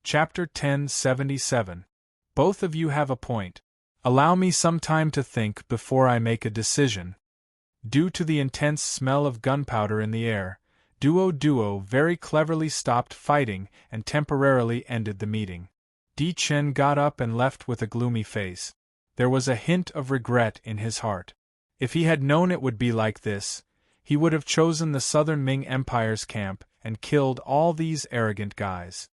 Chapter 1077. Both of you have a point. Allow me some time to think before I make a decision. Due to the intense smell of gunpowder in the air, Duo very cleverly stopped fighting and temporarily ended the meeting. Di Chen got up and left with a gloomy face. There was a hint of regret in his heart. If he had known it would be like this, he would have chosen the Southern Ming Empire's camp and killed all these arrogant guys.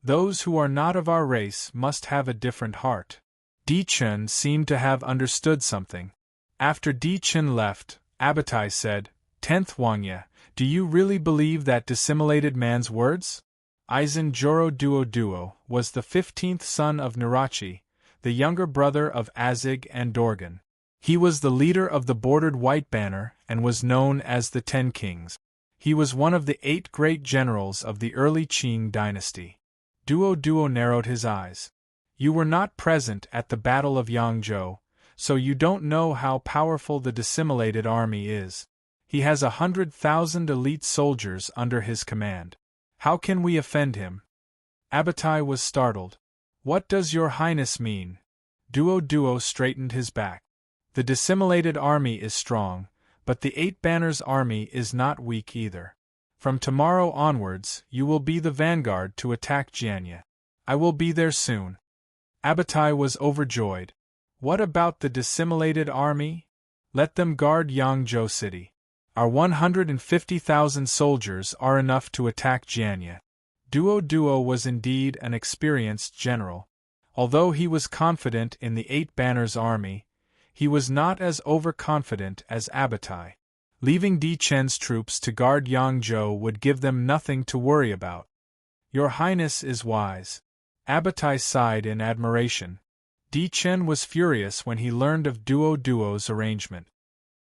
Those who are not of our race must have a different heart. Di Chen seemed to have understood something. After Di Chen left, Abatai said, "10th Wangya, do you really believe that dissimulated man's words?" Aizen Joro Duo was the 15th son of Nirachi, the younger brother of Azig and Dorgan. He was the leader of the bordered white banner and was known as the 10 Kings. He was one of the 8 great generals of the early Qing dynasty. Duo narrowed his eyes. You were not present at the Battle of Yangzhou, so you don't know how powerful the dissimulated army is. He has 100,000 elite soldiers under his command. How can we offend him? Abatai was startled. What does your highness mean? Duo straightened his back. The dissimulated army is strong, but the 8 Banners army is not weak either. From tomorrow onwards, you will be the vanguard to attack Jianya. I will be there soon. Abatai was overjoyed. What about the dissimulated army? Let them guard Yangzhou city. Our 150,000 soldiers are enough to attack Jianya. Duo was indeed an experienced general. Although he was confident in the 8 Banners army, he was not as overconfident as Abatai. Leaving Di Chen's troops to guard Yangzhou would give them nothing to worry about. Your Highness is wise. Abatai sighed in admiration. Di Chen was furious when he learned of Duo's arrangement.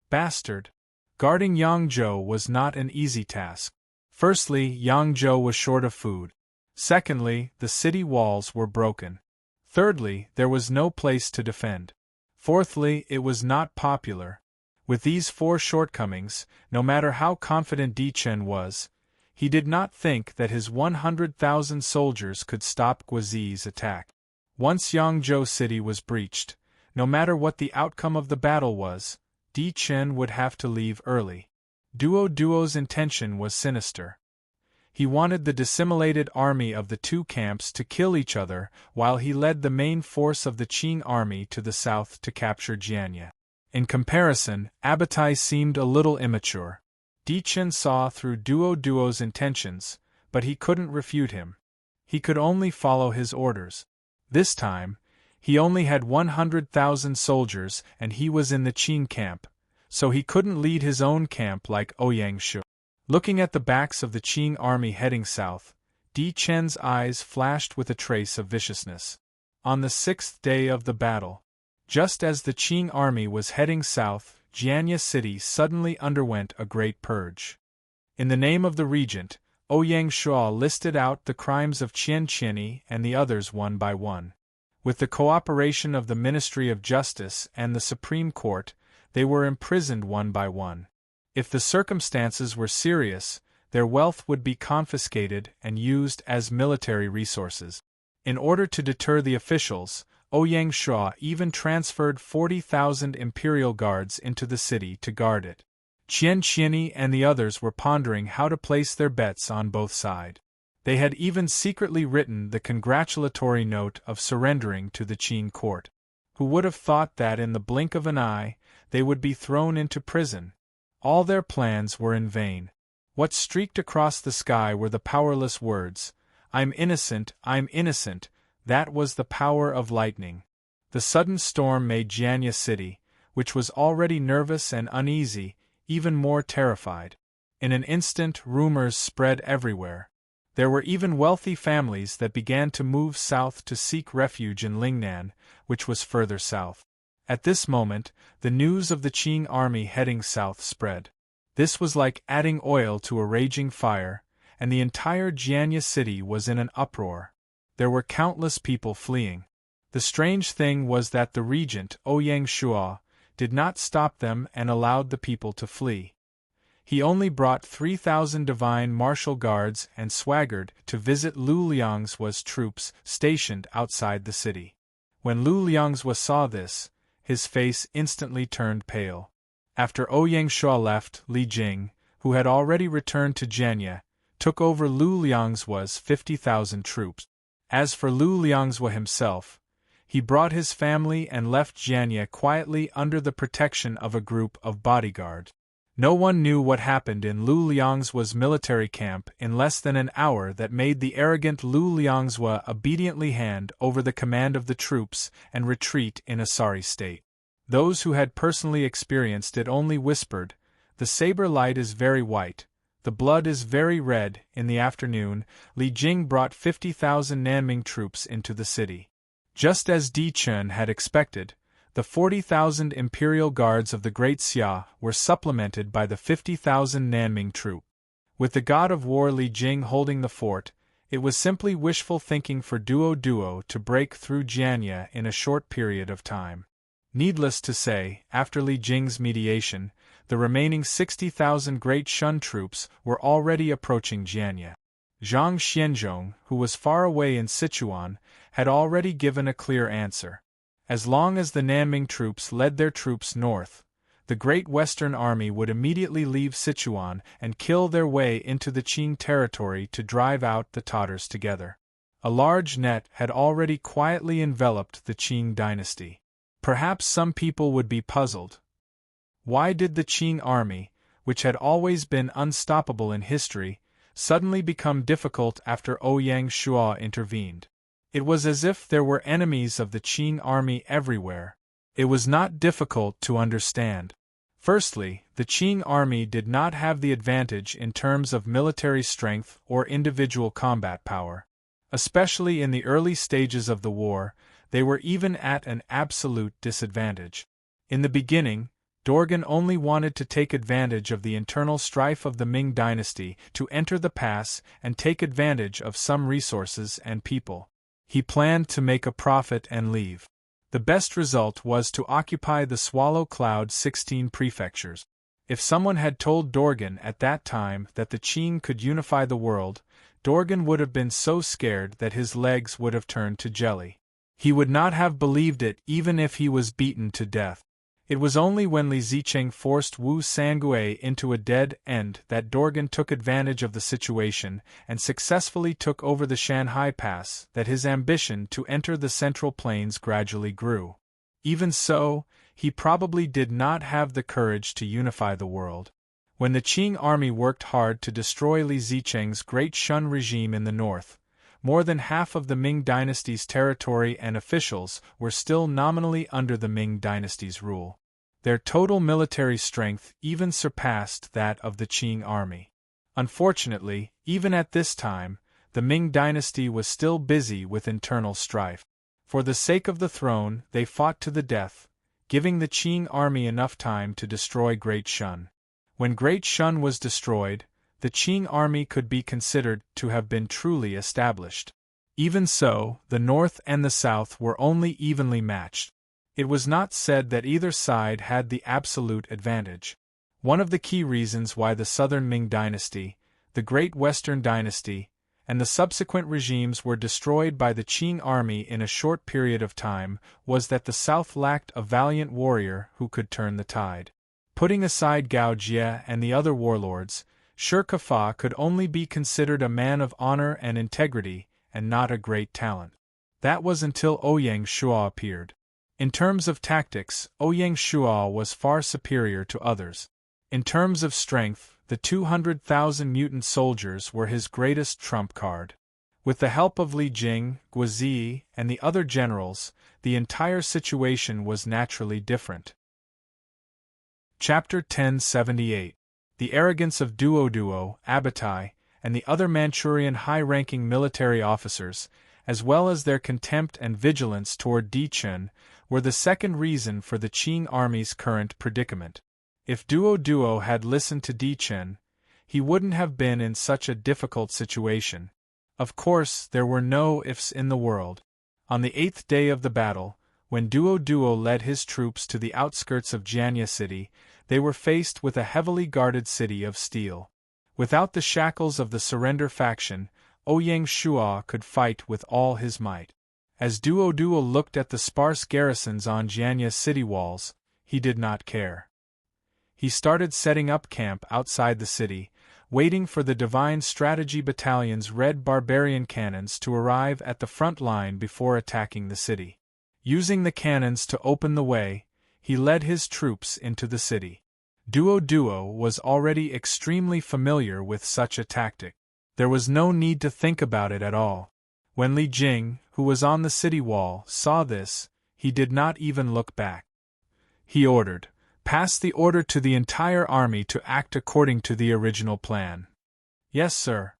Bastard! Guarding Yangzhou was not an easy task. Firstly, Yangzhou was short of food. Secondly, the city walls were broken. Thirdly, there was no place to defend. Fourthly, it was not popular. With these 4 shortcomings, no matter how confident Di Chen was, he did not think that his 100,000 soldiers could stop Guizi's attack. Once Yangzhou city was breached, no matter what the outcome of the battle was, Di Chen would have to leave early. Duo's intention was sinister. He wanted the dissimulated army of the 2 camps to kill each other while he led the main force of the Qing army to the south to capture Jianya. In comparison, Abatai seemed a little immature. Di Chen saw through Duo's intentions, but he couldn't refute him. He could only follow his orders. This time, he only had 100,000 soldiers and he was in the Qing camp, so he couldn't lead his own camp like Ouyang Shu. Looking at the backs of the Qing army heading south, Di Chen's eyes flashed with a trace of viciousness. On the 6th day of the battle, just as the Qing army was heading south, Jianya city suddenly underwent a great purge. In the name of the regent, Ouyang Shu listed out the crimes of Qian Qianyi and the others one by one. With the cooperation of the Ministry of Justice and the Supreme Court, they were imprisoned one by one. If the circumstances were serious, their wealth would be confiscated and used as military resources. In order to deter the officials, Ouyang Shu even transferred 40,000 imperial guards into the city to guard it. Qian Qianyi and the others were pondering how to place their bets on both sides. They had even secretly written the congratulatory note of surrendering to the Qing court. Who would have thought that in the blink of an eye, they would be thrown into prison? All their plans were in vain. What streaked across the sky were the powerless words, I'm innocent, I'm innocent. That was the power of lightning. The sudden storm made Jianya city, which was already nervous and uneasy, even more terrified. In an instant, rumors spread everywhere. There were even wealthy families that began to move south to seek refuge in Lingnan, which was further south. At this moment, the news of the Qing army heading south spread. This was like adding oil to a raging fire, and the entire Jianya city was in an uproar. There were countless people fleeing. The strange thing was that the regent, Ouyang Shu, did not stop them and allowed the people to flee. He only brought 3,000 divine martial guards and swaggered to visit Lu Liangzuo's troops stationed outside the city. When Lu Liangzuo saw this, his face instantly turned pale. After Ouyang Shuo left, Li Jing, who had already returned to Jianye, took over Lu Liangzuo's 50,000 troops. As for Lu Liangzuo himself, he brought his family and left Jianye quietly under the protection of a group of bodyguards. No one knew what happened in Lu Liangzuo's military camp in less than an hour that made the arrogant Lu Liangzuo obediently hand over the command of the troops and retreat in a sorry state. Those who had personally experienced it only whispered, "The saber light is very white, the blood is very red." In the afternoon, Li Jing brought 50,000 Nanming troops into the city. Just as Di Chun had expected, the 40,000 imperial guards of the Great Xia were supplemented by the 50,000 Nanming troop. With the god of war Li Jing holding the fort, it was simply wishful thinking for Duo to break through Jianye in a short period of time. Needless to say, after Li Jing's mediation, the remaining 60,000 Great Shun troops were already approaching Jianye. Zhang Xianzhong, who was far away in Sichuan, had already given a clear answer. As long as the Nanming troops led their troops north, the Great Western Army would immediately leave Sichuan and kill their way into the Qing territory to drive out the Tatars together. A large net had already quietly enveloped the Qing dynasty. Perhaps some people would be puzzled. Why did the Qing army, which had always been unstoppable in history, suddenly become difficult after Ouyang Shuo intervened? It was as if there were enemies of the Qing army everywhere. It was not difficult to understand. Firstly, the Qing army did not have the advantage in terms of military strength or individual combat power. Especially in the early stages of the war, they were even at an absolute disadvantage. In the beginning, Dorgan only wanted to take advantage of the internal strife of the Ming dynasty to enter the pass and take advantage of some resources and people. He planned to make a profit and leave. The best result was to occupy the Swallow Cloud 16 prefectures. If someone had told Dorgan at that time that the Qing could unify the world, Dorgan would have been so scared that his legs would have turned to jelly. He would not have believed it even if he was beaten to death. It was only when Li Zicheng forced Wu Sangue into a dead end that Dorgan took advantage of the situation and successfully took over the Shanhai Pass that his ambition to enter the Central Plains gradually grew. Even so, he probably did not have the courage to unify the world. When the Qing army worked hard to destroy Li Zicheng's Great Shun regime in the north, more than half of the Ming dynasty's territory and officials were still nominally under the Ming dynasty's rule. Their total military strength even surpassed that of the Qing army. Unfortunately, even at this time, the Ming dynasty was still busy with internal strife. For the sake of the throne, they fought to the death, giving the Qing army enough time to destroy Great Shun. When Great Shun was destroyed, the Qing army could be considered to have been truly established. Even so, the north and the south were only evenly matched. It was not said that either side had the absolute advantage. One of the key reasons why the southern Ming dynasty, the Great Western dynasty, and the subsequent regimes were destroyed by the Qing army in a short period of time was that the south lacked a valiant warrior who could turn the tide. Putting aside Gao Jie and the other warlords, Shi Kefa could only be considered a man of honor and integrity and not a great talent. That was until Ouyang Shuo appeared. In terms of tactics, Ouyang Shuo was far superior to others. In terms of strength, the 200,000 mutant soldiers were his greatest trump card. With the help of Li Jing, Guozi, and the other generals, the entire situation was naturally different. Chapter 1078. The arrogance of Duo, Abatai, and the other Manchurian high-ranking military officers, as well as their contempt and vigilance toward Di Chun, were the second reason for the Qing army's current predicament. If Duo had listened to Di Chun, he wouldn't have been in such a difficult situation. Of course, there were no ifs in the world. On the 8th day of the battle, when Duo led his troops to the outskirts of Jianye City, They were faced with a heavily guarded city of steel. Without the shackles of the surrender faction, Ouyang Shua could fight with all his might. As Duo Duo looked at the sparse garrisons on Jianya's city walls, he did not care. He started setting up camp outside the city, waiting for the Divine Strategy Battalion's red barbarian cannons to arrive at the front line before attacking the city. Using the cannons to open the way, he led his troops into the city. Duo Duo was already extremely familiar with such a tactic. There was no need to think about it at all. When Li Jing, who was on the city wall, saw this, he did not even look back. He ordered, "Pass the order to the entire army to act according to the original plan." "Yes, sir."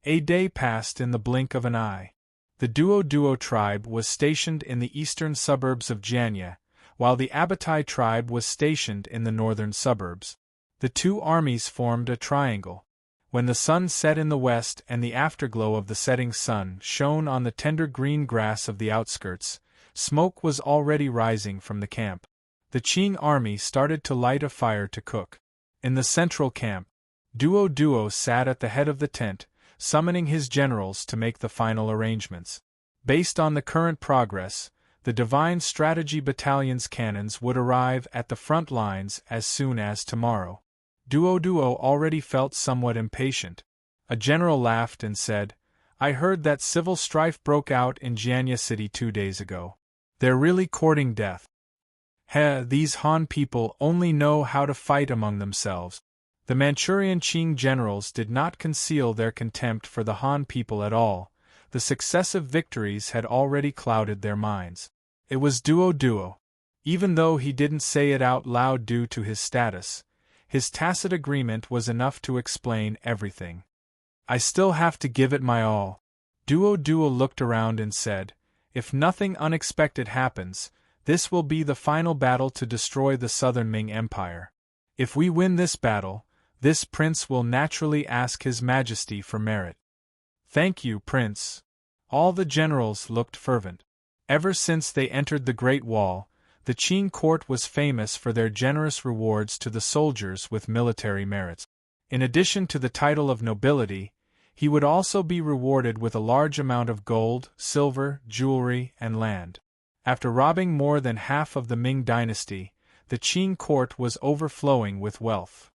A day passed in the blink of an eye. The Duo Duo tribe was stationed in the eastern suburbs of Jianya, while the Abatai tribe was stationed in the northern suburbs. The two armies formed a triangle. When the sun set in the west and the afterglow of the setting sun shone on the tender green grass of the outskirts, smoke was already rising from the camp. The Qing army started to light a fire to cook. In the central camp, Duo Duo sat at the head of the tent, summoning his generals to make the final arrangements. Based on the current progress, the Divine Strategy Battalion's cannons would arrive at the front lines as soon as tomorrow. Duo Duo already felt somewhat impatient. A general laughed and said, "I heard that civil strife broke out in Jianya City 2 days ago. They're really courting death. These Han people only know how to fight among themselves." The Manchurian Qing generals did not conceal their contempt for the Han people at all. The successive victories had already clouded their minds. It was Duo Duo. Even though he didn't say it out loud due to his status, his tacit agreement was enough to explain everything. "I still have to give it my all." Duo Duo looked around and said, "If nothing unexpected happens, this will be the final battle to destroy the Southern Ming Empire. If we win this battle, this prince will naturally ask His Majesty for merit." "Thank you, Prince." All the generals looked fervent. Ever since they entered the Great Wall, the Qing court was famous for their generous rewards to the soldiers with military merits. In addition to the title of nobility, he would also be rewarded with a large amount of gold, silver, jewelry, and land. After robbing more than half of the Ming dynasty, the Qing court was overflowing with wealth.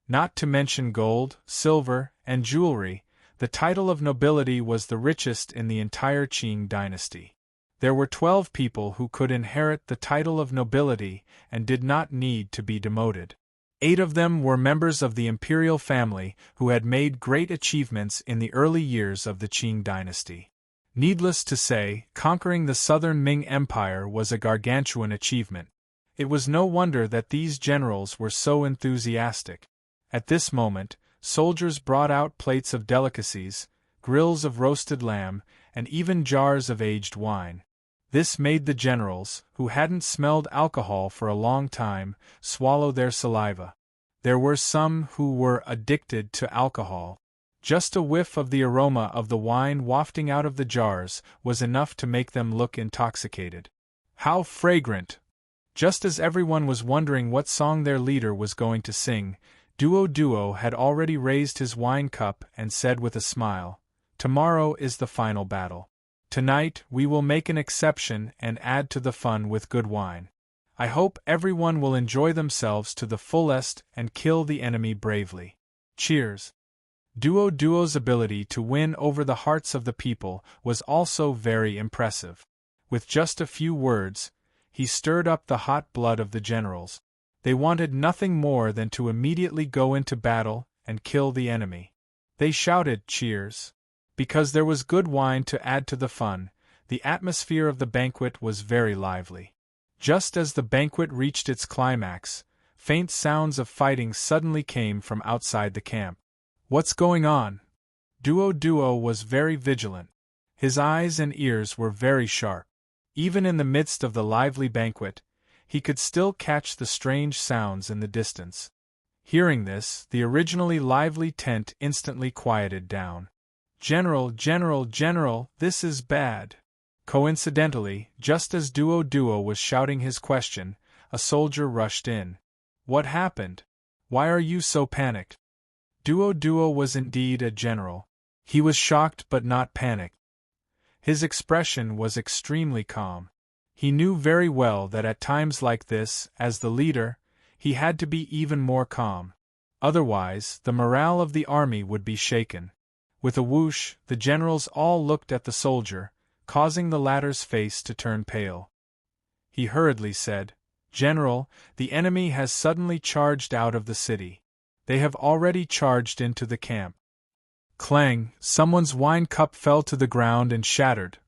Not to mention gold, silver, and jewelry, the title of nobility was the richest in the entire Qing dynasty. There were 12 people who could inherit the title of nobility and did not need to be demoted. 8 of them were members of the imperial family who had made great achievements in the early years of the Qing dynasty. Needless to say, conquering the southern Ming Empire was a gargantuan achievement. It was no wonder that these generals were so enthusiastic. At this moment, soldiers brought out plates of delicacies, grills of roasted lamb, and even jars of aged wine. This made the generals, who hadn't smelled alcohol for a long time, swallow their saliva. There were some who were addicted to alcohol. Just a whiff of the aroma of the wine wafting out of the jars was enough to make them look intoxicated. How fragrant! Just as everyone was wondering what song their leader was going to sing, Duo Duo had already raised his wine cup and said with a smile, "Tomorrow is the final battle. Tonight we will make an exception and add to the fun with good wine. I hope everyone will enjoy themselves to the fullest and kill the enemy bravely. Cheers." Duo Duo's ability to win over the hearts of the people was also very impressive. With just a few words, he stirred up the hot blood of the generals. They wanted nothing more than to immediately go into battle and kill the enemy. They shouted cheers. Because there was good wine to add to the fun, the atmosphere of the banquet was very lively. Just as the banquet reached its climax, faint sounds of fighting suddenly came from outside the camp. "What's going on?" Duo Duo was very vigilant. His eyes and ears were very sharp. Even in the midst of the lively banquet, he could still catch the strange sounds in the distance. Hearing this, the originally lively tent instantly quieted down. "General, General, General, this is bad." Coincidentally, just as Duo Duo was shouting his question, a soldier rushed in. What happened? Why are you so panicked? Duo was indeed a general. He was shocked but not panicked. His expression was extremely calm. He knew very well that at times like this, as the leader, he had to be even more calm. Otherwise, the morale of the army would be shaken. With a whoosh, the generals all looked at the soldier, causing the latter's face to turn pale. He hurriedly said, "General, the enemy has suddenly charged out of the city. They have already charged into the camp." Clang! Someone's wine cup fell to the ground and shattered.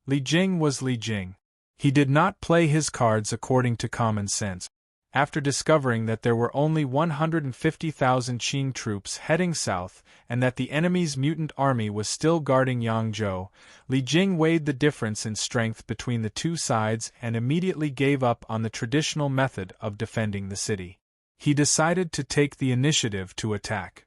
Li Jing was Li Jing. He did not play his cards according to common sense. After discovering that there were only 150,000 Qing troops heading south and that the enemy's mutant army was still guarding Yangzhou, Li Jing weighed the difference in strength between the two sides and immediately gave up on the traditional method of defending the city. He decided to take the initiative to attack.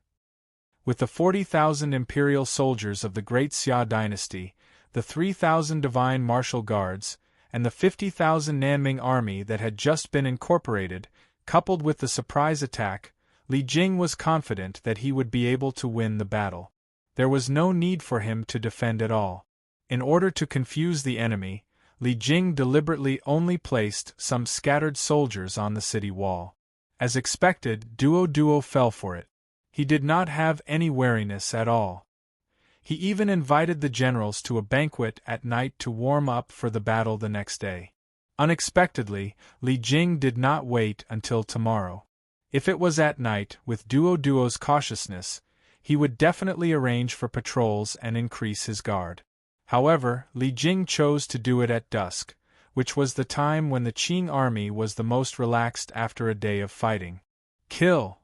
With the 40,000 imperial soldiers of the Great Xia dynasty, the 3,000 divine martial guards, and the 50,000 Nanming army that had just been incorporated, coupled with the surprise attack, Li Jing was confident that he would be able to win the battle. There was no need for him to defend at all. In order to confuse the enemy, Li Jing deliberately only placed some scattered soldiers on the city wall. As expected, Duo fell for it. He did not have any wariness at all. He even invited the generals to a banquet at night to warm up for the battle the next day. Unexpectedly, Li Jing did not wait until tomorrow. If it was at night, with Duo's cautiousness, he would definitely arrange for patrols and increase his guard. However, Li Jing chose to do it at dusk, which was the time when the Qing army was the most relaxed after a day of fighting. Kill!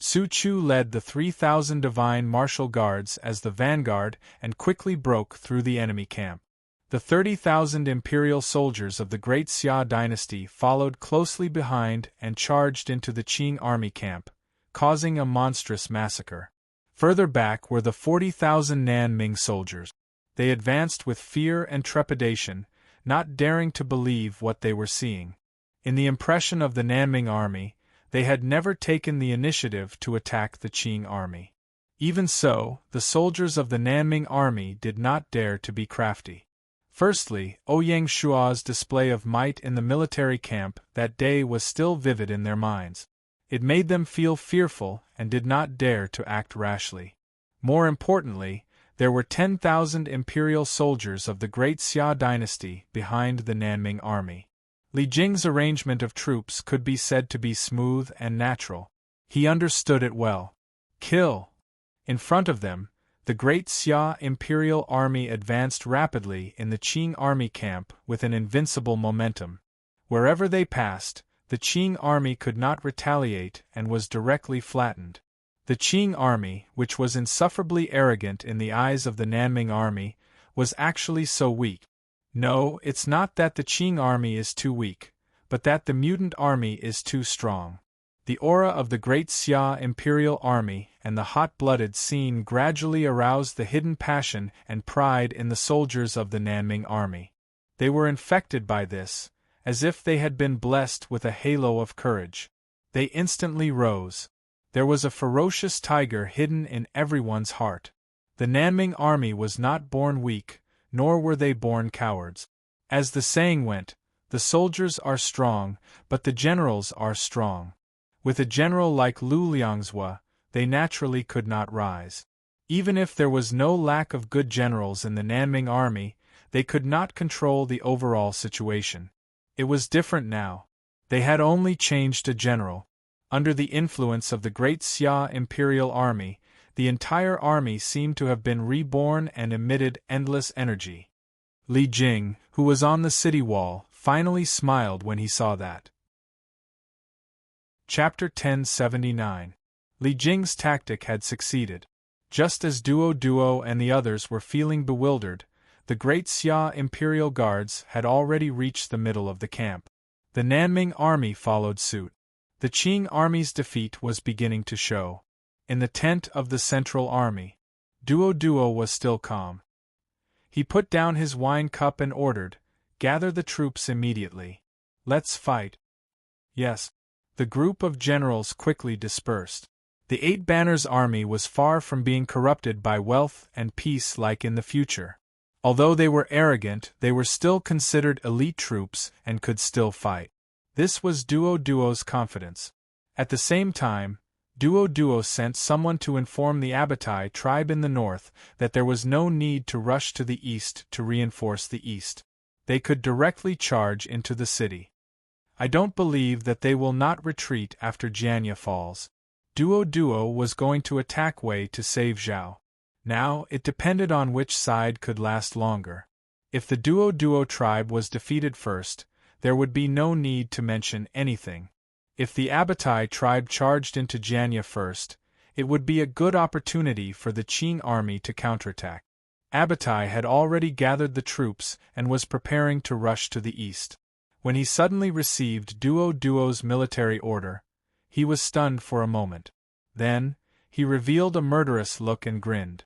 Su Chu led the 3,000 divine martial guards as the vanguard and quickly broke through the enemy camp. The 30,000 imperial soldiers of the Great Xia dynasty followed closely behind and charged into the Qing army camp, causing a monstrous massacre. Further back were the 40,000 Nanming soldiers. They advanced with fear and trepidation, not daring to believe what they were seeing. In the impression of the Nanming army, they had never taken the initiative to attack the Qing army. Even so, the soldiers of the Nanming army did not dare to be crafty. Firstly, Ouyang Shua's display of might in the military camp that day was still vivid in their minds. It made them feel fearful and did not dare to act rashly. More importantly, there were 10,000 imperial soldiers of the Great Xia dynasty behind the Nanming army. Li Jing's arrangement of troops could be said to be smooth and natural. He understood it well. Kill! In front of them, the Great Xia imperial army advanced rapidly in the Qing army camp with an invincible momentum. Wherever they passed, the Qing army could not retaliate and was directly flattened. The Qing army, which was insufferably arrogant in the eyes of the Nanming army, was actually so weak. No, it's not that the Qing army is too weak, but that the mutant army is too strong. The aura of the Great Xia imperial army and the hot-blooded scene gradually aroused the hidden passion and pride in the soldiers of the Nanming army. They were infected by this, as if they had been blessed with a halo of courage. They instantly rose. There was a ferocious tiger hidden in everyone's heart. The Nanming army was not born weak, nor were they born cowards. As the saying went, the soldiers are strong, but the generals are strong. With a general like Lu Liangzhua, they naturally could not rise. Even if there was no lack of good generals in the Nanming army, they could not control the overall situation. It was different now. They had only changed a general. Under the influence of the Great Xia imperial army, the entire army seemed to have been reborn and emitted endless energy. Li Jing, who was on the city wall, finally smiled when he saw that. Chapter 1079. Li Jing's tactic had succeeded. Just as Duo and the others were feeling bewildered, the Great Xia Imperial Guards had already reached the middle of the camp. The Nanming army followed suit. The Qing army's defeat was beginning to show. In the tent of the Central Army, Duo was still calm. He put down his wine cup and ordered, "Gather the troops immediately. Let's fight." Yes. The group of generals quickly dispersed. The Eight Banners' army was far from being corrupted by wealth and peace like in the future. Although they were arrogant, they were still considered elite troops and could still fight. This was Duo's confidence. At the same time, Duo sent someone to inform the Abatai tribe in the north that there was no need to rush to the east to reinforce the east. They could directly charge into the city. I don't believe that they will not retreat after Jianya falls. Duo was going to attack Wei to save Zhao. Now, it depended on which side could last longer. If the Duo tribe was defeated first, there would be no need to mention anything. If the Abatai tribe charged into Jianya first, it would be a good opportunity for the Qing army to counterattack. Abatai had already gathered the troops and was preparing to rush to the east. When he suddenly received Duo's military order, he was stunned for a moment. Then, he revealed a murderous look and grinned.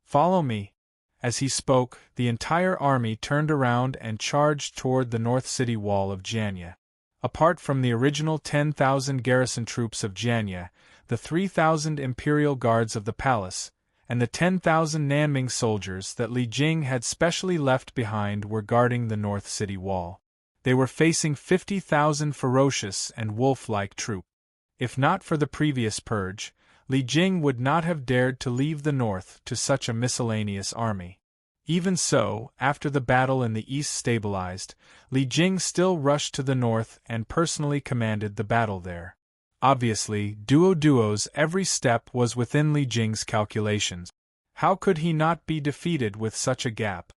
"Follow me." As he spoke, the entire army turned around and charged toward the north city wall of Jianya. Apart from the original 10,000 garrison troops of Jianya, the 3,000 imperial guards of the palace, and the 10,000 Nanming soldiers that Li Jing had specially left behind were guarding the north city wall. They were facing 50,000 ferocious and wolf-like troops. If not for the previous purge, Li Jing would not have dared to leave the north to such a miscellaneous army. Even so, after the battle in the east stabilized, Li Jing still rushed to the north and personally commanded the battle there. Obviously, Duo's every step was within Li Jing's calculations. How could he not be defeated with such a gap?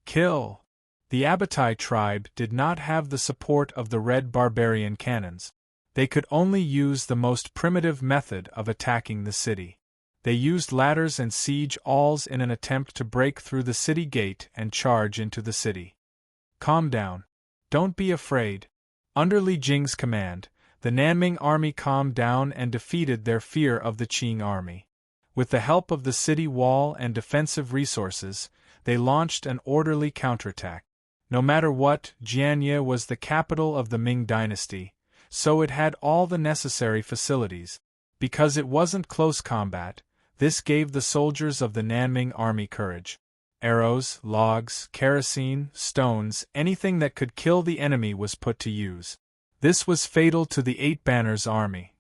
Kill! The Abatai tribe did not have the support of the red barbarian cannons. They could only use the most primitive method of attacking the city. They used ladders and siege awls in an attempt to break through the city gate and charge into the city. Calm down. Don't be afraid. Under Li Jing's command, the Nanming army calmed down and defeated their fear of the Qing army. With the help of the city wall and defensive resources, they launched an orderly counterattack. No matter what, Jianya was the capital of the Ming dynasty, so it had all the necessary facilities. Because it wasn't close combat, this gave the soldiers of the Nanming army courage. Arrows, logs, kerosene, stones, anything that could kill the enemy was put to use. This was fatal to the Eight Banners' army.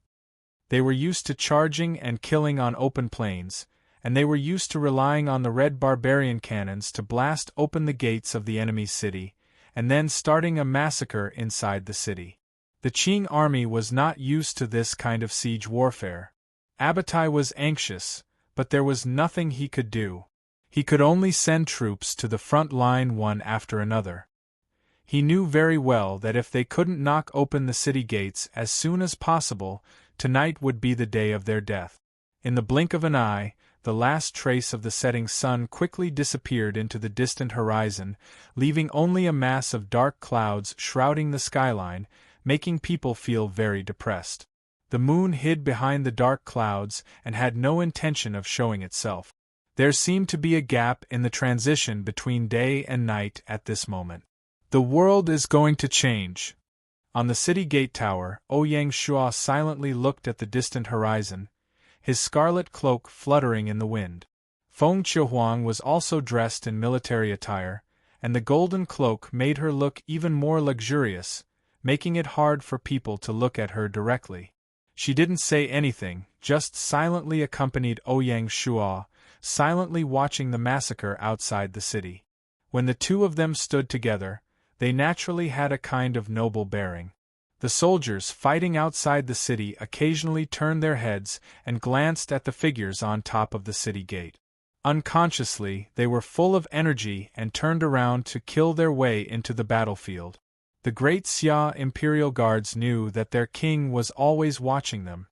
They were used to charging and killing on open plains, and they were used to relying on the red barbarian cannons to blast open the gates of the enemy's city, and then starting a massacre inside the city. The Qing army was not used to this kind of siege warfare. Abatai was anxious, but there was nothing he could do. He could only send troops to the front line one after another. He knew very well that if they couldn't knock open the city gates as soon as possible, tonight would be the day of their death. In the blink of an eye, the last trace of the setting sun quickly disappeared into the distant horizon, leaving only a mass of dark clouds shrouding the skyline, making people feel very depressed. The moon hid behind the dark clouds and had no intention of showing itself. There seemed to be a gap in the transition between day and night at this moment. The world is going to change. On the city gate tower, Ouyang Shua silently looked at the distant horizon, his scarlet cloak fluttering in the wind. Feng Qiuhuang was also dressed in military attire, and the golden cloak made her look even more luxurious, making it hard for people to look at her directly. She didn't say anything, just silently accompanied Ouyang Shua, silently watching the massacre outside the city. When the two of them stood together, they naturally had a kind of noble bearing. The soldiers fighting outside the city occasionally turned their heads and glanced at the figures on top of the city gate. Unconsciously, they were full of energy and turned around to kill their way into the battlefield. The great Xia Imperial Guards knew that their king was always watching them.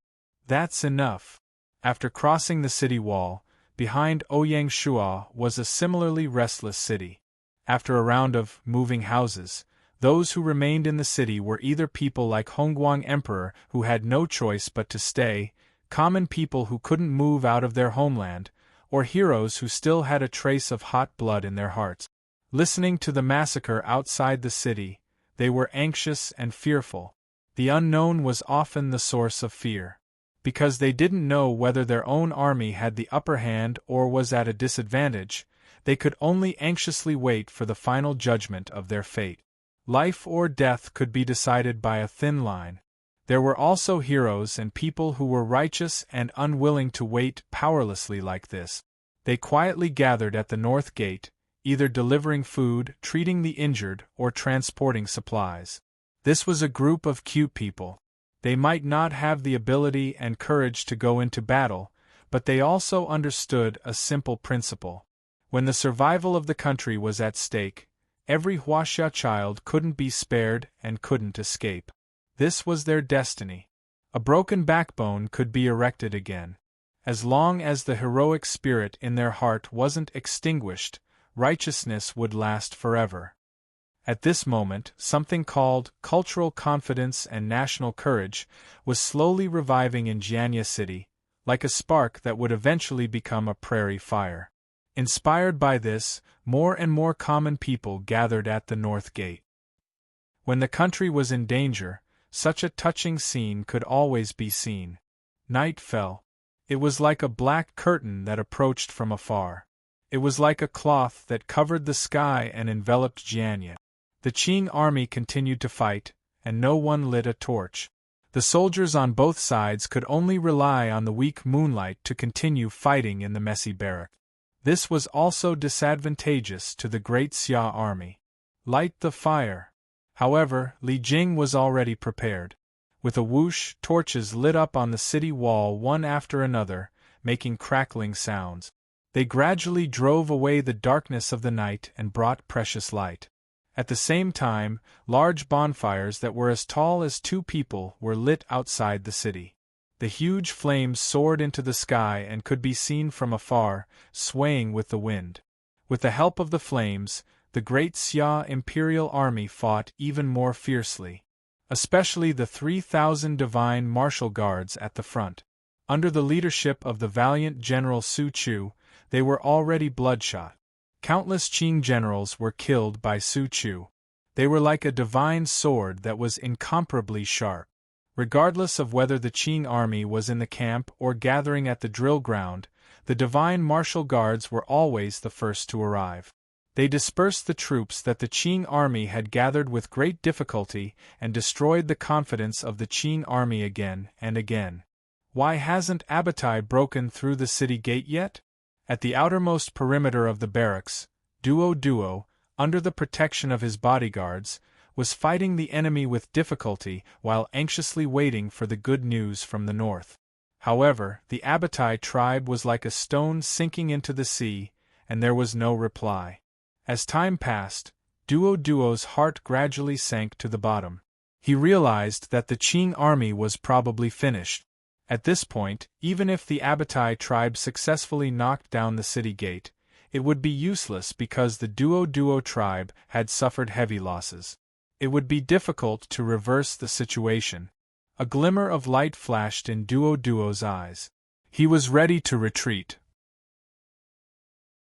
That's enough. After crossing the city wall, behind Ouyang Shua was a similarly restless city. After a round of moving houses, those who remained in the city were either people like Hongguang Emperor who had no choice but to stay, common people who couldn't move out of their homeland, or heroes who still had a trace of hot blood in their hearts. Listening to the massacre outside the city, they were anxious and fearful. The unknown was often the source of fear. Because they didn't know whether their own army had the upper hand or was at a disadvantage, they could only anxiously wait for the final judgment of their fate. Life or death could be decided by a thin line. There were also heroes and people who were righteous and unwilling to wait powerlessly like this. They quietly gathered at the north gate, either delivering food, treating the injured, or transporting supplies. This was a group of cute people. They might not have the ability and courage to go into battle, but they also understood a simple principle. When the survival of the country was at stake, every Huaxia child couldn't be spared and couldn't escape. This was their destiny. A broken backbone could be erected again. As long as the heroic spirit in their heart wasn't extinguished, righteousness would last forever. At this moment, something called cultural confidence and national courage was slowly reviving in Jianya City, like a spark that would eventually become a prairie fire. Inspired by this, more and more common people gathered at the North Gate. When the country was in danger, such a touching scene could always be seen. Night fell. It was like a black curtain that approached from afar. It was like a cloth that covered the sky and enveloped Jianya. The Qing army continued to fight, and no one lit a torch. The soldiers on both sides could only rely on the weak moonlight to continue fighting in the messy barrack. This was also disadvantageous to the great Xia army. Light the fire. However, Li Jing was already prepared. With a whoosh, torches lit up on the city wall one after another, making crackling sounds. They gradually drove away the darkness of the night and brought precious light. At the same time, large bonfires that were as tall as 2 people were lit outside the city. The huge flames soared into the sky and could be seen from afar, swaying with the wind. With the help of the flames, the great Xia imperial army fought even more fiercely. Especially the 3,000 divine martial guards at the front. Under the leadership of the valiant General Su Chu, they were already bloodshot. Countless Qing generals were killed by Su Chu. They were like a divine sword that was incomparably sharp. Regardless of whether the Qing army was in the camp or gathering at the drill ground, the divine martial guards were always the first to arrive. They dispersed the troops that the Qing army had gathered with great difficulty and destroyed the confidence of the Qing army again and again. Why hasn't Abatai broken through the city gate yet? At the outermost perimeter of the barracks, Duo, under the protection of his bodyguards, was fighting the enemy with difficulty while anxiously waiting for the good news from the north. However, the Abatai tribe was like a stone sinking into the sea, and there was no reply. As time passed, Duo's heart gradually sank to the bottom. He realized that the Qing army was probably finished. At this point, even if the Abatai tribe successfully knocked down the city gate, it would be useless because the Duo tribe had suffered heavy losses. It would be difficult to reverse the situation. A glimmer of light flashed in Duo's eyes. He was ready to retreat.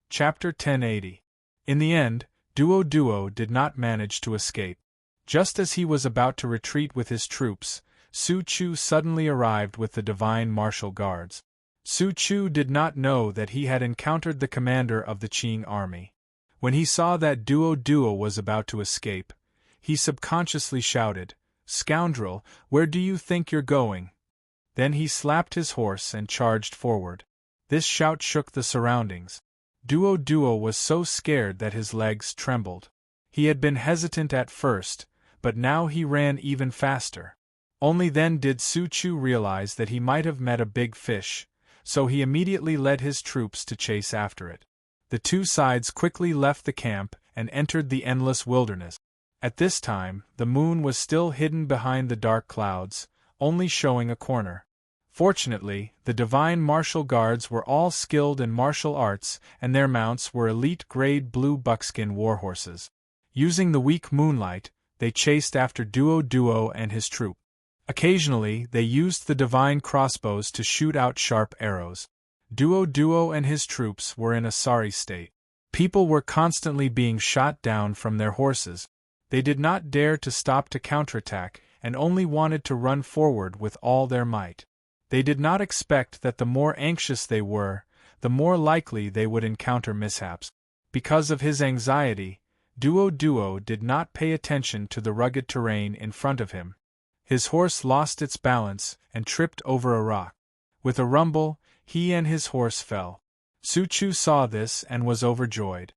Chapter 1080. In the end, Duo did not manage to escape. Just as he was about to retreat with his troops, Su Chu suddenly arrived with the divine martial guards. Su Chu did not know that he had encountered the commander of the Qing army. When he saw that Duo was about to escape, he subconsciously shouted, "Scoundrel, where do you think you're going?" Then he slapped his horse and charged forward. This shout shook the surroundings. Duo was so scared that his legs trembled. He had been hesitant at first, but now he ran even faster. Only then did Su Chu realize that he might have met a big fish, so he immediately led his troops to chase after it. The two sides quickly left the camp and entered the endless wilderness. At this time, the moon was still hidden behind the dark clouds, only showing a corner. Fortunately, the divine martial guards were all skilled in martial arts and their mounts were elite grade blue buckskin warhorses. Using the weak moonlight, they chased after Duo and his troop. Occasionally, they used the divine crossbows to shoot out sharp arrows. Duo and his troops were in a sorry state. People were constantly being shot down from their horses. They did not dare to stop to counterattack, and only wanted to run forward with all their might. They did not expect that the more anxious they were, the more likely they would encounter mishaps. Because of his anxiety, Duo did not pay attention to the rugged terrain in front of him. His horse lost its balance and tripped over a rock. With a rumble, he and his horse fell. Su Chu saw this and was overjoyed.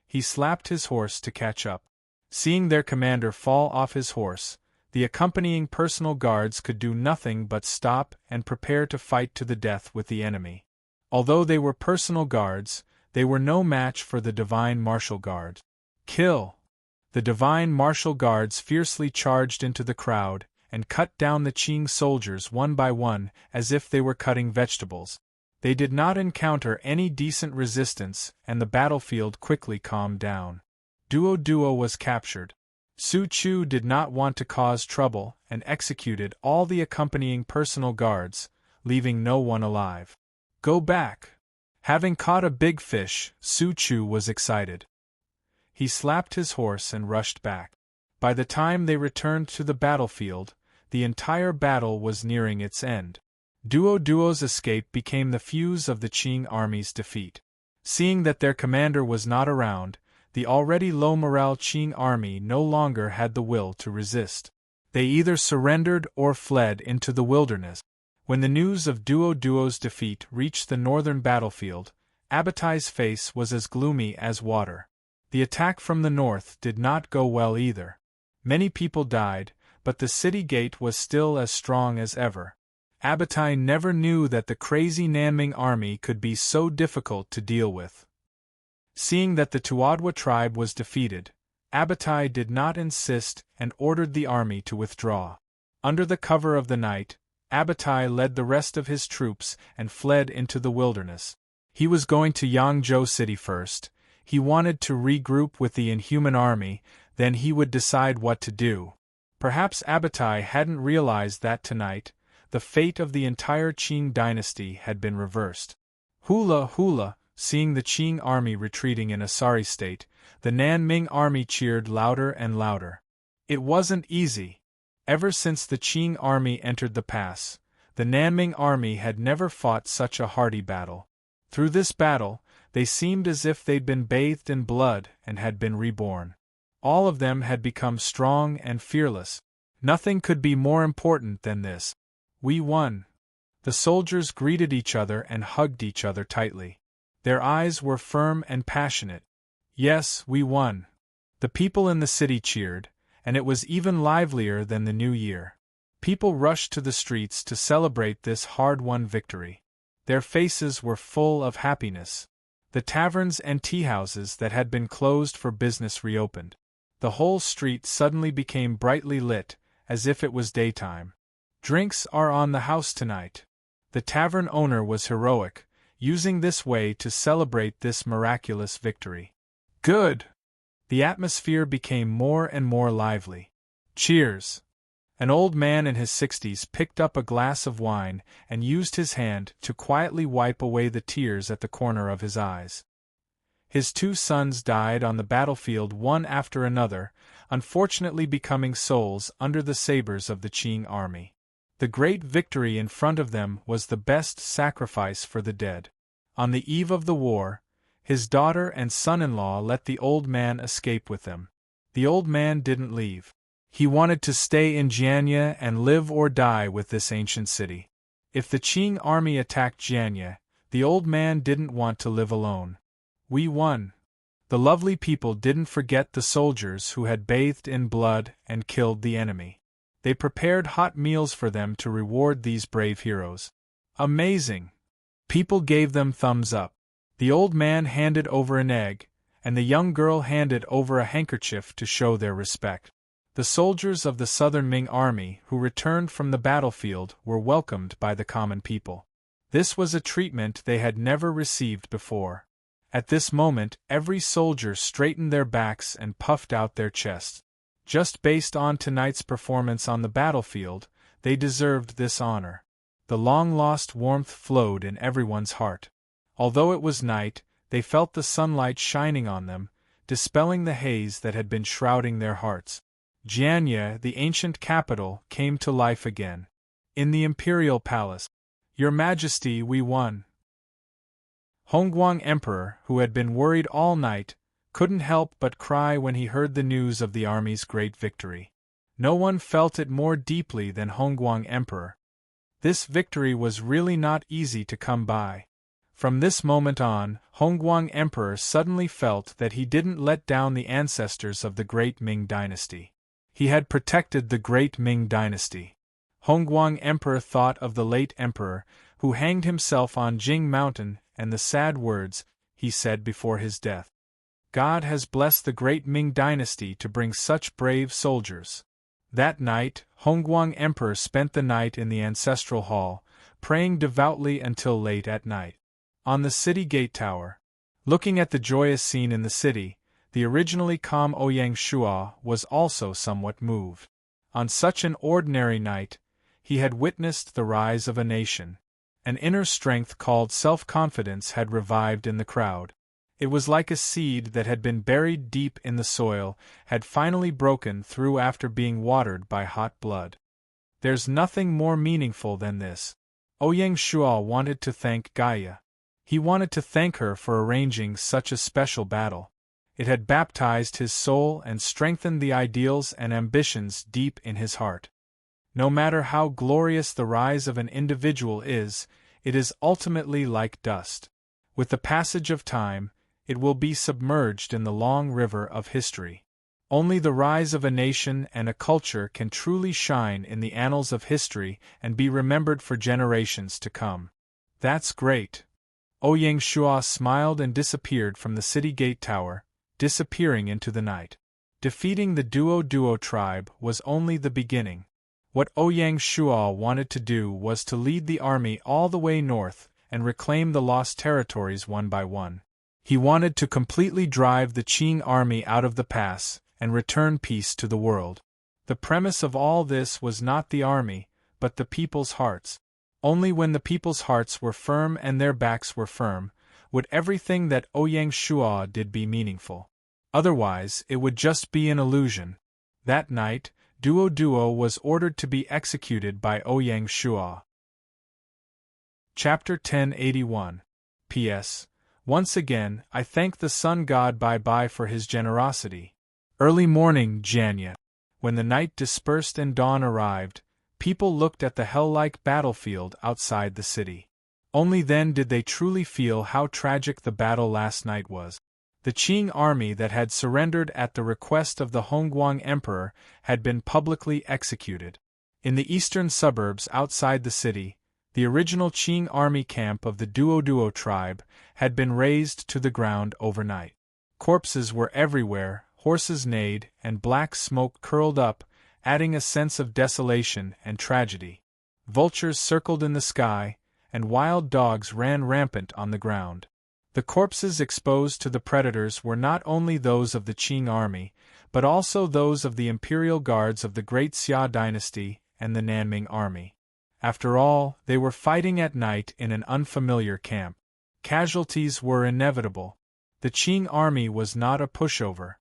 He slapped his horse to catch up. Seeing their commander fall off his horse, the accompanying personal guards could do nothing but stop and prepare to fight to the death with the enemy. Although they were personal guards, they were no match for the divine martial guard. Kill! The divine martial guards fiercely charged into the crowd and cut down the Qing soldiers one by one as if they were cutting vegetables. They did not encounter any decent resistance, and the battlefield quickly calmed down. Duo was captured. Su Chu did not want to cause trouble and executed all the accompanying personal guards, leaving no one alive. Go back! Having caught a big fish, Su Chu was excited. He slapped his horse and rushed back. By the time they returned to the battlefield, the entire battle was nearing its end. Duo's escape became the fuse of the Qing army's defeat. Seeing that their commander was not around, the already low-morale Qing army no longer had the will to resist. They either surrendered or fled into the wilderness. When the news of Duo's defeat reached the northern battlefield, Abatai's face was as gloomy as water. The attack from the north did not go well either. Many people died, but the city gate was still as strong as ever. Abatai never knew that the crazy Nanming army could be so difficult to deal with. Seeing that the Tuadwa tribe was defeated, Abatai did not insist and ordered the army to withdraw. Under the cover of the night, Abatai led the rest of his troops and fled into the wilderness. He was going to Yangzhou City first. He wanted to regroup with the Inhuman army, then he would decide what to do. Perhaps Abatai hadn't realized that tonight, the fate of the entire Qing dynasty had been reversed. Hula! Seeing the Qing army retreating in a sorry state, the Nanming army cheered louder and louder. It wasn't easy. Ever since the Qing army entered the pass, the Nanming army had never fought such a hardy battle. Through this battle, they seemed as if they'd been bathed in blood and had been reborn. All of them had become strong and fearless. Nothing could be more important than this. We won. The soldiers greeted each other and hugged each other tightly. Their eyes were firm and passionate. Yes, we won. The people in the city cheered, and it was even livelier than the new year. People rushed to the streets to celebrate this hard-won victory. Their faces were full of happiness. The taverns and tea-houses that had been closed for business reopened. The whole street suddenly became brightly lit, as if it was daytime. Drinks are on the house tonight. The tavern owner was heroic, using this way to celebrate this miraculous victory. Good! The atmosphere became more and more lively. Cheers! An old man in his 60s picked up a glass of wine and used his hand to quietly wipe away the tears at the corner of his eyes. His 2 sons died on the battlefield one after another, unfortunately becoming souls under the sabers of the Qing army. The great victory in front of them was the best sacrifice for the dead. On the eve of the war, his daughter and son-in-law let the old man escape with them. The old man didn't leave. He wanted to stay in Jianye and live or die with this ancient city. If the Qing army attacked Jianye, the old man didn't want to live alone. We won. The lovely people didn't forget the soldiers who had bathed in blood and killed the enemy. They prepared hot meals for them to reward these brave heroes. Amazing! People gave them thumbs up. The old man handed over an egg, and the young girl handed over a handkerchief to show their respect. The soldiers of the Southern Ming army who returned from the battlefield were welcomed by the common people. This was a treatment they had never received before. At this moment, every soldier straightened their backs and puffed out their chests. Just based on tonight's performance on the battlefield, they deserved this honor. The long-lost warmth flowed in everyone's heart. Although it was night, they felt the sunlight shining on them, dispelling the haze that had been shrouding their hearts. Jianye, the ancient capital, came to life again. In the imperial palace. Your Majesty, we won. Hongguang Emperor, who had been worried all night, couldn't help but cry when he heard the news of the army's great victory. No one felt it more deeply than Hongguang Emperor. This victory was really not easy to come by. From this moment on, Hongguang Emperor suddenly felt that he didn't let down the ancestors of the great Ming dynasty. He had protected the great Ming dynasty. Hongguang Emperor thought of the late emperor, who hanged himself on Jing Mountain, and the sad words he said before his death. God has blessed the great Ming dynasty to bring such brave soldiers. That night, Hongguang Emperor spent the night in the ancestral hall, praying devoutly until late at night. On the city gate tower, looking at the joyous scene in the city, the originally calm Ouyang Shua was also somewhat moved. On such an ordinary night, he had witnessed the rise of a nation. An inner strength called self-confidence had revived in the crowd. It was like a seed that had been buried deep in the soil, had finally broken through after being watered by hot blood. There's nothing more meaningful than this. Ouyang Shua wanted to thank Gaia. He wanted to thank her for arranging such a special battle. It had baptized his soul and strengthened the ideals and ambitions deep in his heart. No matter how glorious the rise of an individual is, it is ultimately like dust. With the passage of time, it will be submerged in the long river of history. Only the rise of a nation and a culture can truly shine in the annals of history and be remembered for generations to come. That's great. Ouyang Shua smiled and disappeared from the city gate tower, disappearing into the night. Defeating the Duo tribe was only the beginning. What Ouyang Shua wanted to do was to lead the army all the way north and reclaim the lost territories one by one. He wanted to completely drive the Qing army out of the pass and return peace to the world. The premise of all this was not the army, but the people's hearts. Only when the people's hearts were firm and their backs were firm, would everything that Ouyang Shua did be meaningful. Otherwise, it would just be an illusion. That night, Duo was ordered to be executed by Ouyang Shua. Chapter 1081. P.S. Once again, I thank the Sun God Bye for his generosity. Early morning, Jianye. When the night dispersed and dawn arrived, people looked at the hell-like battlefield outside the city. Only then did they truly feel how tragic the battle last night was. The Qing army that had surrendered at the request of the Hongguang Emperor had been publicly executed. In the eastern suburbs outside the city, the original Qing army camp of the Duo tribe had been razed to the ground overnight. Corpses were everywhere, horses neighed, and black smoke curled up, adding a sense of desolation and tragedy. Vultures circled in the sky, and wild dogs ran rampant on the ground. The corpses exposed to the predators were not only those of the Qing army, but also those of the imperial guards of the Great Xia dynasty and the Nanming army. After all, they were fighting at night in an unfamiliar camp. Casualties were inevitable. The Qing army was not a pushover.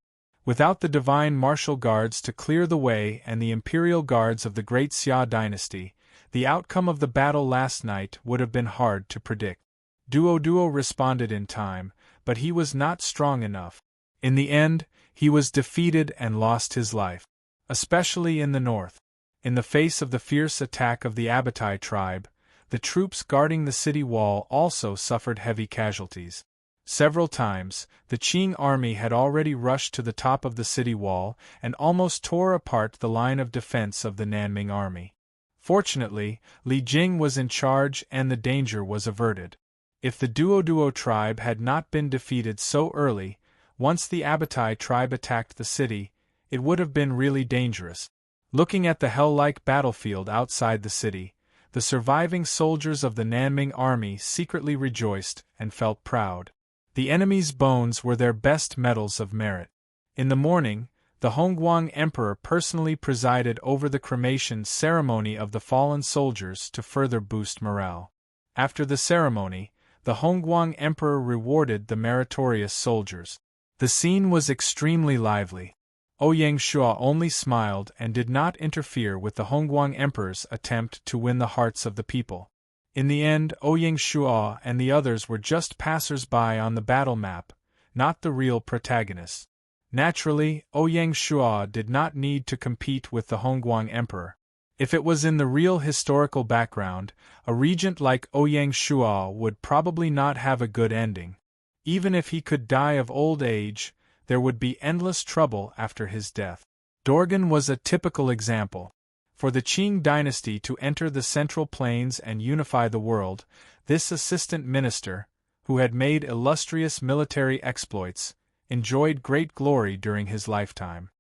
Without the divine martial guards to clear the way and the imperial guards of the Great Xia dynasty, the outcome of the battle last night would have been hard to predict. Duo responded in time, but he was not strong enough. In the end, he was defeated and lost his life. Especially in the north. In the face of the fierce attack of the Abatai tribe, the troops guarding the city wall also suffered heavy casualties. Several times, the Qing army had already rushed to the top of the city wall and almost tore apart the line of defense of the Nanming army. Fortunately, Li Jing was in charge and the danger was averted. If the Duo tribe had not been defeated so early, once the Abatai tribe attacked the city, it would have been really dangerous. Looking at the hell-like battlefield outside the city, the surviving soldiers of the Nanming army secretly rejoiced and felt proud. The enemy's bones were their best medals of merit. In the morning, the Hongguang Emperor personally presided over the cremation ceremony of the fallen soldiers to further boost morale. After the ceremony, the Hongguang Emperor rewarded the meritorious soldiers. The scene was extremely lively. Ouyang Shua only smiled and did not interfere with the Hongguang Emperor's attempt to win the hearts of the people. In the end, Ouyang Shua and the others were just passers-by on the battle map, not the real protagonists. Naturally, Ouyang Shua did not need to compete with the Hongguang Emperor. If it was in the real historical background, a regent like Ouyang Shua would probably not have a good ending. Even if he could die of old age, there would be endless trouble after his death. Dorgan was a typical example. For the Qing dynasty to enter the Central Plains and unify the world, this assistant minister, who had made illustrious military exploits, enjoyed great glory during his lifetime.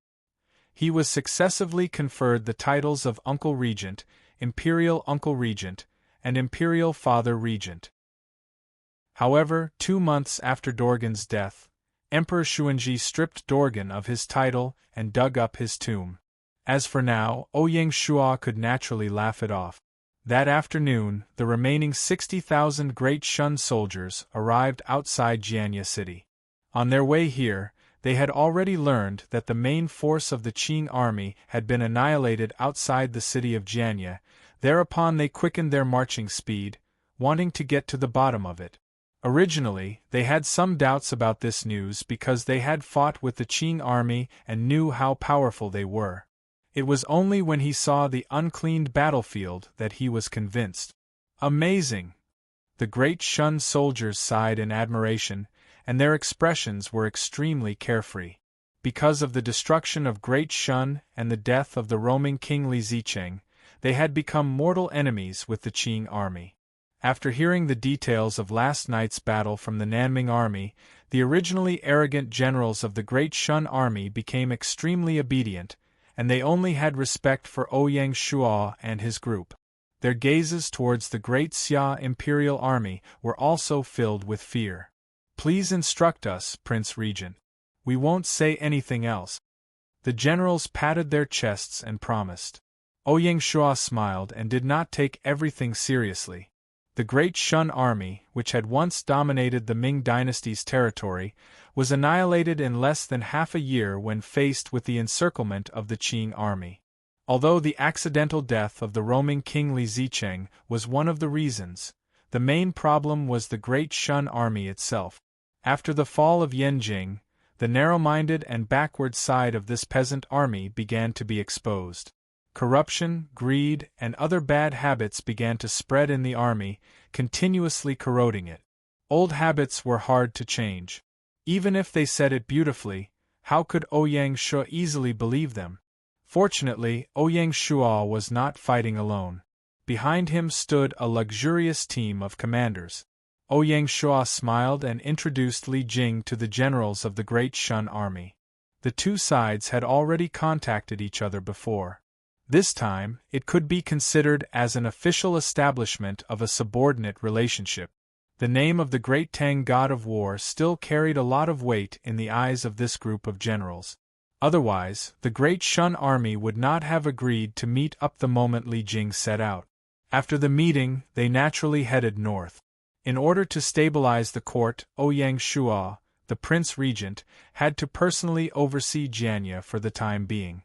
He was successively conferred the titles of Uncle Regent, Imperial Uncle Regent, and Imperial Father Regent. However, 2 months after Dorgan's death, Emperor Xuanji stripped Dorgan of his title and dug up his tomb. As for now, Ouyang Shua could naturally laugh it off. That afternoon, the remaining 60,000 Great Shun soldiers arrived outside Jianya City. On their way here, they had already learned that the main force of the Qing army had been annihilated outside the city of Jianya. Thereupon they quickened their marching speed, wanting to get to the bottom of it. Originally, they had some doubts about this news because they had fought with the Qing army and knew how powerful they were. It was only when he saw the uncleaned battlefield that he was convinced. Amazing! The Great Shun soldiers sighed in admiration, and their expressions were extremely carefree. Because of the destruction of Great Shun and the death of the roaming king Li Zicheng, they had become mortal enemies with the Qing army. After hearing the details of last night's battle from the Nanming army, the originally arrogant generals of the Great Shun army became extremely obedient, and they only had respect for Ouyang Shua and his group. Their gazes towards the Great Xia Imperial Army were also filled with fear. "Please instruct us, Prince Regent. We won't say anything else." The generals patted their chests and promised. Ouyang Shua smiled and did not take everything seriously. The Great Shun army, which had once dominated the Ming dynasty's territory, was annihilated in less than half a year when faced with the encirclement of the Qing army. Although the accidental death of the roaming king Li Zicheng was one of the reasons, the main problem was the Great Shun army itself. After the fall of Yanjing, the narrow-minded and backward side of this peasant army began to be exposed. Corruption, greed, and other bad habits began to spread in the army, continuously corroding it. Old habits were hard to change. Even if they said it beautifully, how could Ouyang Shua easily believe them? Fortunately, Ouyang Shua was not fighting alone. Behind him stood a luxurious team of commanders. Ouyang Shua smiled and introduced Li Jing to the generals of the Great Shun army. The two sides had already contacted each other before. This time, it could be considered as an official establishment of a subordinate relationship. The name of the great Tang god of war still carried a lot of weight in the eyes of this group of generals. Otherwise, the Great Shun army would not have agreed to meet up the moment Li Jing set out. After the meeting, they naturally headed north. In order to stabilize the court, Ouyang Shua, the Prince Regent, had to personally oversee Jianya for the time being.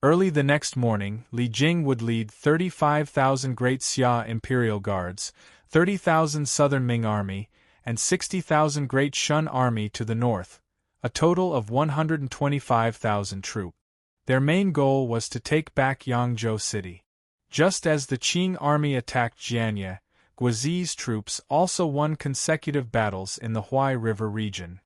Early the next morning, Li Jing would lead 35,000 Great Xia Imperial Guards, 30,000 Southern Ming Army, and 60,000 Great Shun Army to the north, a total of 125,000 troops. Their main goal was to take back Yangzhou City. Just as the Qing army attacked Jianya, Guizi's troops also won consecutive battles in the Huai River region.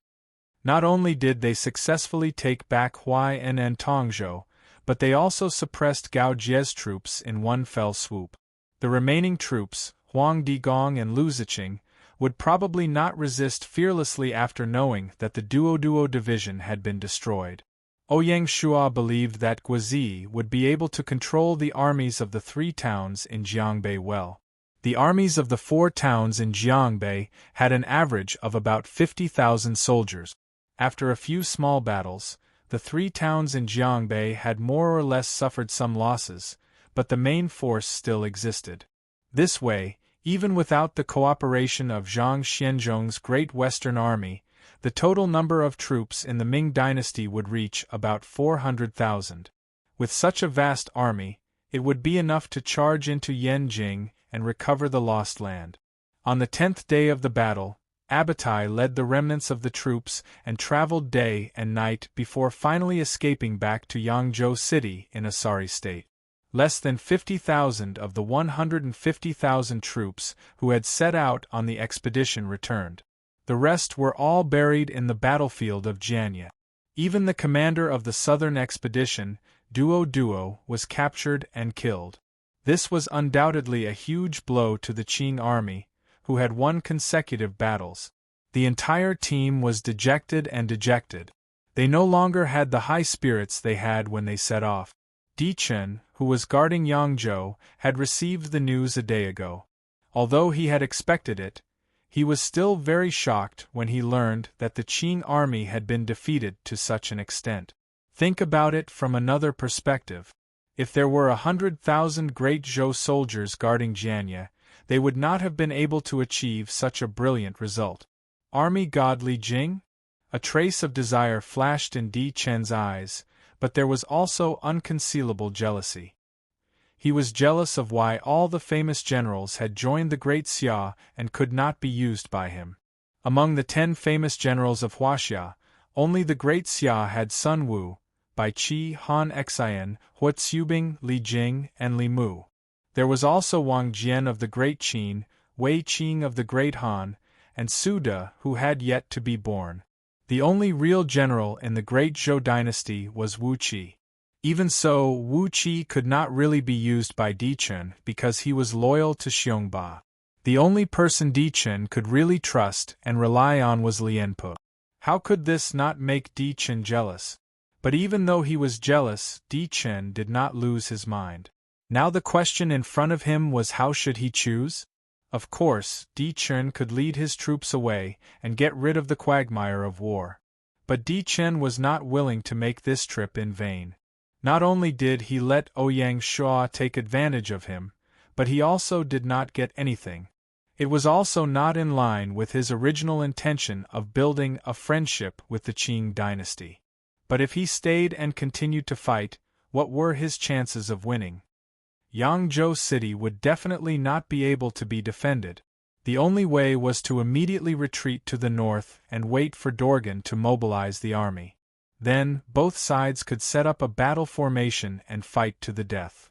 Not only did they successfully take back Huai and Tongzhou, but they also suppressed Gao Jie's troops in one fell swoop. The remaining troops, Huang Digong and Lu Ziqing, would probably not resist fearlessly after knowing that the Duoduo division had been destroyed. Ouyang Shua believed that Guizi would be able to control the armies of the 3 towns in Jiangbei well. The armies of the 4 towns in Jiangbei had an average of about 50,000 soldiers. After a few small battles, the 3 towns in Jiangbei had more or less suffered some losses, but the main force still existed. This way, even without the cooperation of Zhang Xianzhong's Great Western Army, the total number of troops in the Ming dynasty would reach about 400,000. With such a vast army, it would be enough to charge into Yanjing and recover the lost land. On the 10th day of the battle, Abatai led the remnants of the troops and traveled day and night before finally escaping back to Yangzhou City in a sorry state. Less than 50,000 of the 150,000 troops who had set out on the expedition returned. The rest were all buried in the battlefield of Jianye. Even the commander of the southern expedition, Duo, was captured and killed. This was undoubtedly a huge blow to the Qing army, who had won consecutive battles. The entire team was dejected. They no longer had the high spirits they had when they set off. Di Chen, who was guarding Yangzhou, had received the news a day ago. Although he had expected it, he was still very shocked when he learned that the Qing army had been defeated to such an extent. Think about it from another perspective. If there were 100,000 great Zhou soldiers guarding Jianye, they would not have been able to achieve such a brilliant result. Army god Li Jing? A trace of desire flashed in Di Chen's eyes, but there was also unconcealable jealousy. He was jealous of why all the famous generals had joined the great Xia and could not be used by him. Among the 10 famous generals of Huaxia, only the great Xia had Sun Wu, Bai Qi, Han Xian, Hua Tsubing, Li Jing, and Li Mu. There was also Wang Jian of the great Qin, Wei Qing of the great Han, and Su De, who had yet to be born. The only real general in the great Zhou dynasty was Wu Qi. Even so, Wu Qi could not really be used by Di Chen because he was loyal to Xiongba. The only person Di Chen could really trust and rely on was Lianpu. How could this not make Di Chen jealous? But even though he was jealous, Di Chen did not lose his mind. Now the question in front of him was, how should he choose? Of course, Di Chen could lead his troops away and get rid of the quagmire of war. But Di Chen was not willing to make this trip in vain. Not only did he let Ouyang Shua take advantage of him, but he also did not get anything. It was also not in line with his original intention of building a friendship with the Qing dynasty. But if he stayed and continued to fight, what were his chances of winning? Yangzhou City would definitely not be able to be defended. The only way was to immediately retreat to the north and wait for Dorgan to mobilize the army. Then, both sides could set up a battle formation and fight to the death.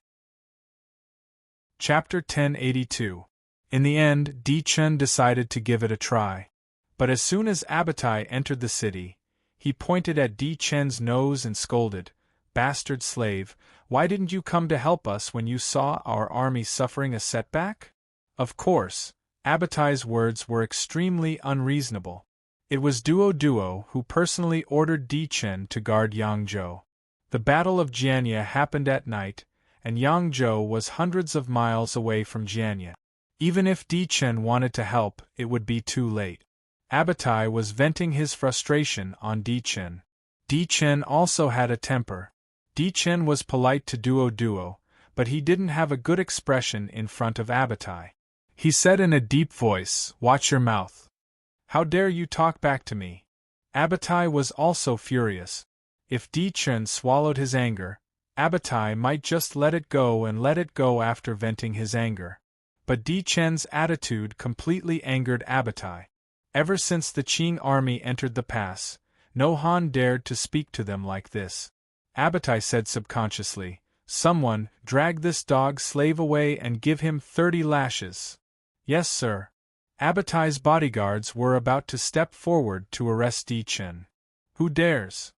Chapter 1082. In the end, Di Chen decided to give it a try. But as soon as Abatai entered the city, he pointed at Di Chen's nose and scolded, "Bastard slave, why didn't you come to help us when you saw our army suffering a setback?" Of course, Abatai's words were extremely unreasonable. It was Duo who personally ordered Di Chen to guard Yangzhou. The Battle of Jianye happened at night, and Yangzhou was hundreds of miles away from Jianye. Even if Di Chen wanted to help, it would be too late. Abatai was venting his frustration on Di Chen. Di Chen also had a temper. Di Chen was polite to Duo, but he didn't have a good expression in front of Abatai. He said in a deep voice, "Watch your mouth. How dare you talk back to me?" Abatai was also furious. If Di Chen swallowed his anger, Abatai might just let it go after venting his anger. But Di Chen's attitude completely angered Abatai. Ever since the Qing army entered the pass, no Han dared to speak to them like this. Abatai said subconsciously, "Someone, drag this dog slave away and give him 30 lashes." "Yes, sir." Abatai's bodyguards were about to step forward to arrest Di Chen. "Who dares?"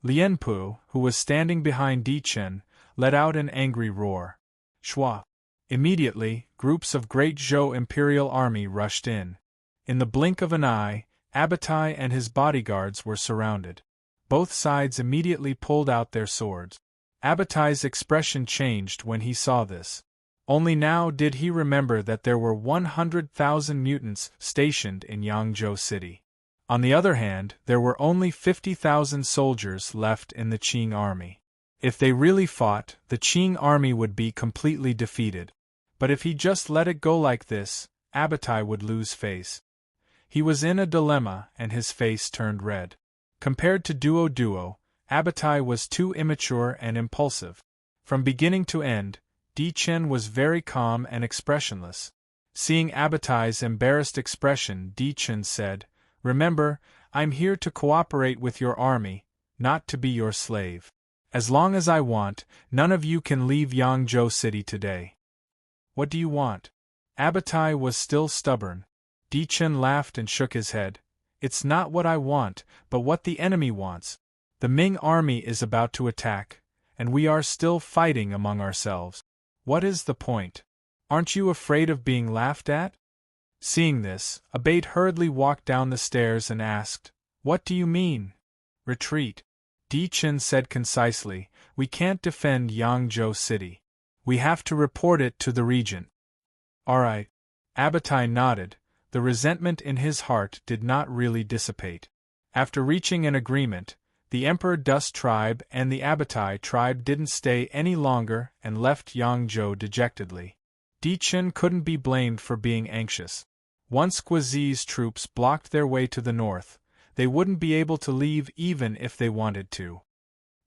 Lianpu, who was standing behind Di Chen, let out an angry roar. Shua! Immediately, groups of great Zhou imperial army rushed in. In the blink of an eye, Abatai and his bodyguards were surrounded. Both sides immediately pulled out their swords. Abatai's expression changed when he saw this. Only now did he remember that there were 100,000 mutants stationed in Yangzhou City. On the other hand, there were only 50,000 soldiers left in the Qing army. If they really fought, the Qing army would be completely defeated. But if he just let it go like this, Abatai would lose face. He was in a dilemma and his face turned red. Compared to Duo, Abatai was too immature and impulsive. From beginning to end, Di Chen was very calm and expressionless. Seeing Abatai's embarrassed expression, Di Chen said, "Remember, I'm here to cooperate with your army, not to be your slave. As long as I want, none of you can leave Yangzhou City today." "What do you want?" Abatai was still stubborn. Di Chen laughed and shook his head. "It's not what I want, but what the enemy wants. The Ming army is about to attack, and we are still fighting among ourselves. What is the point? Aren't you afraid of being laughed at?" Seeing this, Abate hurriedly walked down the stairs and asked, "What do you mean?" "Retreat," Di Chen said concisely. "We can't defend Yangzhou City. We have to report it to the regent." "All right." Abatai nodded. The resentment in his heart did not really dissipate. After reaching an agreement, the Emperor Dust tribe and the Abatai tribe didn't stay any longer and left Yangzhou dejectedly. Di Chen couldn't be blamed for being anxious. Once Guizi's troops blocked their way to the north, they wouldn't be able to leave even if they wanted to.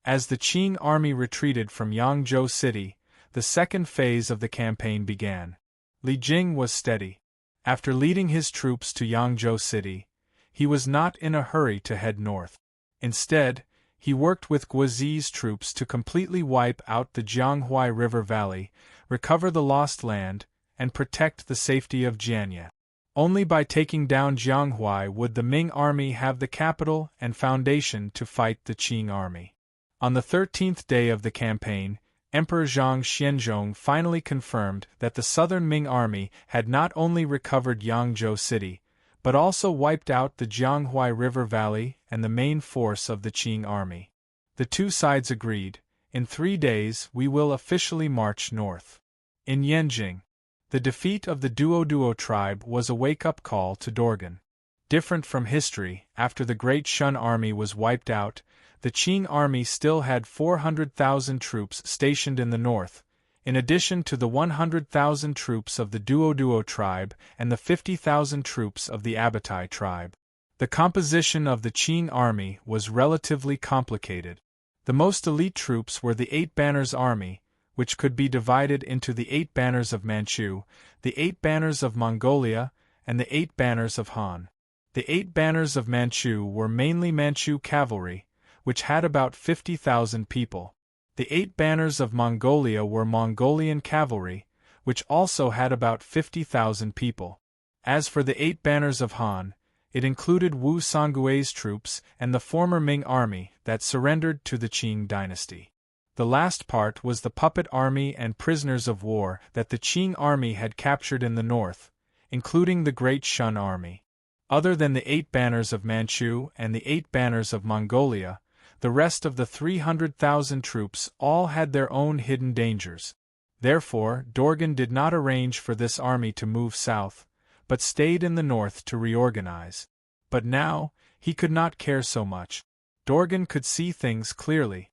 As the Qing army retreated from Yangzhou City, the second phase of the campaign began. Li Jing was steady. After leading his troops to Yangzhou City, he was not in a hurry to head north. Instead, he worked with Guizi's troops to completely wipe out the Jianghuai River Valley, recover the lost land, and protect the safety of Jianye. Only by taking down Jianghuai would the Ming army have the capital and foundation to fight the Qing army. On the 13th day of the campaign, Emperor Zhang Xianzhong finally confirmed that the southern Ming army had not only recovered Yangzhou City, but also wiped out the Jianghuai River Valley and the main force of the Qing army. The two sides agreed, "In 3 days we will officially march north." In Yanjing, the defeat of the Duo tribe was a wake-up call to Dorgan. Different from history, after the Great Shun army was wiped out, the Qing army still had 400,000 troops stationed in the north, in addition to the 100,000 troops of the Duo tribe and the 50,000 troops of the Abatai tribe. The composition of the Qing army was relatively complicated. The most elite troops were the 8 Banners Army, which could be divided into the 8 Banners of Manchu, the 8 Banners of Mongolia, and the 8 Banners of Han. The 8 Banners of Manchu were mainly Manchu cavalry, which had about 50,000 people. The 8 Banners of Mongolia were Mongolian cavalry, which also had about 50,000 people. As for the 8 Banners of Han, it included Wu Songgui's troops and the former Ming army that surrendered to the Qing dynasty. The last part was the puppet army and prisoners of war that the Qing army had captured in the north, including the Great Shun army. Other than the 8 Banners of Manchu and the 8 Banners of Mongolia, the rest of the 300,000 troops all had their own hidden dangers. Therefore, Dorgan did not arrange for this army to move south, but stayed in the north to reorganize. But now, he could not care so much. Dorgan could see things clearly.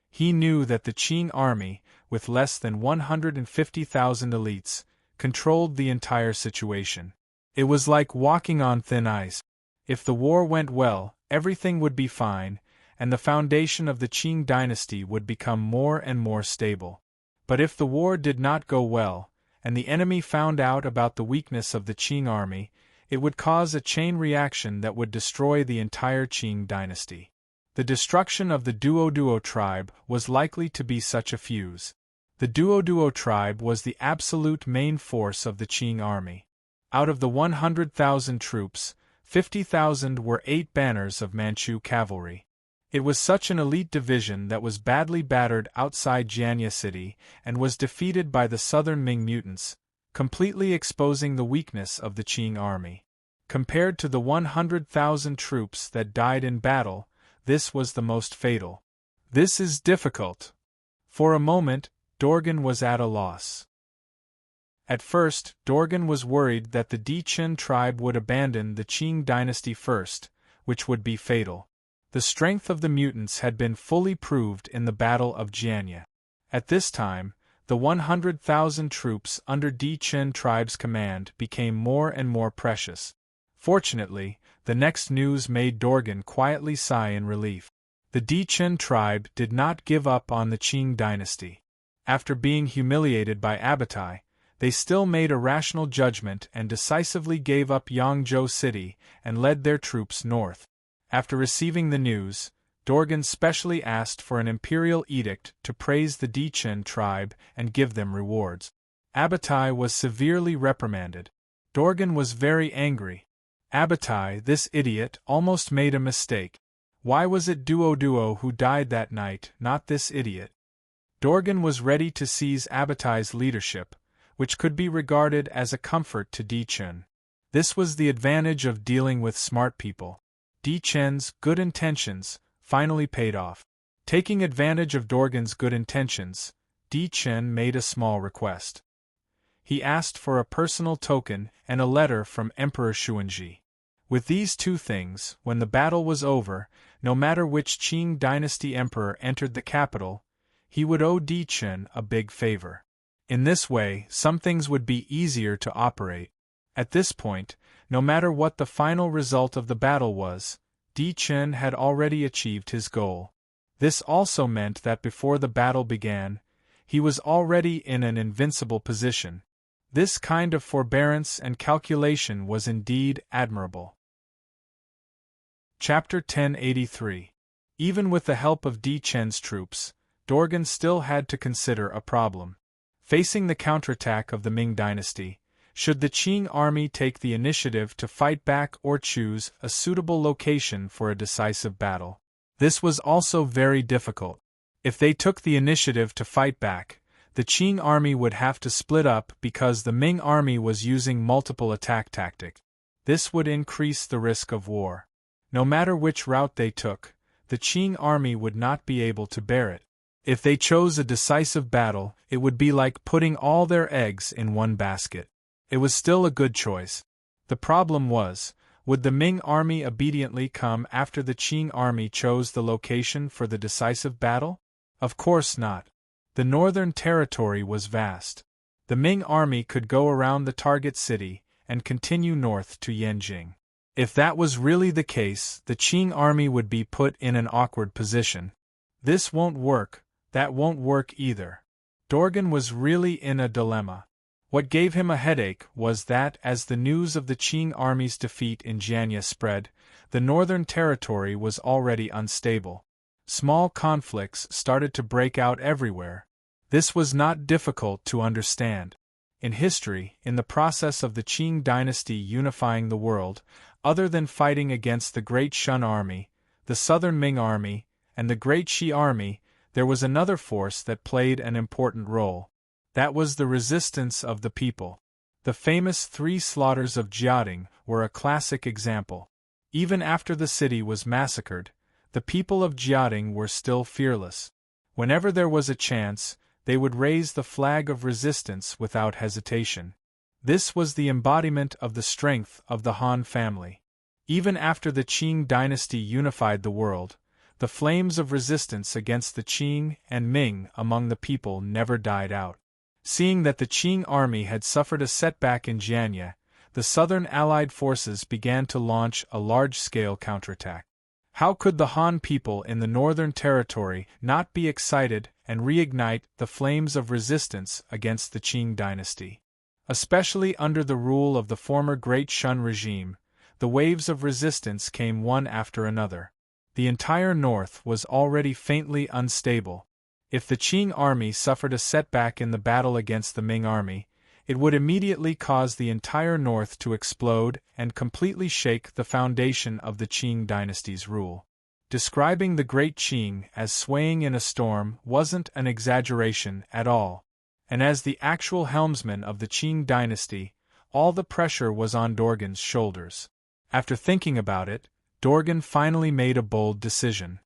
He knew that the Qing army, with less than 150,000 elites, controlled the entire situation. It was like walking on thin ice. If the war went well, everything would be fine, and the foundation of the Qing dynasty would become more and more stable. But if the war did not go well, and the enemy found out about the weakness of the Qing army, it would cause a chain reaction that would destroy the entire Qing dynasty. The destruction of the Duo tribe was likely to be such a fuse. The Duo tribe was the absolute main force of the Qing army. Out of the 100,000 troops, 50,000 were 8 Banners of Manchu cavalry. It was such an elite division that was badly battered outside Jianye City and was defeated by the southern Ming mutants, completely exposing the weakness of the Qing army. Compared to the 100,000 troops that died in battle, this was the most fatal. This is difficult. For a moment, Dorgan was at a loss. At first, Dorgan was worried that the Di Chen tribe would abandon the Qing dynasty first, which would be fatal. The strength of the mutants had been fully proved in the Battle of Jianye. At this time, the 100,000 troops under Di Chen tribe's command became more and more precious. Fortunately, the next news made Dorgan quietly sigh in relief. The Dichen tribe did not give up on the Qing dynasty. After being humiliated by Abatai, they still made a rational judgment and decisively gave up Yangzhou City and led their troops north. After receiving the news, Dorgan specially asked for an imperial edict to praise the Dichen tribe and give them rewards. Abatai was severely reprimanded. Dorgan was very angry. Abatai, this idiot, almost made a mistake. Why was it Duo who died that night, not this idiot? Dorgan was ready to seize Abatai's leadership, which could be regarded as a comfort to Dichen. This was the advantage of dealing with smart people. Dichen's good intentions finally paid off. Taking advantage of Dorgan's good intentions, Dichen made a small request. He asked for a personal token and a letter from Emperor Xuanzhi. With these two things, when the battle was over, no matter which Qing dynasty emperor entered the capital, he would owe Dichen a big favor. In this way, some things would be easier to operate. At this point, no matter what the final result of the battle was, Dichen had already achieved his goal. This also meant that before the battle began, he was already in an invincible position. This kind of forbearance and calculation was indeed admirable. Chapter 1083. Even with the help of Dichen's troops, Dorgan still had to consider a problem. Facing the counterattack of the Ming dynasty, should the Qing army take the initiative to fight back or choose a suitable location for a decisive battle? This was also very difficult. If they took the initiative to fight back, the Qing army would have to split up because the Ming army was using multiple attack tactics. This would increase the risk of war. No matter which route they took, the Qing army would not be able to bear it. If they chose a decisive battle, it would be like putting all their eggs in one basket. It was still a good choice. The problem was, would the Ming army obediently come after the Qing army chose the location for the decisive battle? Of course not. The northern territory was vast. The Ming army could go around the target city and continue north to Yanjing. If that was really the case, the Qing army would be put in an awkward position. This won't work, that won't work either. Dorgan was really in a dilemma. What gave him a headache was that as the news of the Qing army's defeat in Jianya spread, the northern territory was already unstable. Small conflicts started to break out everywhere. This was not difficult to understand. In history, in the process of the Qing dynasty unifying the world, other than fighting against the Great Shun army, the Southern Ming army, and the Great Shi army, there was another force that played an important role. That was the resistance of the people. The famous 3 slaughters of Jiating were a classic example. Even after the city was massacred, the people of Jiating were still fearless. Whenever there was a chance, they would raise the flag of resistance without hesitation. This was the embodiment of the strength of the Han family. Even after the Qing dynasty unified the world, the flames of resistance against the Qing and Ming among the people never died out. Seeing that the Qing army had suffered a setback in Jianya, the southern allied forces began to launch a large-scale counterattack. How could the Han people in the northern territory not be excited and reignite the flames of resistance against the Qing dynasty? Especially under the rule of the former Great Shun regime, the waves of resistance came one after another. The entire north was already faintly unstable. If the Qing army suffered a setback in the battle against the Ming army, it would immediately cause the entire north to explode and completely shake the foundation of the Qing dynasty's rule. Describing the Great Qing as swaying in a storm wasn't an exaggeration at all. And as the actual helmsman of the Qing dynasty, all the pressure was on Dorgan's shoulders. After thinking about it, Dorgan finally made a bold decision.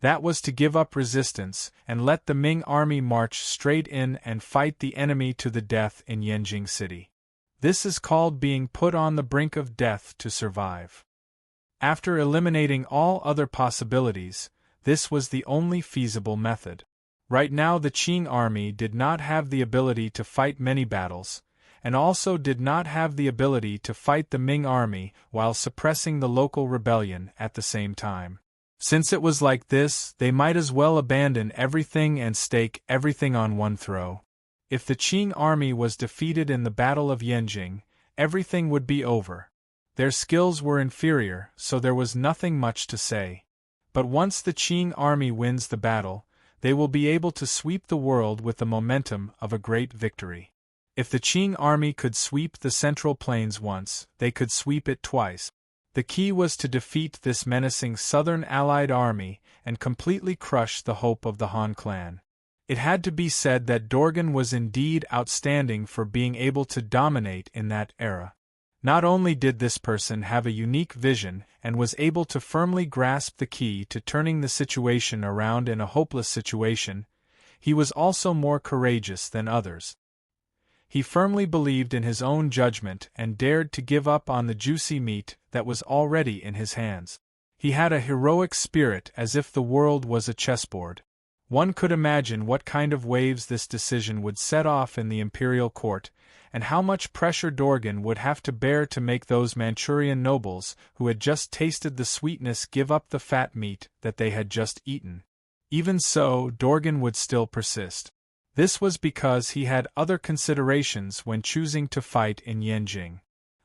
That was to give up resistance and let the Ming army march straight in and fight the enemy to the death in Yanjing City. This is called being put on the brink of death to survive. After eliminating all other possibilities, this was the only feasible method. Right now the Qing army did not have the ability to fight many battles, and also did not have the ability to fight the Ming army while suppressing the local rebellion at the same time. Since it was like this, they might as well abandon everything and stake everything on one throw. If the Qing army was defeated in the Battle of Yanjing, everything would be over. Their skills were inferior, so there was nothing much to say. But once the Qing army wins the battle, they will be able to sweep the world with the momentum of a great victory. If the Qing army could sweep the Central Plains once, they could sweep it twice. The key was to defeat this menacing Southern Allied army and completely crush the hope of the Han clan. It had to be said that Dorgan was indeed outstanding for being able to dominate in that era. Not only did this person have a unique vision and was able to firmly grasp the key to turning the situation around in a hopeless situation, he was also more courageous than others. He firmly believed in his own judgment and dared to give up on the juicy meat that was already in his hands. He had a heroic spirit as if the world was a chessboard. One could imagine what kind of waves this decision would set off in the imperial court, and how much pressure Dorgan would have to bear to make those Manchurian nobles who had just tasted the sweetness give up the fat meat that they had just eaten. Even so, Dorgan would still persist. This was because he had other considerations when choosing to fight in Yanjing.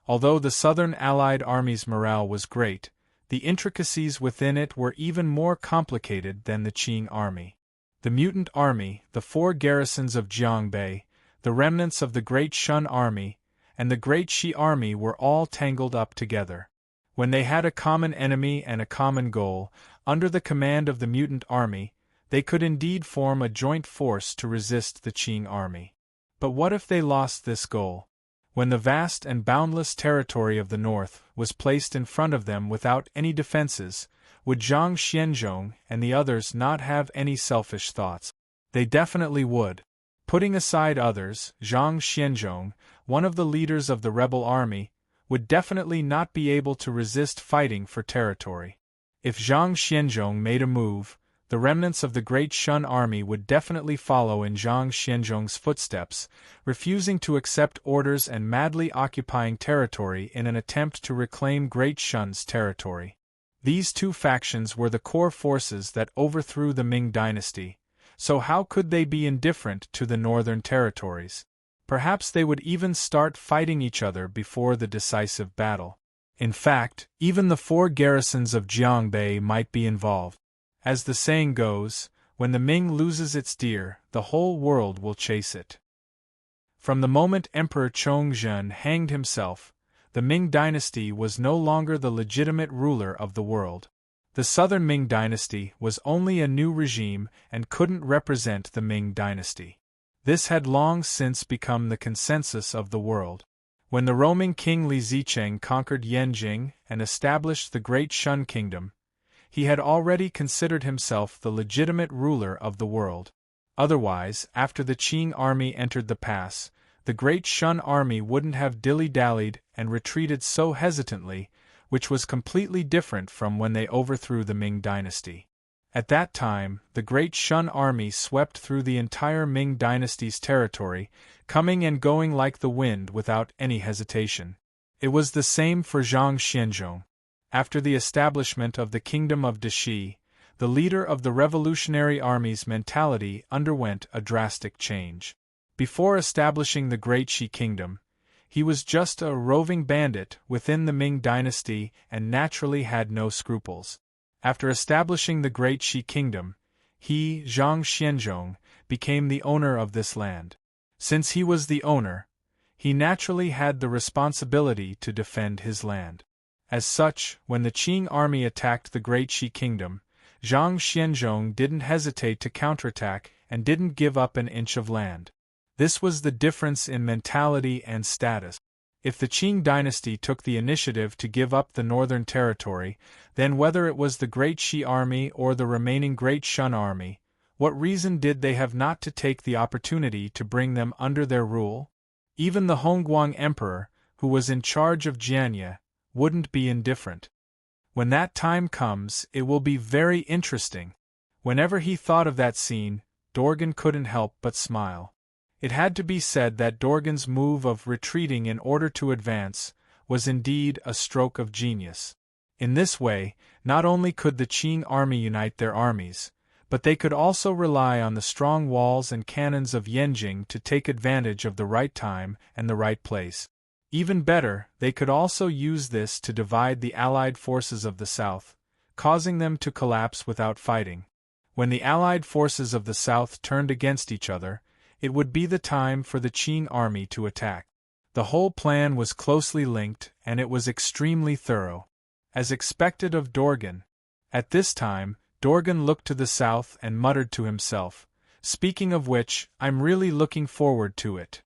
Although the Southern Allied Army's morale was great, the intricacies within it were even more complicated than the Qing army. The mutant army, the 4 garrisons of Jiangbei, the remnants of the Great Shun army, and the Great Shi army were all tangled up together. When they had a common enemy and a common goal, under the command of the mutant army, they could indeed form a joint force to resist the Qing army. But what if they lost this goal? When the vast and boundless territory of the north was placed in front of them without any defenses, would Zhang Xianzhong and the others not have any selfish thoughts? They definitely would. Putting aside others, Zhang Xianzhong, one of the leaders of the rebel army, would definitely not be able to resist fighting for territory. If Zhang Xianzhong made a move, the remnants of the Great Shun army would definitely follow in Zhang Xianzhong's footsteps, refusing to accept orders and madly occupying territory in an attempt to reclaim Great Shun's territory. These two factions were the core forces that overthrew the Ming dynasty, so how could they be indifferent to the northern territories? Perhaps they would even start fighting each other before the decisive battle. In fact, even the 4 garrisons of Jiangbei might be involved. As the saying goes, when the Ming loses its deer, the whole world will chase it. From the moment Emperor Chongzhen hanged himself, the Ming dynasty was no longer the legitimate ruler of the world. The Southern Ming dynasty was only a new regime and couldn't represent the Ming dynasty. This had long since become the consensus of the world. When the roaming king Li Zicheng conquered Yanjing and established the Great Shun kingdom, he had already considered himself the legitimate ruler of the world. Otherwise, after the Qing army entered the pass, the Great Shun army wouldn't have dilly-dallied and retreated so hesitantly, which was completely different from when they overthrew the Ming dynasty. At that time, the Great Shun army swept through the entire Ming dynasty's territory, coming and going like the wind without any hesitation. It was the same for Zhang Xianzhong. After the establishment of the Kingdom of Dashi, the leader of the Revolutionary Army's mentality underwent a drastic change. Before establishing the Great Shi Kingdom, he was just a roving bandit within the Ming dynasty and naturally had no scruples. After establishing the Great Shi Kingdom, he, Zhang Xianzhong, became the owner of this land. Since he was the owner, he naturally had the responsibility to defend his land. As such, when the Qing army attacked the Great Shi Kingdom, Zhang Xianzhong didn't hesitate to counterattack and didn't give up an inch of land. This was the difference in mentality and status. If the Qing dynasty took the initiative to give up the northern territory, then whether it was the Great Shi army or the remaining Great Shun army, what reason did they have not to take the opportunity to bring them under their rule? Even the Hongguang emperor, who was in charge of Jianye, wouldn't be indifferent. When that time comes, it will be very interesting. Whenever he thought of that scene, Dorgan couldn't help but smile. It had to be said that Dorgan's move of retreating in order to advance was indeed a stroke of genius. In this way, not only could the Qing army unite their armies, but they could also rely on the strong walls and cannons of Yanjing to take advantage of the right time and the right place. Even better, they could also use this to divide the Allied forces of the South, causing them to collapse without fighting. When the Allied forces of the South turned against each other, it would be the time for the Qing army to attack. The whole plan was closely linked, and it was extremely thorough. As expected of Dorgan. At this time, Dorgan looked to the south and muttered to himself, "Speaking of which, I'm really looking forward to it."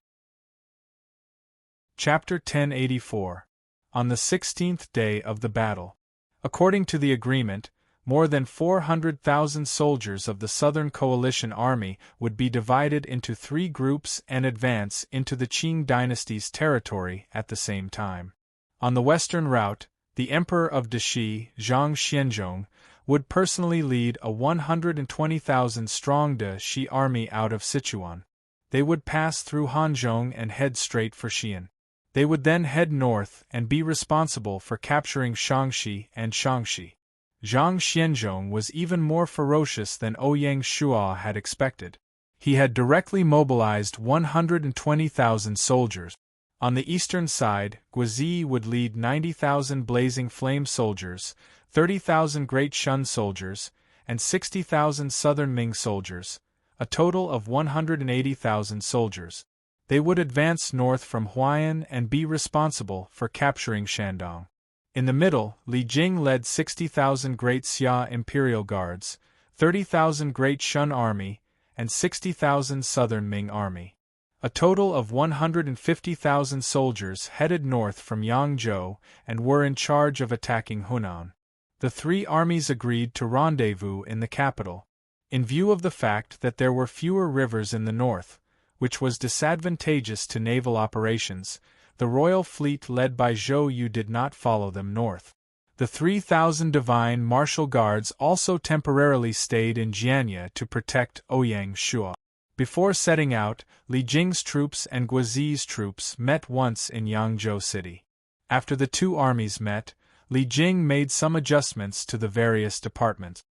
Chapter 1084. On the 16th day of the battle. According to the agreement, more than 400,000 soldiers of the Southern Coalition Army would be divided into 3 groups and advance into the Qing dynasty's territory at the same time. On the western route, the Emperor of Dashi, Zhang Xianzhong, would personally lead a 120,000-strong Dashi army out of Sichuan. They would pass through Hanzhong and head straight for Xi'an. They would then head north and be responsible for capturing Shaanxi and Shaanxi. Zhang Xianzhong was even more ferocious than Ouyang Shua had expected. He had directly mobilized 120,000 soldiers. On the eastern side, Guizi would lead 90,000 blazing flame soldiers, 30,000 Great Shun soldiers, and 60,000 Southern Ming soldiers, a total of 180,000 soldiers. They would advance north from Huaiyan and be responsible for capturing Shandong. In the middle, Li Jing led 60,000 Great Xia Imperial Guards, 30,000 Great Shun Army, and 60,000 Southern Ming Army. A total of 150,000 soldiers headed north from Yangzhou and were in charge of attacking Hunan. The 3 armies agreed to rendezvous in the capital. In view of the fact that there were fewer rivers in the north, which was disadvantageous to naval operations, the royal fleet led by Zhou Yu did not follow them north. The 3,000 divine martial guards also temporarily stayed in Jianye to protect Ouyang Shua. Before setting out, Li Jing's troops and Guizi's troops met once in Yangzhou City. After the 2 armies met, Li Jing made some adjustments to the various departments.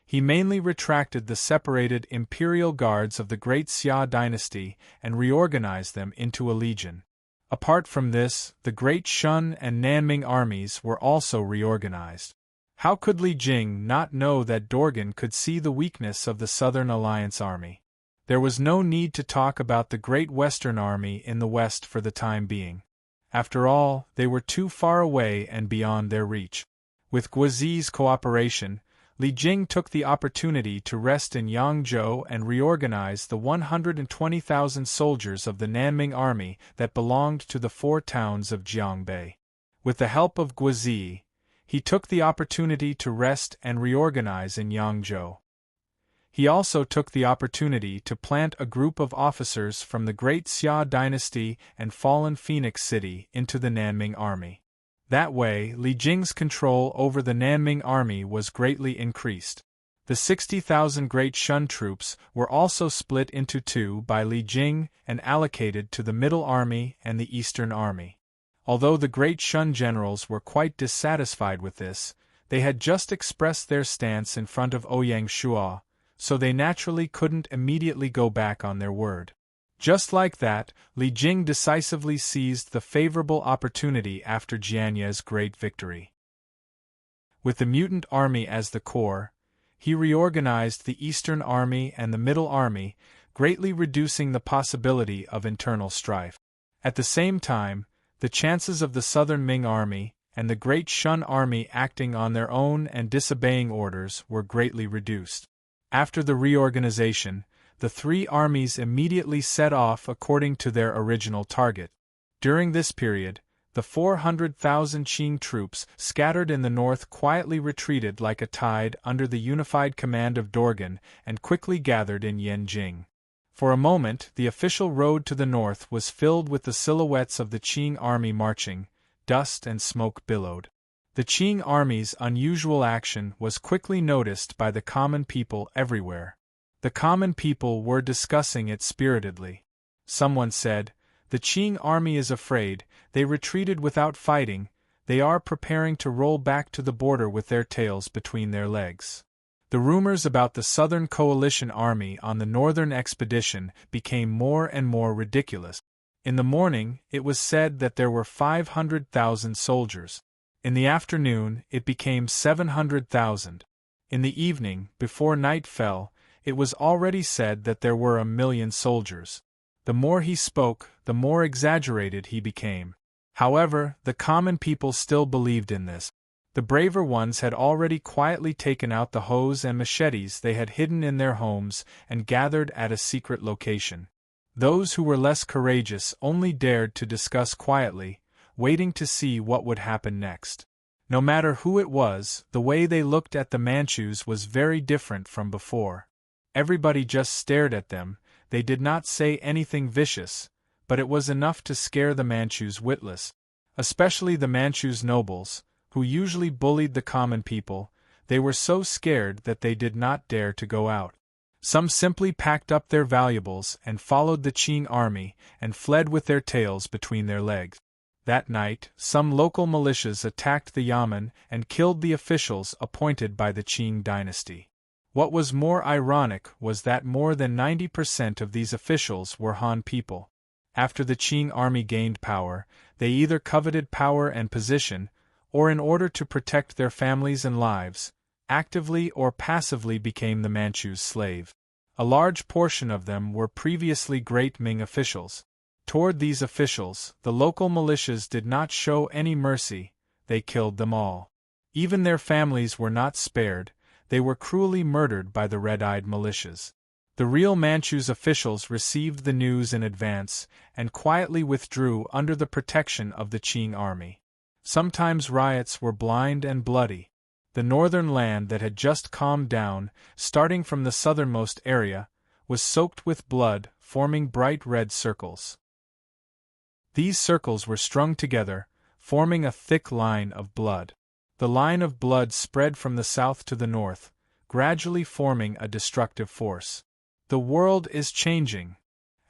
He mainly retracted the separated imperial guards of the Great Xia dynasty and reorganized them into a legion. Apart from this, the Great Shun and Nanming armies were also reorganized. How could Li Jing not know that Dorgan could see the weakness of the Southern Alliance army? There was no need to talk about the Great Western Army in the west for the time being. After all, they were too far away and beyond their reach. With Guizi's cooperation, Li Jing took the opportunity to rest in Yangzhou and reorganize the 120,000 soldiers of the Nanming army that belonged to the 4 towns of Jiangbei. With the help of Guizi, he took the opportunity to rest and reorganize in Yangzhou. He also took the opportunity to plant a group of officers from the Great Xia dynasty and fallen Phoenix City into the Nanming army. That way, Li Jing's control over the Nanming army was greatly increased. The 60,000 Great Shun troops were also split into 2 by Li Jing and allocated to the Middle Army and the Eastern Army. Although the Great Shun generals were quite dissatisfied with this, they had just expressed their stance in front of Ouyang Shua, so they naturally couldn't immediately go back on their word. Just like that, Li Jing decisively seized the favorable opportunity after Jianye's great victory. With the mutant army as the core, he reorganized the Eastern Army and the Middle Army, greatly reducing the possibility of internal strife. At the same time, the chances of the Southern Ming Army and the Great Shun Army acting on their own and disobeying orders were greatly reduced. After the reorganization, the 3 armies immediately set off according to their original target. During this period, the 400,000 Qing troops scattered in the north quietly retreated like a tide under the unified command of Dorgan and quickly gathered in Yanjing. For a moment, the official road to the north was filled with the silhouettes of the Qing army marching. Dust and smoke billowed. The Qing army's unusual action was quickly noticed by the common people everywhere. The common people were discussing it spiritedly. Someone said, "The Qing army is afraid, they retreated without fighting, they are preparing to roll back to the border with their tails between their legs." The rumors about the Southern Coalition Army on the Northern expedition became more and more ridiculous. In the morning, it was said that there were 500,000 soldiers. In the afternoon, it became 700,000. In the evening, before night fell, it was already said that there were 1,000,000 soldiers. The more he spoke, the more exaggerated he became. However, the common people still believed in this. The braver ones had already quietly taken out the hoes and machetes they had hidden in their homes and gathered at a secret location. Those who were less courageous only dared to discuss quietly, waiting to see what would happen next. No matter who it was, the way they looked at the Manchus was very different from before. Everybody just stared at them, they did not say anything vicious, but it was enough to scare the Manchus witless. Especially the Manchus nobles, who usually bullied the common people, they were so scared that they did not dare to go out. Some simply packed up their valuables and followed the Qing army and fled with their tails between their legs. That night, some local militias attacked the Yamen and killed the officials appointed by the Qing dynasty. What was more ironic was that more than 90% of these officials were Han people. After the Qing army gained power, they either coveted power and position, or in order to protect their families and lives, actively or passively became the Manchus' slave. A large portion of them were previously great Ming officials. Toward these officials, the local militias did not show any mercy, they killed them all. Even their families were not spared, they were cruelly murdered by the red-eyed militias. The real Manchus officials received the news in advance and quietly withdrew under the protection of the Qing army. Sometimes riots were blind and bloody. The northern land that had just calmed down, starting from the southernmost area, was soaked with blood, forming bright red circles. These circles were strung together, forming a thick line of blood. The line of blood spread from the south to the north, gradually forming a destructive force. The world is changing.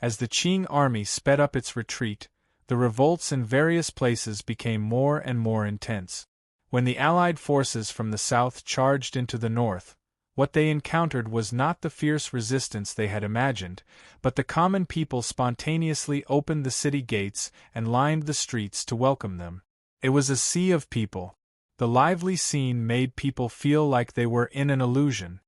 As the Qing army sped up its retreat, the revolts in various places became more and more intense. When the Allied forces from the south charged into the north, what they encountered was not the fierce resistance they had imagined, but the common people spontaneously opened the city gates and lined the streets to welcome them. It was a sea of people. The lively scene made people feel like they were in an illusion.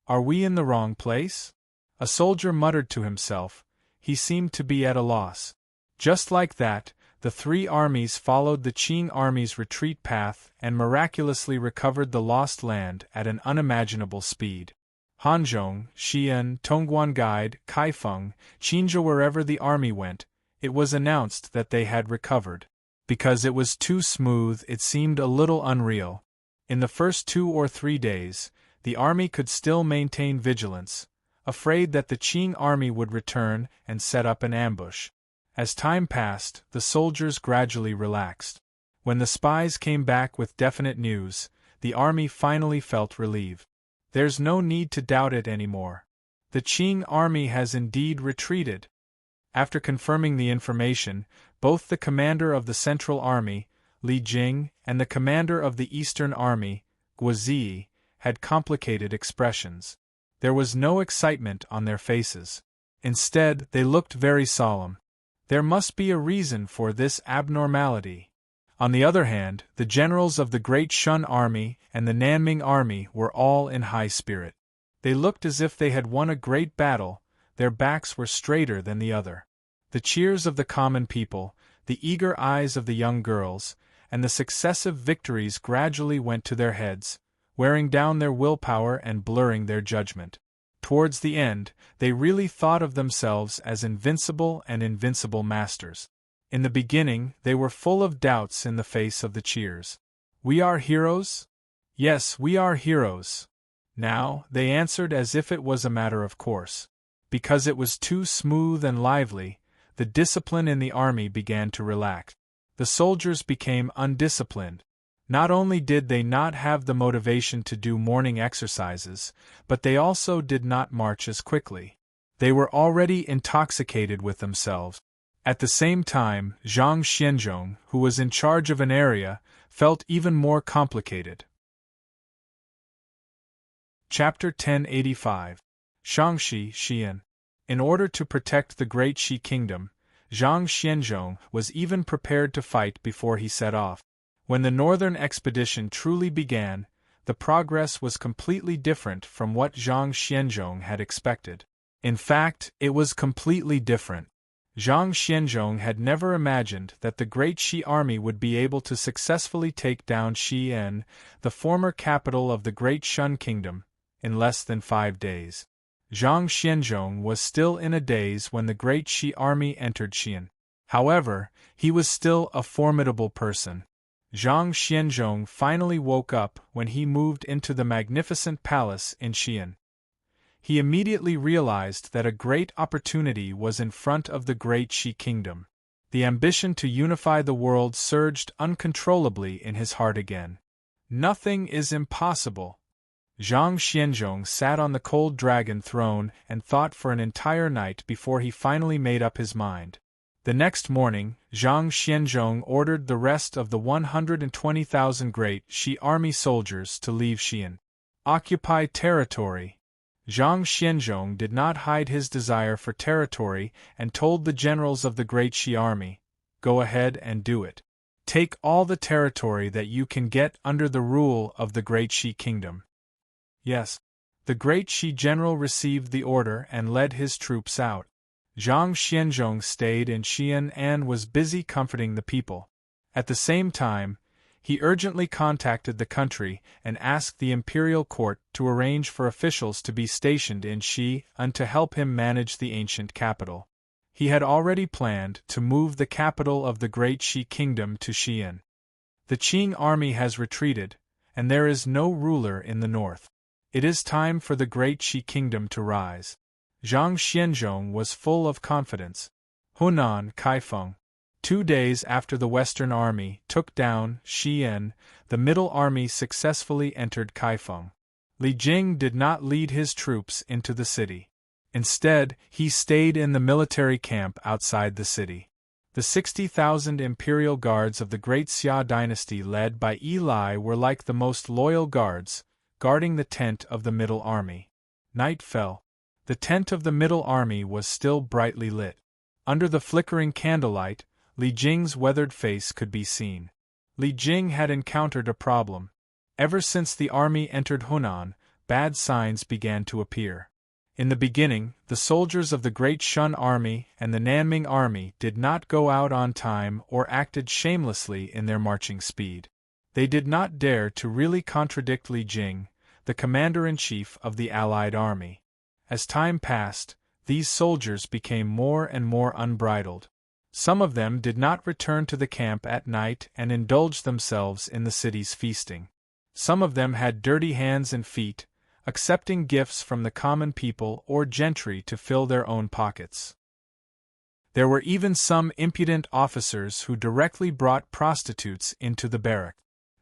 "Are we in the wrong place?" A soldier muttered to himself. He seemed to be at a loss. Just like that, the three armies followed the Qing army's retreat path and miraculously recovered the lost land at an unimaginable speed. Hanzhong, Xi'an, Tongguanguide, Kaifeng, Qinzhou, wherever the army went, it was announced that they had recovered. Because it was too smooth, it seemed a little unreal. In the first 2 or 3 days, the army could still maintain vigilance, afraid that the Qing army would return and set up an ambush. As time passed, the soldiers gradually relaxed. When the spies came back with definite news, the army finally felt relieved. There's no need to doubt it anymore. The Qing army has indeed retreated. After confirming the information, both the commander of the Central Army, Li Jing, and the commander of the Eastern Army, Guo had complicated expressions. There was no excitement on their faces. Instead, they looked very solemn. There must be a reason for this abnormality. On the other hand, the generals of the Great Shun Army and the Nanming Army were all in high spirit. They looked as if they had won a great battle, their backs were straighter than the other. The cheers of the common people, the eager eyes of the young girls, and the successive victories gradually went to their heads, wearing down their willpower and blurring their judgment. Towards the end, they really thought of themselves as invincible and invincible masters. In the beginning, they were full of doubts in the face of the cheers. "We are heroes?" "Yes, we are heroes." Now, they answered as if it was a matter of course. Because it was too smooth and lively, the discipline in the army began to relax. The soldiers became undisciplined. Not only did they not have the motivation to do morning exercises, but they also did not march as quickly. They were already intoxicated with themselves. At the same time, Zhang Xianzhong, who was in charge of an area, felt even more complicated. Chapter 1085. Shangxi Xian. In order to protect the Great Xi Kingdom, Zhang Xianzhong was even prepared to fight before he set off. When the northern expedition truly began, the progress was completely different from what Zhang Xianzhong had expected. In fact, it was completely different. Zhang Xianzhong had never imagined that the Great Xi army would be able to successfully take down Xi'an, the former capital of the Great Shun Kingdom, in less than 5 days. Zhang Xianzhong was still in a daze when the Great Xi army entered Xi'an. However, he was still a formidable person. Zhang Xianzhong finally woke up when he moved into the magnificent palace in Xi'an. He immediately realized that a great opportunity was in front of the Great Xi Kingdom. The ambition to unify the world surged uncontrollably in his heart again. Nothing is impossible. Zhang Xianzhong sat on the cold dragon throne and thought for an entire night before he finally made up his mind. The next morning, Zhang Xianzhong ordered the rest of the 120,000 Great Xi army soldiers to leave Xi'an. Occupy territory. Zhang Xianzhong did not hide his desire for territory and told the generals of the Great Xi army, "Go ahead and do it. Take all the territory that you can get under the rule of the Great Xi Kingdom." Yes. The Great Xi general received the order and led his troops out. Zhang Xianzhong stayed in Xi'an and was busy comforting the people. At the same time, he urgently contacted the country and asked the imperial court to arrange for officials to be stationed in Xi'an to help him manage the ancient capital. He had already planned to move the capital of the Great Xi Kingdom to Xi'an. The Qing army has retreated, and there is no ruler in the north. It is time for the Great Xi Kingdom to rise. Zhang Xianzhong was full of confidence. Hunan Kaifeng. 2 days after the Western Army took down Xi'an, the Middle Army successfully entered Kaifeng. Li Jing did not lead his troops into the city. Instead, he stayed in the military camp outside the city. The 60,000 imperial guards of the Great Xia dynasty led by Eli were like the most loyal guards, guarding the tent of the Middle Army. Night fell. The tent of the Middle Army was still brightly lit. Under the flickering candlelight, Li Jing's weathered face could be seen. Li Jing had encountered a problem. Ever since the army entered Hunan, bad signs began to appear. In the beginning, the soldiers of the Great Shun Army and the Nanming Army did not go out on time or acted shamelessly in their marching speed. They did not dare to really contradict Li Jing, the commander-in-chief of the Allied army. As time passed, these soldiers became more and more unbridled. Some of them did not return to the camp at night and indulged themselves in the city's feasting. Some of them had dirty hands and feet, accepting gifts from the common people or gentry to fill their own pockets. There were even some impudent officers who directly brought prostitutes into the barrack.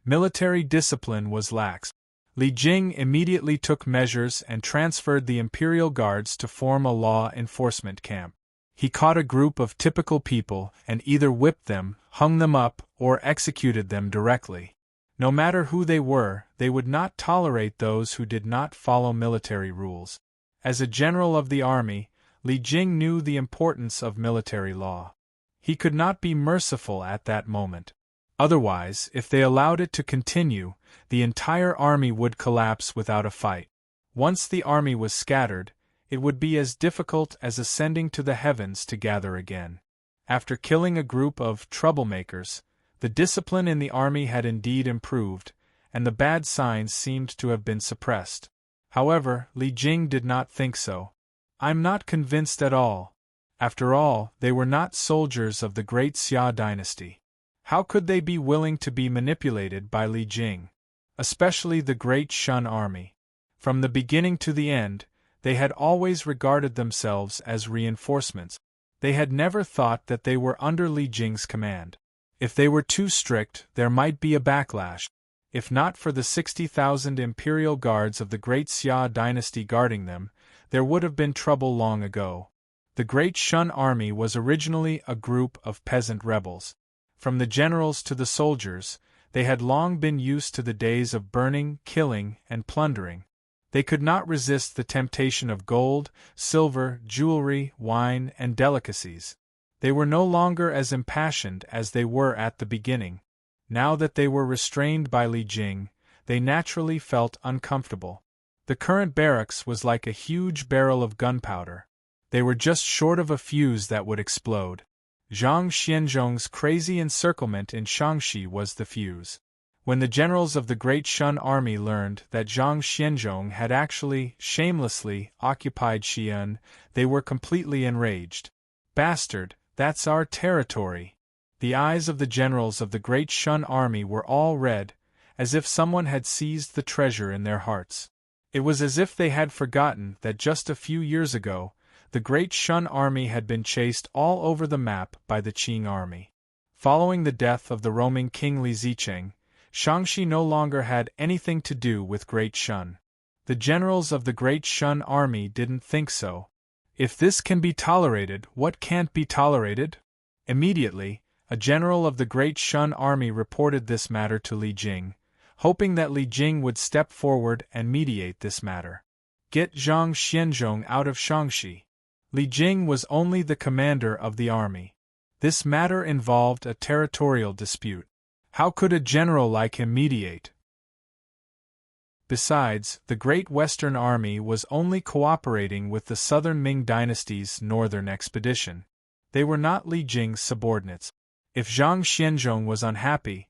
Military discipline was lax. Li Jing immediately took measures and transferred the imperial guards to form a law enforcement camp. He caught a group of typical people and either whipped them, hung them up, or executed them directly. No matter who they were, they would not tolerate those who did not follow military rules. As a general of the army, Li Jing knew the importance of military law. He could not be merciful at that moment. Otherwise, if they allowed it to continue, the entire army would collapse without a fight. Once the army was scattered, it would be as difficult as ascending to the heavens to gather again. After killing a group of troublemakers, the discipline in the army had indeed improved, and the bad signs seemed to have been suppressed. However, Li Jing did not think so. "I'm not convinced at all. After all, they were not soldiers of the Great Xia dynasty. How could they be willing to be manipulated by Li Jing? Especially the Great Shun army. From the beginning to the end, they had always regarded themselves as reinforcements. They had never thought that they were under Li Jing's command. If they were too strict, there might be a backlash. If not for the 60,000 imperial guards of the Great Xia dynasty guarding them, there would have been trouble long ago. The Great Shun army was originally a group of peasant rebels. From the generals to the soldiers, they had long been used to the days of burning, killing, and plundering. They could not resist the temptation of gold, silver, jewelry, wine, and delicacies. They were no longer as impassioned as they were at the beginning. Now that they were restrained by Li Jing, they naturally felt uncomfortable. The current barracks was like a huge barrel of gunpowder. They were just short of a fuse that would explode. Zhang Xianzhong's crazy encirclement in Shangxi was the fuse. When the generals of the Great Shun army learned that Zhang Xianzhong had actually, shamelessly, occupied Xi'an, they were completely enraged. "Bastard, that's our territory!" The eyes of the generals of the Great Shun army were all red, as if someone had seized the treasure in their hearts. It was as if they had forgotten that just a few years ago, the Great Shun army had been chased all over the map by the Qing army. Following the death of the roaming king Li Zicheng, Shangxi no longer had anything to do with Great Shun. The generals of the Great Shun army didn't think so. If this can be tolerated, what can't be tolerated? Immediately, a general of the Great Shun army reported this matter to Li Jing, hoping that Li Jing would step forward and mediate this matter. Get Zhang Xianzhong out of Shangxi. Li Jing was only the commander of the army. This matter involved a territorial dispute. How could a general like him mediate? Besides, the Great Western Army was only cooperating with the Southern Ming Dynasty's northern expedition. They were not Li Jing's subordinates. If Zhang Xianzhong was unhappy,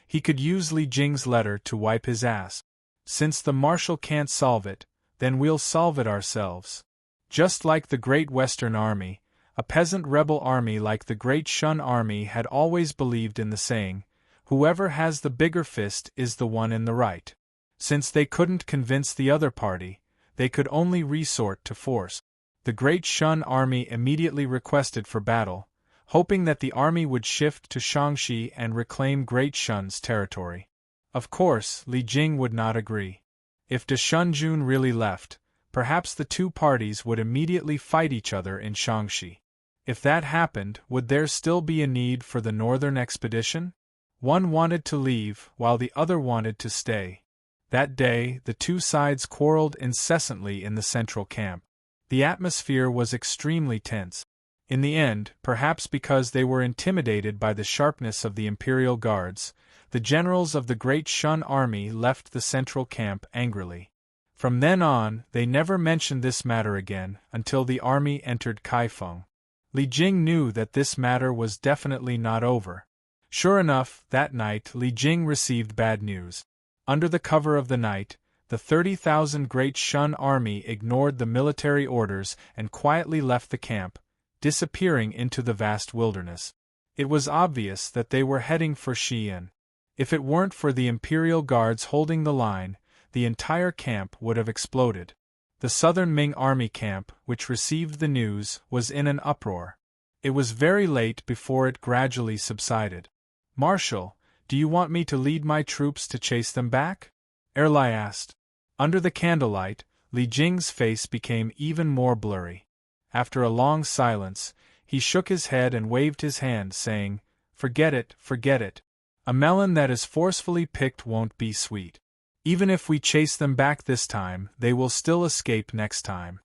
he could use Li Jing's letter to wipe his ass. Since the marshal can't solve it, then we'll solve it ourselves. Just like the Great Western Army, a peasant rebel army like the Great Shun Army had always believed in the saying, "Whoever has the bigger fist is the one in the right." Since they couldn't convince the other party, they could only resort to force. The Great Shun Army immediately requested for battle, hoping that the army would shift to Shangxi and reclaim Great Shun's territory. Of course, Li Jing would not agree. If de Shunjun really left, perhaps the two parties would immediately fight each other in Shangxi. If that happened, would there still be a need for the northern expedition? One wanted to leave, while the other wanted to stay. That day, the two sides quarreled incessantly in the central camp. The atmosphere was extremely tense. In the end, perhaps because they were intimidated by the sharpness of the Imperial Guards, the generals of the Great Shun army left the central camp angrily. From then on, they never mentioned this matter again until the army entered Kaifeng. Li Jing knew that this matter was definitely not over. Sure enough, that night Li Jing received bad news. Under the cover of the night, the 30,000 Great Shun army ignored the military orders and quietly left the camp, disappearing into the vast wilderness. It was obvious that they were heading for Xi'an. If it weren't for the Imperial Guards holding the line, the entire camp would have exploded. The Southern Ming Army camp, which received the news, was in an uproar. It was very late before it gradually subsided. "Marshal, do you want me to lead my troops to chase them back?" Erlai asked. Under the candlelight, Li Jing's face became even more blurry. After a long silence, he shook his head and waved his hand, saying, forget it. A melon that is forcefully picked won't be sweet. Even if we chase them back this time, they will still escape next time."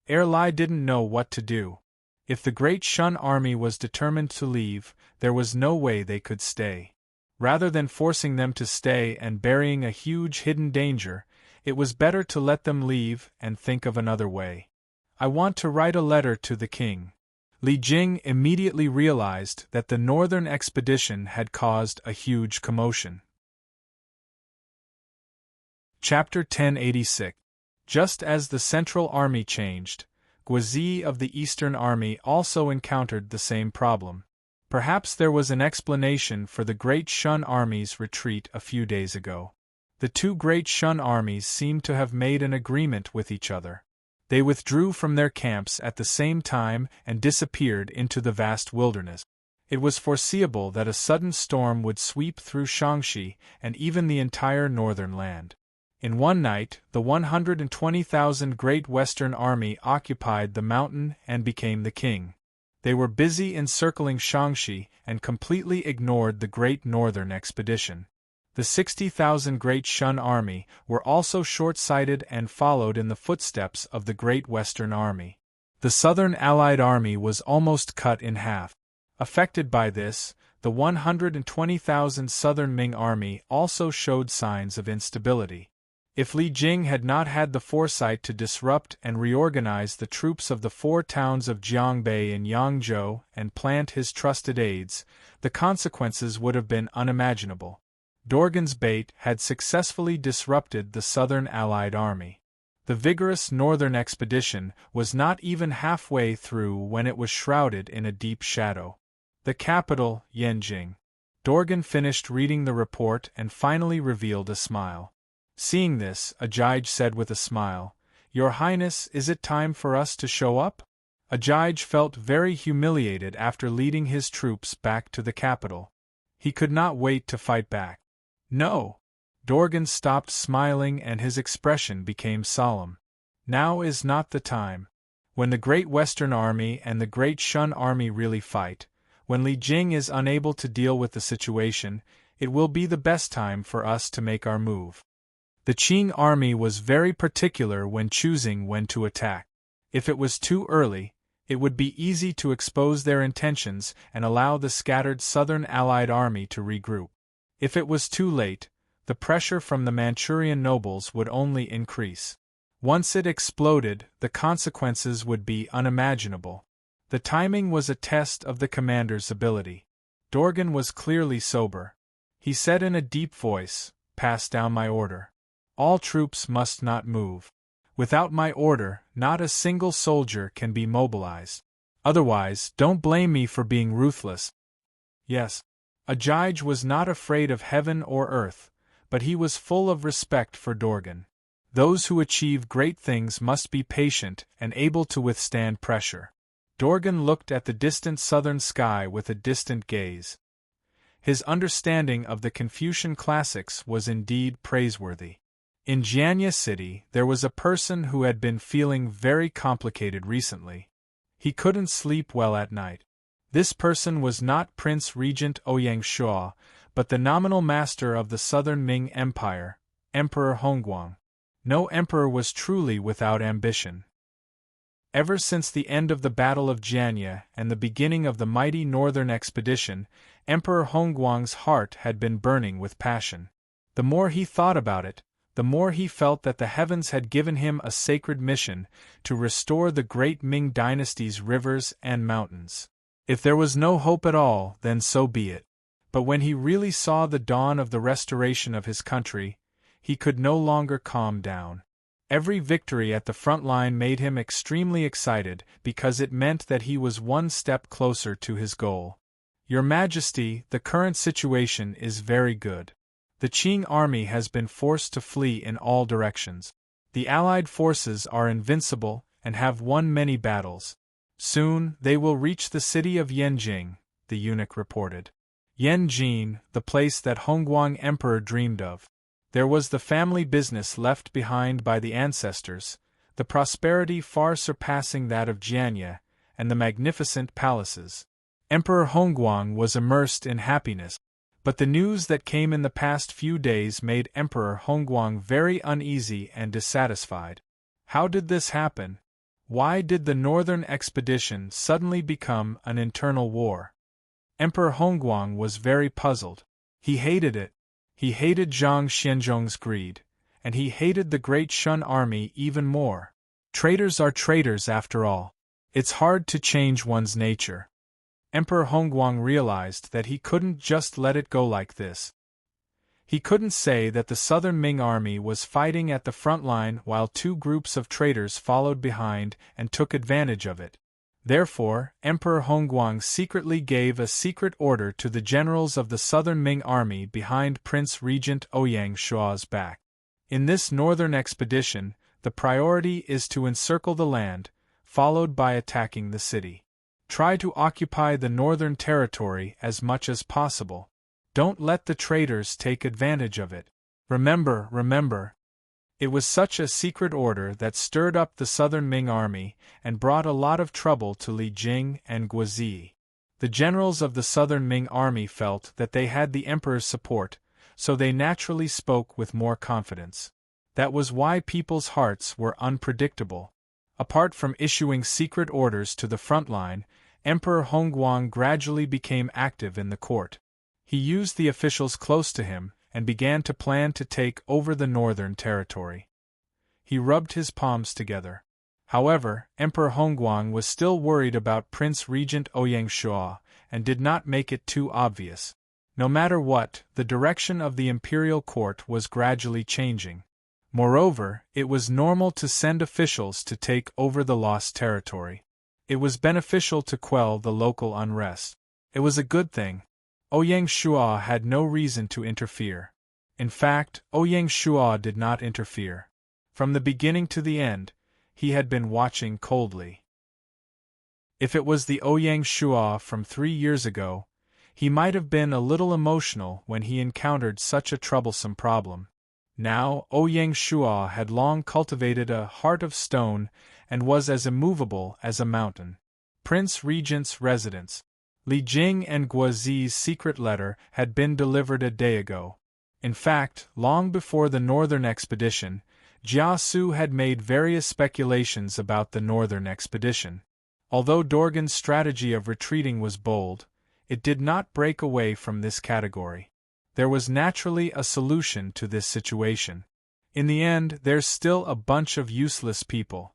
Erlai didn't know what to do. If the Great Shun army was determined to leave, there was no way they could stay. Rather than forcing them to stay and burying a huge hidden danger, it was better to let them leave and think of another way. "I want to write a letter to the king." Li Jing immediately realized that the northern expedition had caused a huge commotion. Chapter 1086. Just as the Central Army changed, Guizi of the Eastern Army also encountered the same problem. Perhaps there was an explanation for the Great Shun Army's retreat a few days ago. The two Great Shun armies seemed to have made an agreement with each other. They withdrew from their camps at the same time and disappeared into the vast wilderness. It was foreseeable that a sudden storm would sweep through Shangxi and even the entire northern land. In one night, the 120,000 Great Western Army occupied the mountain and became the king. They were busy encircling Shaanxi and completely ignored the Great Northern Expedition. The 60,000 Great Shun Army were also short-sighted and followed in the footsteps of the Great Western Army. The Southern Allied Army was almost cut in half. Affected by this, the 120,000 Southern Ming Army also showed signs of instability. If Li Jing had not had the foresight to disrupt and reorganize the troops of the 4 towns of Jiangbei and Yangzhou and plant his trusted aides, the consequences would have been unimaginable. Dorgan's bait had successfully disrupted the Southern Allied Army. The vigorous Northern expedition was not even halfway through when it was shrouded in a deep shadow. The capital, Yanjing. Dorgan finished reading the report and finally revealed a smile. Seeing this, Ajij said with a smile, "Your Highness, is it time for us to show up?" Ajij felt very humiliated after leading his troops back to the capital. He could not wait to fight back. "No." Dorgan stopped smiling and his expression became solemn. "Now is not the time. When the Great Western Army and the Great Shun Army really fight, when Li Jing is unable to deal with the situation, it will be the best time for us to make our move." The Qing army was very particular when choosing when to attack. If it was too early, it would be easy to expose their intentions and allow the scattered Southern Allied army to regroup. If it was too late, the pressure from the Manchurian nobles would only increase. Once it exploded, the consequences would be unimaginable. The timing was a test of the commander's ability. Dorgan was clearly sober. He said in a deep voice, "Pass down my order. All troops must not move. Without my order, not a single soldier can be mobilized. Otherwise, don't blame me for being ruthless." Yes, Ajij was not afraid of heaven or earth, but he was full of respect for Dorgan. Those who achieve great things must be patient and able to withstand pressure. Dorgan looked at the distant southern sky with a distant gaze. His understanding of the Confucian classics was indeed praiseworthy. In Jianya City, there was a person who had been feeling very complicated recently. He couldn't sleep well at night. This person was not Prince Regent Ouyang Shuo, but the nominal master of the Southern Ming Empire, Emperor Hongguang. No emperor was truly without ambition. Ever since the end of the Battle of Jianya and the beginning of the mighty Northern Expedition, Emperor Hongguang's heart had been burning with passion. The more he thought about it, the more he felt that the heavens had given him a sacred mission to restore the great Ming dynasty's rivers and mountains. If there was no hope at all, then so be it. But when he really saw the dawn of the restoration of his country, he could no longer calm down. Every victory at the front line made him extremely excited because it meant that he was one step closer to his goal. "Your Majesty, the current situation is very good. The Qing army has been forced to flee in all directions. The Allied forces are invincible and have won many battles. Soon they will reach the city of Yanjing," the eunuch reported. Yanjing, the place that Hongguang Emperor dreamed of. There was the family business left behind by the ancestors, the prosperity far surpassing that of Jianya, and the magnificent palaces. Emperor Hongguang was immersed in happiness. But the news that came in the past few days made Emperor Hongguang very uneasy and dissatisfied. How did this happen? Why did the Northern Expedition suddenly become an internal war? Emperor Hongguang was very puzzled. He hated it. He hated Zhang Xianzhong's greed, and he hated the Great Shun army even more. Traitors are traitors after all. It's hard to change one's nature. Emperor Hongguang realized that he couldn't just let it go like this. He couldn't say that the Southern Ming army was fighting at the front line while 2 groups of traitors followed behind and took advantage of it. Therefore, Emperor Hongguang secretly gave a secret order to the generals of the Southern Ming army behind Prince Regent Ouyang Shuo's back. In this northern expedition, the priority is to encircle the land, followed by attacking the city. Try to occupy the northern territory as much as possible. Don't let the traitors take advantage of it. Remember, It was such a secret order that stirred up the southern Ming army and brought a lot of trouble to Li Jing and Guozi. The generals of the southern Ming army felt that they had the emperor's support, so they naturally spoke with more confidence. That was why people's hearts were unpredictable. Apart from issuing secret orders to the front line, Emperor Hongguang gradually became active in the court. He used the officials close to him and began to plan to take over the northern territory. He rubbed his palms together. However, Emperor Hongguang was still worried about Prince Regent Ouyang Shua and did not make it too obvious. No matter what, the direction of the imperial court was gradually changing. Moreover, it was normal to send officials to take over the lost territory. It was beneficial to quell the local unrest. It was a good thing. Ouyang Shua had no reason to interfere. In fact, Ouyang Shua did not interfere. From the beginning to the end, he had been watching coldly. If it was the Ouyang Shua from 3 years ago, he might have been a little emotional when he encountered such a troublesome problem. Now, Ouyang Shua had long cultivated a heart of stone and was as immovable as a mountain. Prince Regent's residence. Li Jing and Guozi's secret letter had been delivered a day ago. In fact, long before the northern expedition, Jia Su had made various speculations about the northern expedition. Although Dorgan's strategy of retreating was bold, it did not break away from this category. There was naturally a solution to this situation. In the end, there's still a bunch of useless people.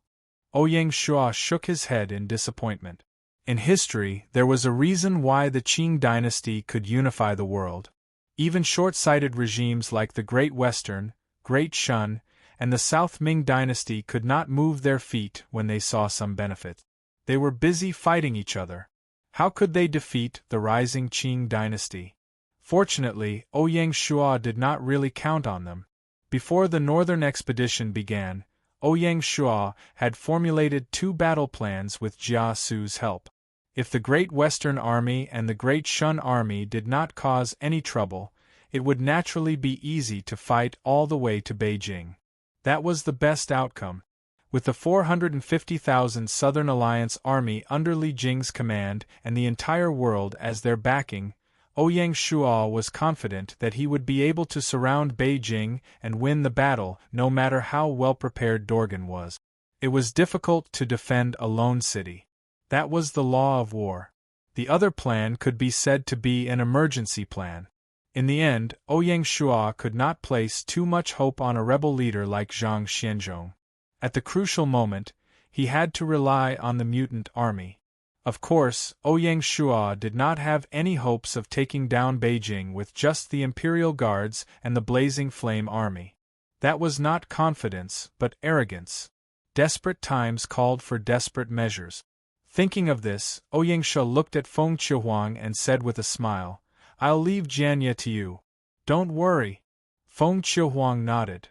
Ouyang Shua shook his head in disappointment. In history, there was a reason why the Qing dynasty could unify the world. Even short-sighted regimes like the Great Western, Great Shun, and the South Ming dynasty could not move their feet when they saw some benefit. They were busy fighting each other. How could they defeat the rising Qing dynasty? Fortunately, Ouyang Shua did not really count on them. Before the northern expedition began, Ouyang Shua had formulated 2 battle plans with Jia Su's help. If the Great Western Army and the Great Shun Army did not cause any trouble, it would naturally be easy to fight all the way to Beijing. That was the best outcome. With the 450,000 Southern Alliance Army under Li Jing's command and the entire world as their backing, Ouyang Shua was confident that he would be able to surround Beijing and win the battle no matter how well prepared Dorgan was. It was difficult to defend a lone city. That was the law of war. The other plan could be said to be an emergency plan. In the end, Ouyang Shua could not place too much hope on a rebel leader like Zhang Xianzhong. At the crucial moment, he had to rely on the mutant army. Of course, Ouyang Shua did not have any hopes of taking down Beijing with just the Imperial Guards and the Blazing Flame Army. That was not confidence, but arrogance. Desperate times called for desperate measures. Thinking of this, Ouyang Shua looked at Feng Qiuhuang and said with a smile, "I'll leave Jianye to you. Don't worry." Feng Qiuhuang nodded.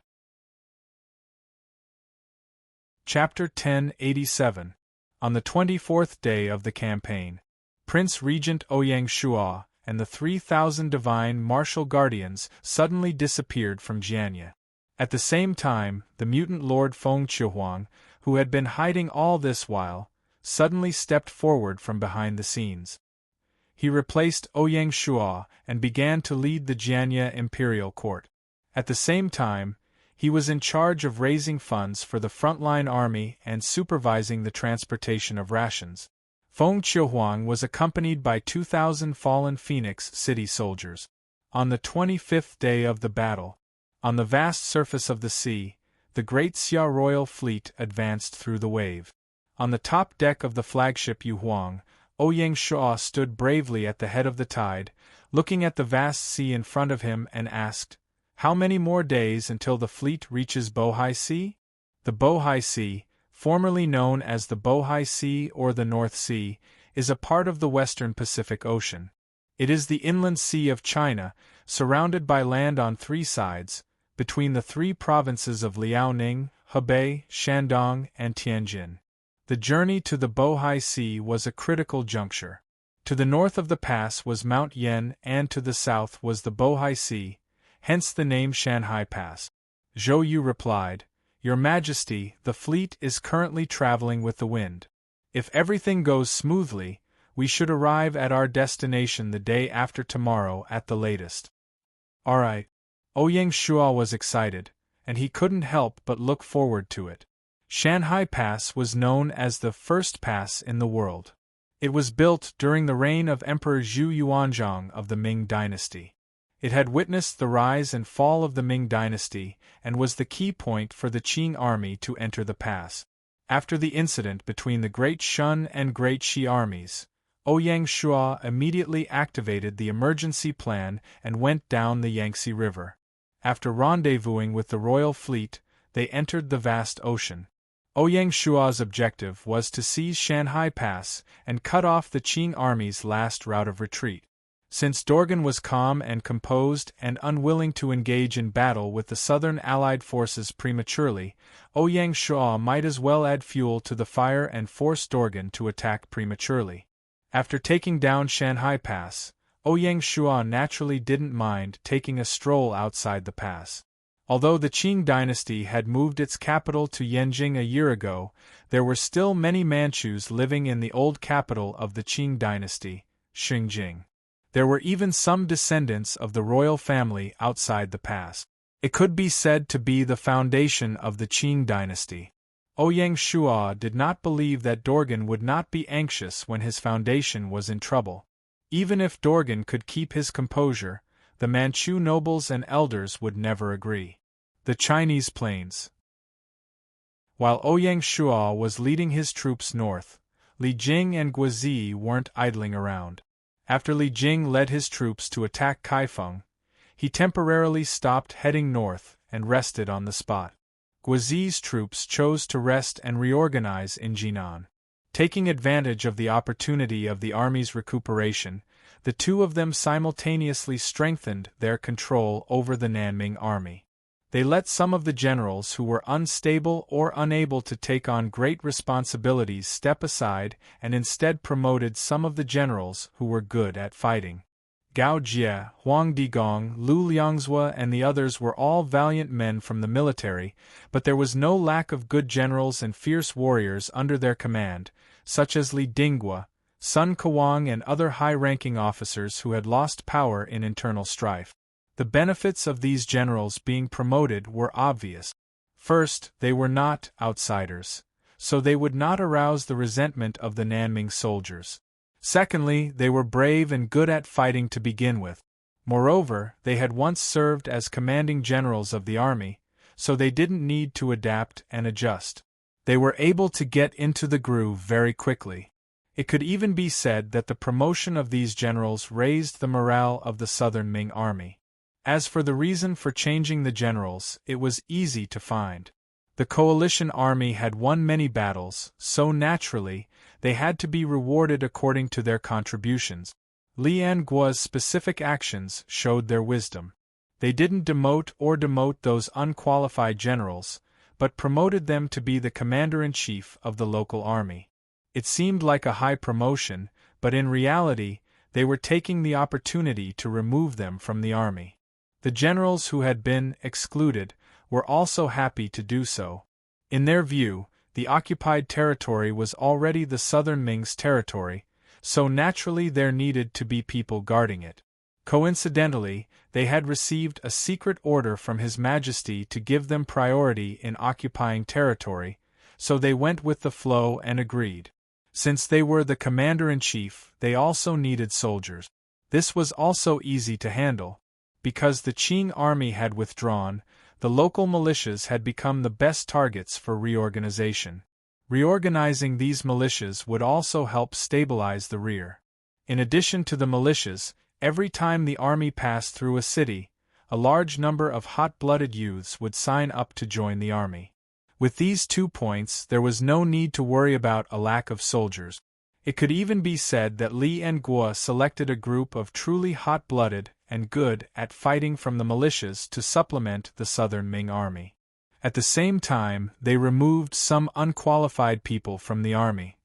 Chapter 1087. On the 24th day of the campaign, Prince Regent Ouyang Shua and the 3,000 divine martial guardians suddenly disappeared from Jianye. At the same time, the mutant lord Feng Qiuhuang, who had been hiding all this while, suddenly stepped forward from behind the scenes. He replaced Ouyang Shua and began to lead the Jianye imperial court. At the same time, he was in charge of raising funds for the frontline army and supervising the transportation of rations. Feng Qiuhuang was accompanied by 2,000 fallen Phoenix City soldiers. On the 25th day of the battle, on the vast surface of the sea, the great Xia royal fleet advanced through the wave. On the top deck of the flagship Yuhuang, Ouyang Shua stood bravely at the head of the tide, looking at the vast sea in front of him and asked, "How many more days until the fleet reaches Bohai Sea?" The Bohai Sea, formerly known as the Bohai Sea or the North Sea, is a part of the western Pacific Ocean. It is the inland sea of China, surrounded by land on 3 sides, between the 3 provinces of Liaoning, Hebei, Shandong, and Tianjin. The journey to the Bohai Sea was a critical juncture. To the north of the pass was Mount Yen and to the south was the Bohai Sea, hence the name Shanhai Pass. Zhou Yu replied, "Your Majesty, the fleet is currently traveling with the wind. If everything goes smoothly, we should arrive at our destination the day after tomorrow at the latest." "All right." Ouyang Shuo was excited, and he couldn't help but look forward to it. Shanhai Pass was known as the first pass in the world. It was built during the reign of Emperor Zhu Yuanzhang of the Ming dynasty. It had witnessed the rise and fall of the Ming dynasty and was the key point for the Qing army to enter the pass. After the incident between the Great Shun and Great Qi armies, Ouyang Shuo immediately activated the emergency plan and went down the Yangtze River. After rendezvousing with the royal fleet, they entered the vast ocean. Ouyang Shuo's objective was to seize Shanhai Pass and cut off the Qing army's last route of retreat. Since Dorgan was calm and composed and unwilling to engage in battle with the southern allied forces prematurely, Ouyang Shuo might as well add fuel to the fire and force Dorgan to attack prematurely. After taking down Shanhai Pass, Ouyang Shuo naturally didn't mind taking a stroll outside the pass. Although the Qing dynasty had moved its capital to Yanjing a year ago, there were still many Manchus living in the old capital of the Qing dynasty, Xinjing. There were even some descendants of the royal family outside the pass. It could be said to be the foundation of the Qing dynasty. Ouyang Shuo did not believe that Dorgan would not be anxious when his foundation was in trouble. Even if Dorgan could keep his composure, the Manchu nobles and elders would never agree. The Chinese plains. While Ouyang Shuo was leading his troops north, Li Jing and Guozi weren't idling around. After Li Jing led his troops to attack Kaifeng, he temporarily stopped heading north and rested on the spot. Guozi's troops chose to rest and reorganize in Jinan. Taking advantage of the opportunity of the army's recuperation, the two of them simultaneously strengthened their control over the Nanming army. They let some of the generals who were unstable or unable to take on great responsibilities step aside and instead promoted some of the generals who were good at fighting. Gao Jie, Huang Digong, Lu Liangzhua and the others were all valiant men from the military, but there was no lack of good generals and fierce warriors under their command, such as Li Dinghua, Sun Kawang and other high-ranking officers who had lost power in internal strife. The benefits of these generals being promoted were obvious. First, they were not outsiders, so they would not arouse the resentment of the Nanming soldiers. Secondly, they were brave and good at fighting to begin with. Moreover, they had once served as commanding generals of the army, so they didn't need to adapt and adjust. They were able to get into the groove very quickly. It could even be said that the promotion of these generals raised the morale of the southern Ming army. As for the reason for changing the generals, it was easy to find. The coalition army had won many battles, so naturally, they had to be rewarded according to their contributions. Lian Guo's specific actions showed their wisdom. They didn't demote those unqualified generals, but promoted them to be the commander-in-chief of the local army. It seemed like a high promotion, but in reality, they were taking the opportunity to remove them from the army. The generals who had been excluded were also happy to do so. In their view, the occupied territory was already the southern Ming's territory, so naturally there needed to be people guarding it. Coincidentally, they had received a secret order from His Majesty to give them priority in occupying territory, so they went with the flow and agreed. Since they were the commander-in-chief, they also needed soldiers. This was also easy to handle. Because the Qing army had withdrawn, the local militias had become the best targets for reorganization. Reorganizing these militias would also help stabilize the rear. In addition to the militias, every time the army passed through a city, a large number of hot-blooded youths would sign up to join the army. With these 2 points, there was no need to worry about a lack of soldiers. It could even be said that Li and Guo selected a group of truly hot-blooded and good at fighting from the militias to supplement the southern Ming army. At the same time, they removed some unqualified people from the army.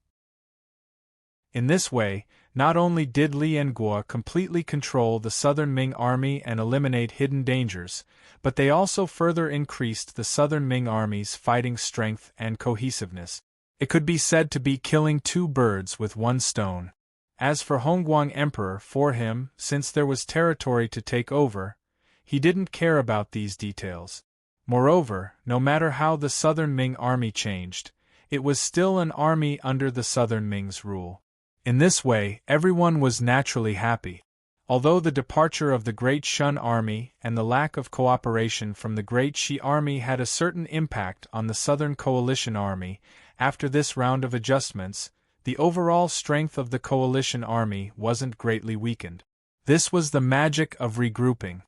In this way, not only did Li Enguo completely control the southern Ming army and eliminate hidden dangers, but they also further increased the southern Ming army's fighting strength and cohesiveness. It could be said to be killing two birds with one stone. As for Hongguang Emperor, for him, since there was territory to take over, he didn't care about these details. Moreover, no matter how the southern Ming army changed, it was still an army under the southern Ming's rule. In this way, everyone was naturally happy. Although the departure of the Great Shun army and the lack of cooperation from the Great Shi army had a certain impact on the Southern Coalition army, after this round of adjustments, the overall strength of the coalition army wasn't greatly weakened. This was the magic of regrouping.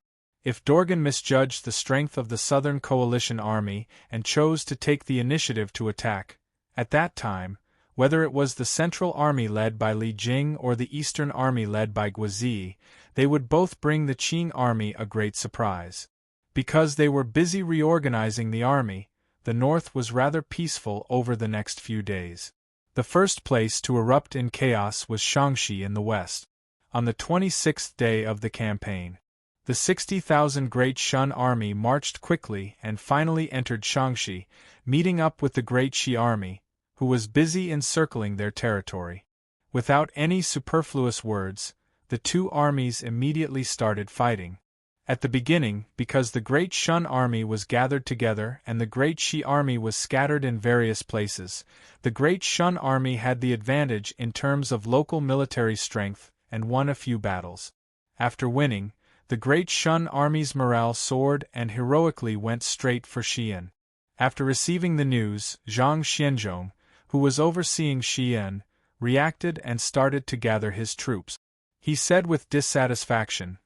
If Dorgan misjudged the strength of the Southern Coalition army and chose to take the initiative to attack, at that time, whether it was the Central Army led by Li Jing or the Eastern Army led by Guizi, they would both bring the Qing army a great surprise. Because they were busy reorganizing the army, the North was rather peaceful over the next few days. The first place to erupt in chaos was Shaanxi in the west. On the 26th day of the campaign, the 60,000 Great Shun army marched quickly and finally entered Shaanxi, meeting up with the Great Shi army, who was busy encircling their territory. Without any superfluous words, the two armies immediately started fighting. At the beginning, because the Great Shun army was gathered together and the Great Shi army was scattered in various places, the Great Shun army had the advantage in terms of local military strength and won a few battles. After winning, the Great Shun army's morale soared and heroically went straight for Xi'an. After receiving the news, Zhang Xianzhong, who was overseeing Xi'an, reacted and started to gather his troops. He said with dissatisfaction,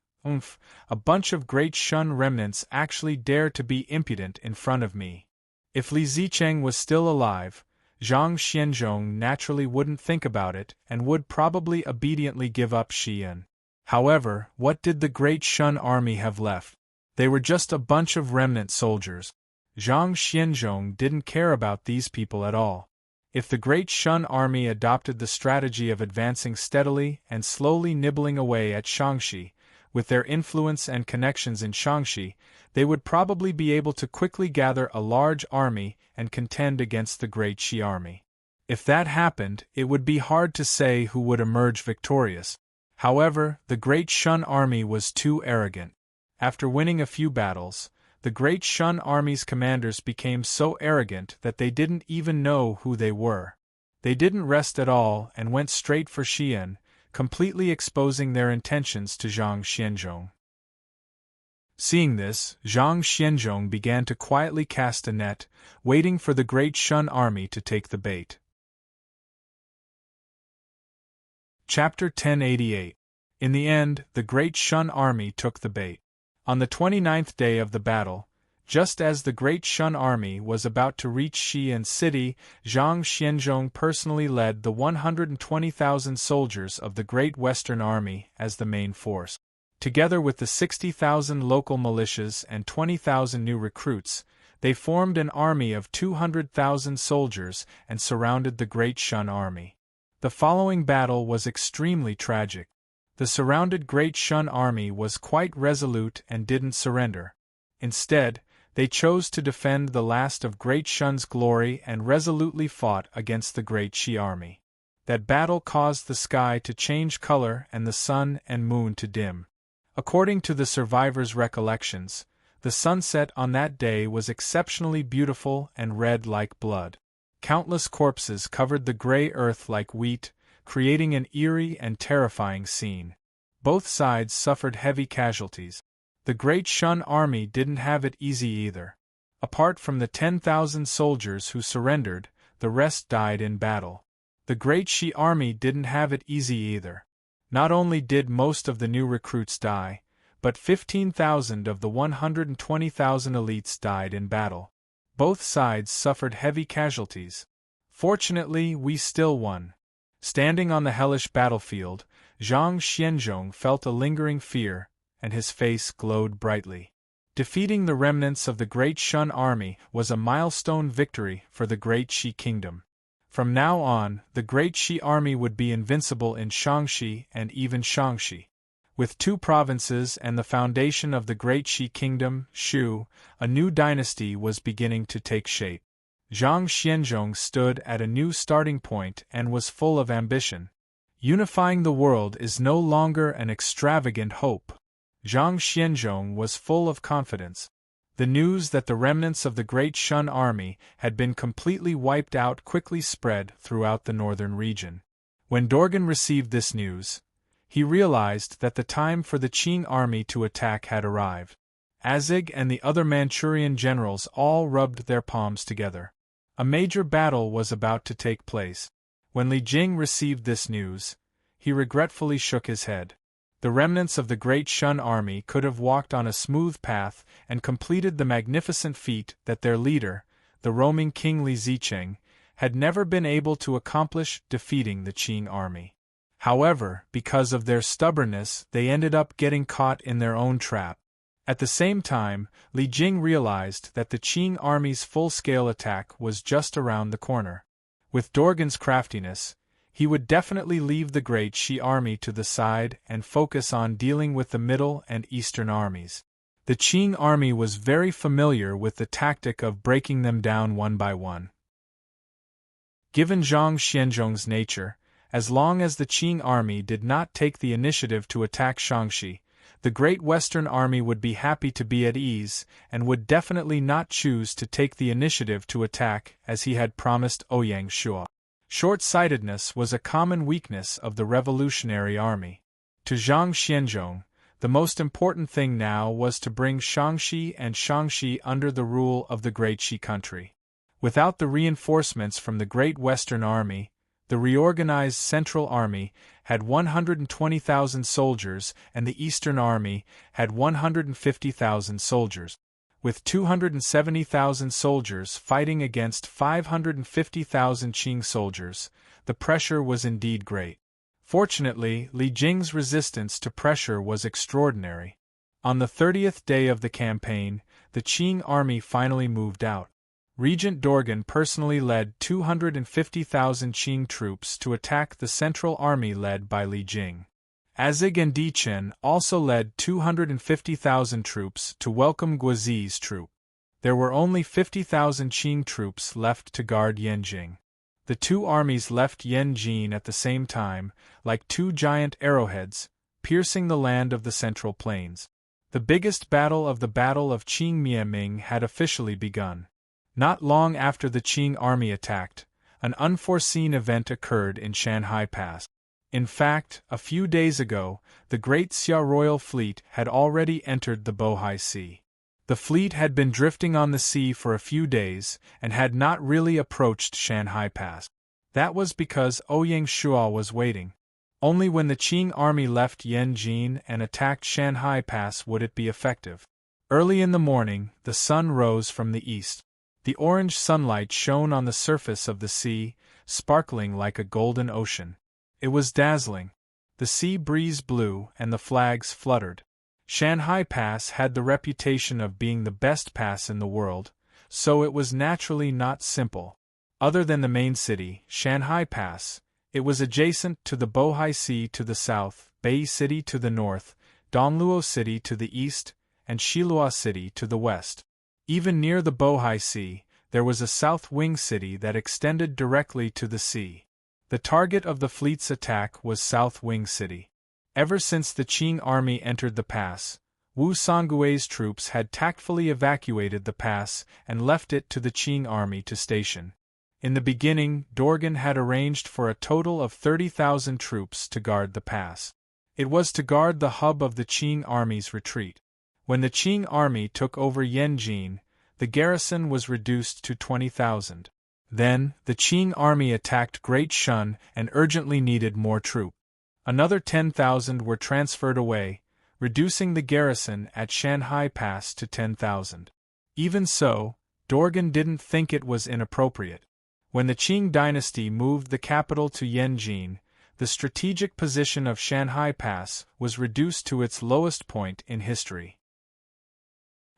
a bunch of Great Shun remnants actually dare to be impudent in front of me. If Li Zicheng was still alive, Zhang Xianzhong naturally wouldn't think about it and would probably obediently give up Xi'an. However, what did the Great Shun army have left? They were just a bunch of remnant soldiers. Zhang Xianzhong didn't care about these people at all. If the Great Shun army adopted the strategy of advancing steadily and slowly nibbling away at Shaanxi, with their influence and connections in Shaanxi, they would probably be able to quickly gather a large army and contend against the Great Shi army. If that happened, it would be hard to say who would emerge victorious. However, the Great Shun army was too arrogant. After winning a few battles, the Great Shun army's commanders became so arrogant that they didn't even know who they were. They didn't rest at all and went straight for Xi'an, completely exposing their intentions to Zhang Xianzhong. Seeing this, Zhang Xianzhong began to quietly cast a net, waiting for the Great Shun army to take the bait. Chapter 1088. In the end, the Great Shun army took the bait. On the 29th day of the battle, just as the Great Shun army was about to reach Xi'an city, Zhang Xianzhong personally led the 120,000 soldiers of the Great Western Army as the main force. Together with the 60,000 local militias and 20,000 new recruits, they formed an army of 200,000 soldiers and surrounded the Great Shun army. The following battle was extremely tragic. The surrounded Great Shun army was quite resolute and didn't surrender. Instead, they chose to defend the last of Great Shun's glory and resolutely fought against the Great Shi army. That battle caused the sky to change color and the sun and moon to dim. According to the survivors' recollections, the sunset on that day was exceptionally beautiful and red like blood. Countless corpses covered the gray earth like wheat, creating an eerie and terrifying scene. Both sides suffered heavy casualties. The Great Shun army didn't have it easy either. Apart from the 10,000 soldiers who surrendered, the rest died in battle. The Great Shi army didn't have it easy either. Not only did most of the new recruits die, but 15,000 of the 120,000 elites died in battle. Both sides suffered heavy casualties. Fortunately, we still won. Standing on the hellish battlefield, Zhang Xianzhong felt a lingering fear, and his face glowed brightly. Defeating the remnants of the Great Shun army was a milestone victory for the Great Shi kingdom. From now on, the Great Xi army would be invincible in Shaanxi and even Shaanxi. With 2 provinces and the foundation of the Great Xi Kingdom, Shu, a new dynasty was beginning to take shape. Zhang Xianzhong stood at a new starting point and was full of ambition. Unifying the world is no longer an extravagant hope. Zhang Xianzhong was full of confidence. The news that the remnants of the Great Shun army had been completely wiped out quickly spread throughout the northern region. When Dorgan received this news, he realized that the time for the Qing army to attack had arrived. Azig and the other Manchurian generals all rubbed their palms together. A major battle was about to take place. When Li Jing received this news, he regretfully shook his head. The remnants of the Great Shun army could have walked on a smooth path and completed the magnificent feat that their leader, the roaming King Li Zicheng, had never been able to accomplish, defeating the Qing army. However, because of their stubbornness, they ended up getting caught in their own trap. At the same time, Li Jing realized that the Qing army's full-scale attack was just around the corner. With Dorgan's craftiness, he would definitely leave the Great Xi army to the side and focus on dealing with the Middle and Eastern armies. The Qing army was very familiar with the tactic of breaking them down one by one. Given Zhang Xianzhong's nature, as long as the Qing army did not take the initiative to attack Shaanxi, the Great Western Army would be happy to be at ease and would definitely not choose to take the initiative to attack as he had promised Ouyang Shua. Short-sightedness was a common weakness of the Revolutionary Army. To Zhang Xianzhong, the most important thing now was to bring Shaanxi and Shaanxi under the rule of the Great Xi country. Without the reinforcements from the Great Western Army, the reorganized Central Army had 120,000 soldiers and the Eastern Army had 150,000 soldiers. With 270,000 soldiers fighting against 550,000 Qing soldiers, the pressure was indeed great. Fortunately, Li Jing's resistance to pressure was extraordinary. On the 30th day of the campaign, the Qing army finally moved out. Regent Dorgan personally led 250,000 Qing troops to attack the Central Army led by Li Jing. Azig and Di Chen also led 250,000 troops to welcome Guozi's troop. There were only 50,000 Qing troops left to guard Yanjing. The two armies left Yanjing at the same time, like two giant arrowheads, piercing the land of the Central Plains. The biggest battle of the Battle of Qingmianming had officially begun. Not long after the Qing army attacked, an unforeseen event occurred in Shanhai Pass. In fact, a few days ago, the Great Xia Royal Fleet had already entered the Bohai Sea. The fleet had been drifting on the sea for a few days and had not really approached Shanhai Pass. That was because Ouyang Shua was waiting. Only when the Qing army left Yanjing and attacked Shanhai Pass would it be effective. Early in the morning, the sun rose from the east. The orange sunlight shone on the surface of the sea, sparkling like a golden ocean. It was dazzling. The sea breeze blew and the flags fluttered. Shanhai Pass had the reputation of being the best pass in the world, so it was naturally not simple. Other than the main city, Shanhai Pass, it was adjacent to the Bohai Sea to the south, Bai City to the north, Donluo City to the east, and Shilua City to the west. Even near the Bohai Sea, there was a south wing city that extended directly to the sea. The target of the fleet's attack was South Wing City. Ever since the Qing army entered the pass, Wu Sangui's troops had tactfully evacuated the pass and left it to the Qing army to station. In the beginning, Dorgan had arranged for a total of 30,000 troops to guard the pass. It was to guard the hub of the Qing army's retreat. When the Qing army took over Yanjing, the garrison was reduced to 20,000. Then, the Qing army attacked Great Shun and urgently needed more troops. Another 10,000 were transferred away, reducing the garrison at Shanhai Pass to 10,000. Even so, Dorgan didn't think it was inappropriate. When the Qing dynasty moved the capital to Yanjing, the strategic position of Shanhai Pass was reduced to its lowest point in history.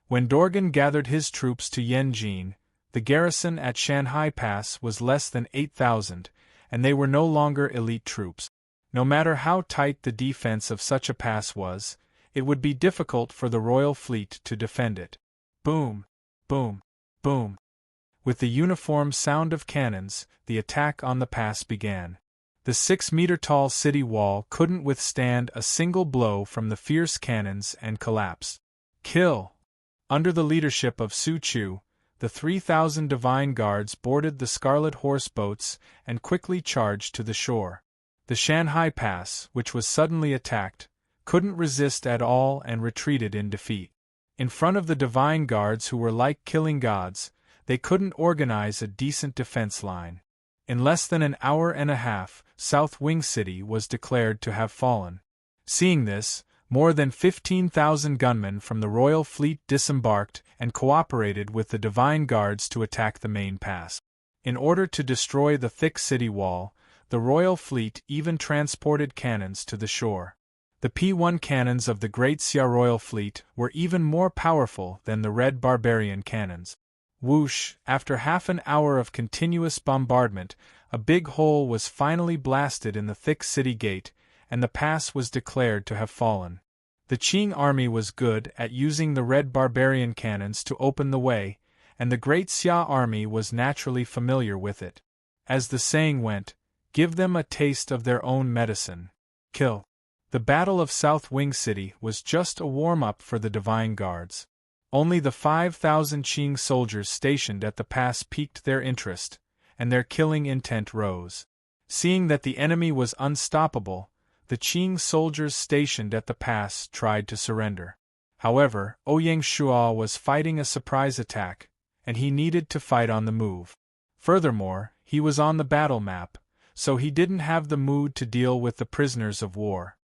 When Dorgan gathered his troops to Yanjing, The garrison at Shanhai Pass was less than 8,000, and they were no longer elite troops. No matter how tight the defense of such a pass was, it would be difficult for the royal fleet to defend it. Boom! Boom! Boom! With the uniform sound of cannons, the attack on the pass began. The 6-meter-tall city wall couldn't withstand a single blow from the fierce cannons and collapsed. Kill! Under the leadership of Su Chu, the 3,000 divine guards boarded the Scarlet Horse boats and quickly charged to the shore. The Shanhai Pass, which was suddenly attacked, couldn't resist at all and retreated in defeat. In front of the divine guards who were like killing gods, they couldn't organize a decent defense line. In less than an hour and a half, South Wing City was declared to have fallen. Seeing this, more than 15,000 gunmen from the royal fleet disembarked and cooperated with the divine guards to attack the main pass. In order to destroy the thick city wall, the royal fleet even transported cannons to the shore. The P-1 cannons of the Great Xia royal fleet were even more powerful than the red barbarian cannons. Whoosh! After half an hour of continuous bombardment, a big hole was finally blasted in the thick city gate, and the pass was declared to have fallen. The Qing army was good at using the red barbarian cannons to open the way, and the Great Xia army was naturally familiar with it. As the saying went, give them a taste of their own medicine. Kill. The Battle of South Wing City was just a warm-up for the Divine Guards. Only the 5,000 Qing soldiers stationed at the pass piqued their interest, and their killing intent rose. Seeing that the enemy was unstoppable, the Qing soldiers stationed at the pass tried to surrender. However, Ouyang Shuo was fighting a surprise attack, and he needed to fight on the move. Furthermore, he was on the battle map, so he didn't have the mood to deal with the prisoners of war.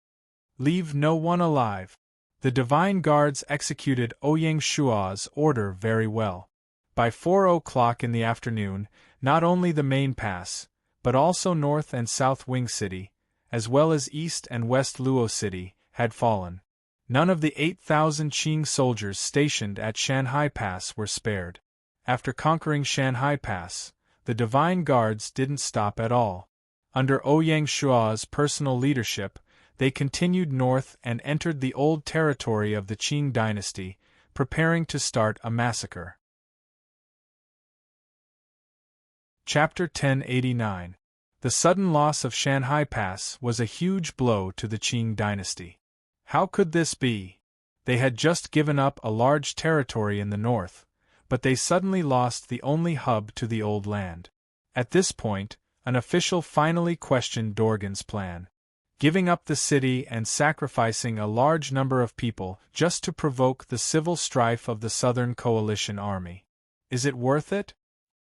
Leave no one alive. The Divine Guards executed Ouyang Shuo's order very well. By 4 o'clock in the afternoon, not only the main pass, but also North and South Wing City, as well as East and West Luo City, had fallen. None of the 8,000 Qing soldiers stationed at Shanhai Pass were spared. After conquering Shanhai Pass, the Divine Guards didn't stop at all. Under Ouyang Shuo's personal leadership, they continued north and entered the old territory of the Qing dynasty, preparing to start a massacre. Chapter 1089. The sudden loss of Shanhai Pass was a huge blow to the Qing dynasty. How could this be? They had just given up a large territory in the north, but they suddenly lost the only hub to the old land. At this point, an official finally questioned Dorgan's plan. Giving up the city and sacrificing a large number of people just to provoke the civil strife of the Southern Coalition Army. Is it worth it?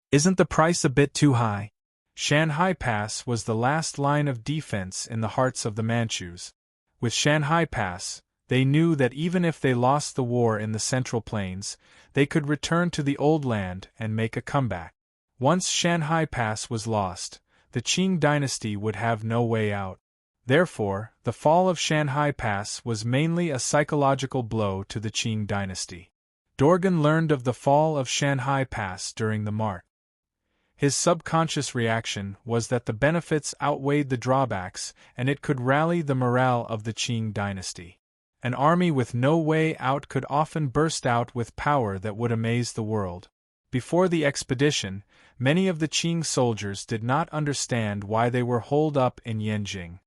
Isn't the price a bit too high? Shanhai Pass was the last line of defense in the hearts of the Manchus. With Shanhai Pass, they knew that even if they lost the war in the Central Plains, they could return to the old land and make a comeback. Once Shanhai Pass was lost, the Qing dynasty would have no way out. Therefore, the fall of Shanhai Pass was mainly a psychological blow to the Qing dynasty. Dorgan learned of the fall of Shanhai Pass during the march. His subconscious reaction was that the benefits outweighed the drawbacks and it could rally the morale of the Qing dynasty. An army with no way out could often burst out with power that would amaze the world. Before the expedition, many of the Qing soldiers did not understand why they were holed up in Yanjing.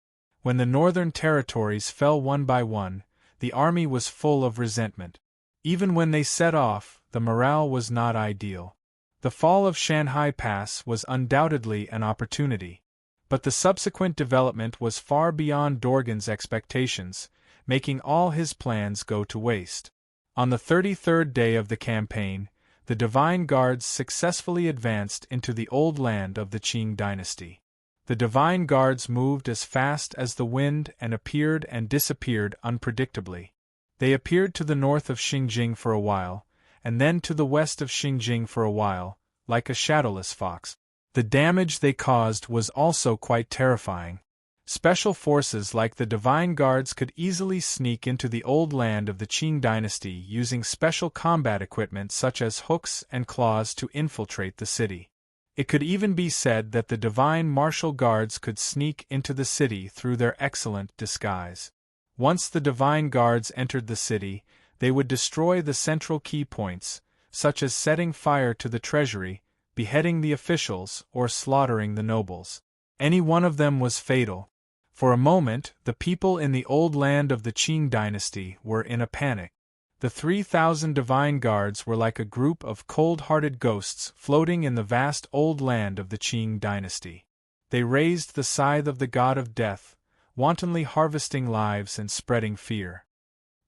When the northern territories fell one by one, the army was full of resentment. Even when they set off, the morale was not ideal. The fall of Shanhai Pass was undoubtedly an opportunity. But the subsequent development was far beyond Dorgan's expectations, making all his plans go to waste. On the 33rd day of the campaign, the Divine Guards successfully advanced into the old land of the Qing dynasty. The Divine Guards moved as fast as the wind and appeared and disappeared unpredictably. They appeared to the north of Xinjiang for a while, and then to the west of Xinjiang for a while, like a shadowless fox. The damage they caused was also quite terrifying. Special forces like the Divine Guards could easily sneak into the old land of the Qing dynasty using special combat equipment such as hooks and claws to infiltrate the city. It could even be said that the Divine Martial Guards could sneak into the city through their excellent disguise. Once the Divine Guards entered the city, they would destroy the central key points, such as setting fire to the treasury, beheading the officials, or slaughtering the nobles. Any one of them was fatal. For a moment, the people in the old land of the Qing dynasty were in a panic. The 3,000 Divine Guards were like a group of cold-hearted ghosts floating in the vast old land of the Qing dynasty. They raised the scythe of the god of death, wantonly harvesting lives and spreading fear.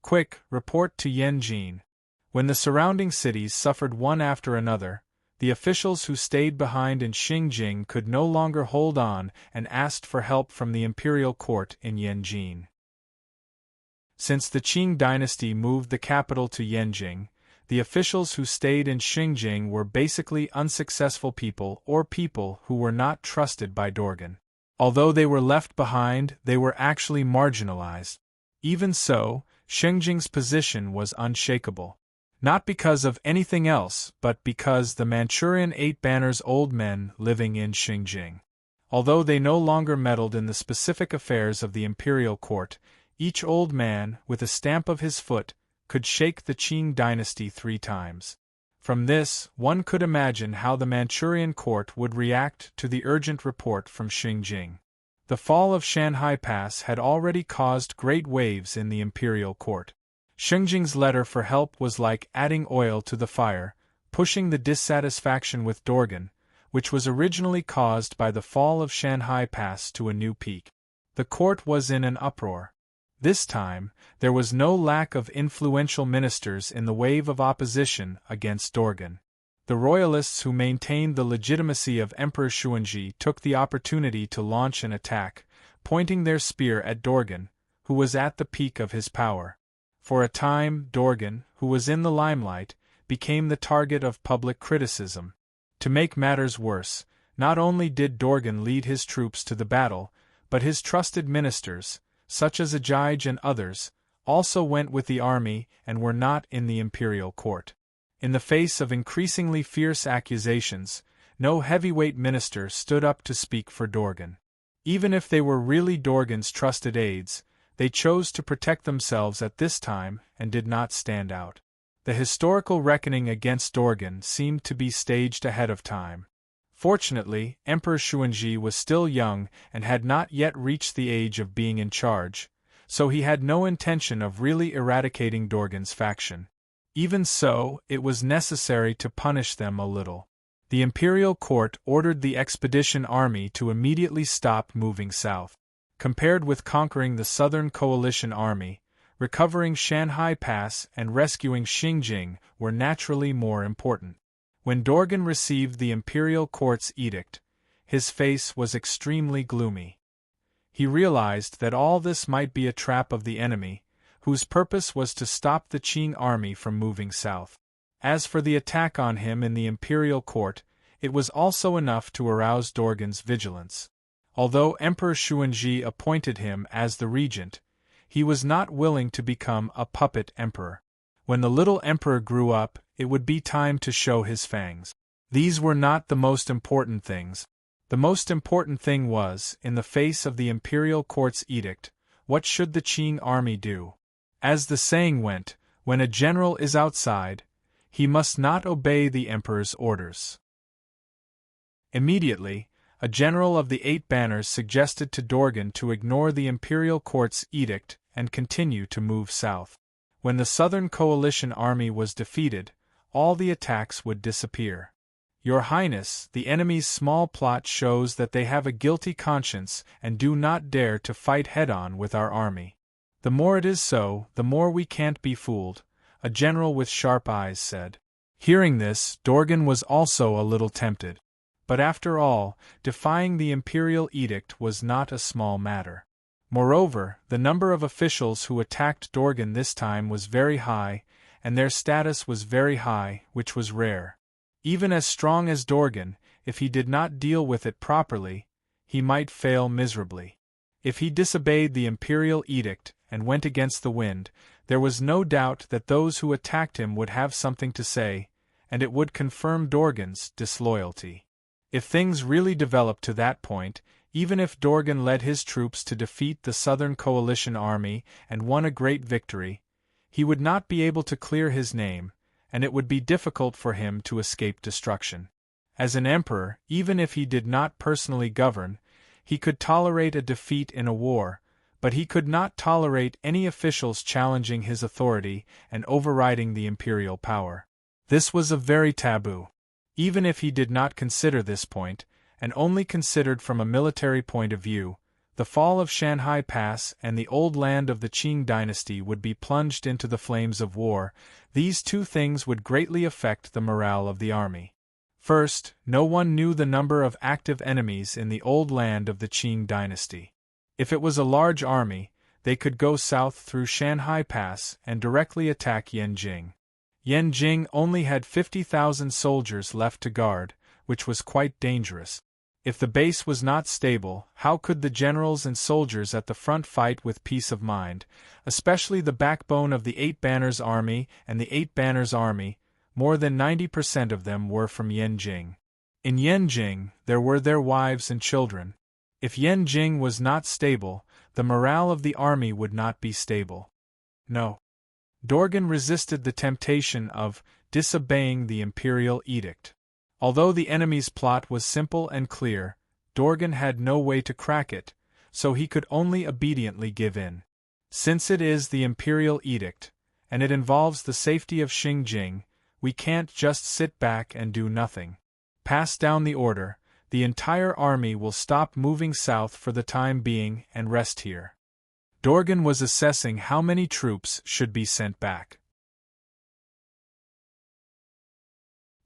Quick, report to Yanjin. When the surrounding cities suffered one after another, the officials who stayed behind in Xinjiang could no longer hold on and asked for help from the imperial court in Yanjin. Since the Qing dynasty moved the capital to Yanjing, the officials who stayed in Xinjiang were basically unsuccessful people or people who were not trusted by Dorgan. Although they were left behind, they were actually marginalized. Even so, Xinjiang's position was unshakable. Not because of anything else, but because the Manchurian Eight Banners' old men living in Xinjiang. Although they no longer meddled in the specific affairs of the imperial court, each old man, with a stamp of his foot, could shake the Qing dynasty 3 times. From this, one could imagine how the Manchurian court would react to the urgent report from Xinjiang. The fall of Shanhai Pass had already caused great waves in the imperial court. Xinjiang's letter for help was like adding oil to the fire, pushing the dissatisfaction with Dorgan, which was originally caused by the fall of Shanhai Pass, to a new peak. The court was in an uproar. This time, there was no lack of influential ministers in the wave of opposition against Dorgan. The royalists who maintained the legitimacy of Emperor Xuanzhi took the opportunity to launch an attack, pointing their spear at Dorgan, who was at the peak of his power. For a time, Dorgan, who was in the limelight, became the target of public criticism. To make matters worse, not only did Dorgan lead his troops to the battle, but his trusted ministers, such as Ajij and others, also went with the army and were not in the imperial court. In the face of increasingly fierce accusations, no heavyweight minister stood up to speak for Dorgan. Even if they were really Dorgan's trusted aides, they chose to protect themselves at this time and did not stand out. The historical reckoning against Dorgan seemed to be staged ahead of time. Fortunately, Emperor Xuanzhi was still young and had not yet reached the age of being in charge, so he had no intention of really eradicating Dorgan's faction. Even so, it was necessary to punish them a little. The imperial court ordered the expedition army to immediately stop moving south. Compared with conquering the Southern Coalition Army, recovering Shanhai Pass and rescuing Xinjiang were naturally more important. When Dorgan received the imperial court's edict, his face was extremely gloomy. He realized that all this might be a trap of the enemy, whose purpose was to stop the Qing army from moving south. As for the attack on him in the imperial court, it was also enough to arouse Dorgan's vigilance. Although Emperor Xuanzhi appointed him as the regent, he was not willing to become a puppet emperor. When the little emperor grew up, it would be time to show his fangs. These were not the most important things. The most important thing was, in the face of the imperial court's edict, what should the Qing army do? As the saying went, when a general is outside, he must not obey the emperor's orders. Immediately, a general of the Eight Banners suggested to Dorgan to ignore the imperial court's edict and continue to move south. When the Southern Coalition army was defeated, all the attacks would disappear. Your Highness, the enemy's small plot shows that they have a guilty conscience and do not dare to fight head-on with our army. The more it is so, the more we can't be fooled, a general with sharp eyes said. Hearing this, Dorgan was also a little tempted. But after all, defying the imperial edict was not a small matter. Moreover, the number of officials who attacked Dorgan this time was very high, and their status was very high, which was rare. Even as strong as Dorgan, if he did not deal with it properly, he might fail miserably. If he disobeyed the imperial edict and went against the wind, there was no doubt that those who attacked him would have something to say, and it would confirm Dorgan's disloyalty. If things really developed to that point, even if Dorgan led his troops to defeat the Southern Coalition army and won a great victory, he would not be able to clear his name, and it would be difficult for him to escape destruction. As an emperor, even if he did not personally govern, he could tolerate a defeat in a war, but he could not tolerate any officials challenging his authority and overriding the imperial power. This was a very taboo. Even if he did not consider this point, and only considered from a military point of view, the fall of Shanhai Pass and the old land of the Qing dynasty would be plunged into the flames of war. These two things would greatly affect the morale of the army. First, no one knew the number of active enemies in the old land of the Qing dynasty. If it was a large army, they could go south through Shanhai Pass and directly attack Yanjing. Yanjing only had 50,000 soldiers left to guard, which was quite dangerous. If the base was not stable, how could the generals and soldiers at the front fight with peace of mind, especially the backbone of the Eight Banners Army and the Eight Banners Army? More than 90% of them were from Yanjing. In Yanjing, there were their wives and children. If Yanjing was not stable, the morale of the army would not be stable. No. Dorgan resisted the temptation of disobeying the imperial edict. Although the enemy's plot was simple and clear, Dorgan had no way to crack it, so he could only obediently give in. Since it is the imperial edict, and it involves the safety of Xinjiang, we can't just sit back and do nothing. Pass down the order, the entire army will stop moving south for the time being and rest here. Dorgan was assessing how many troops should be sent back.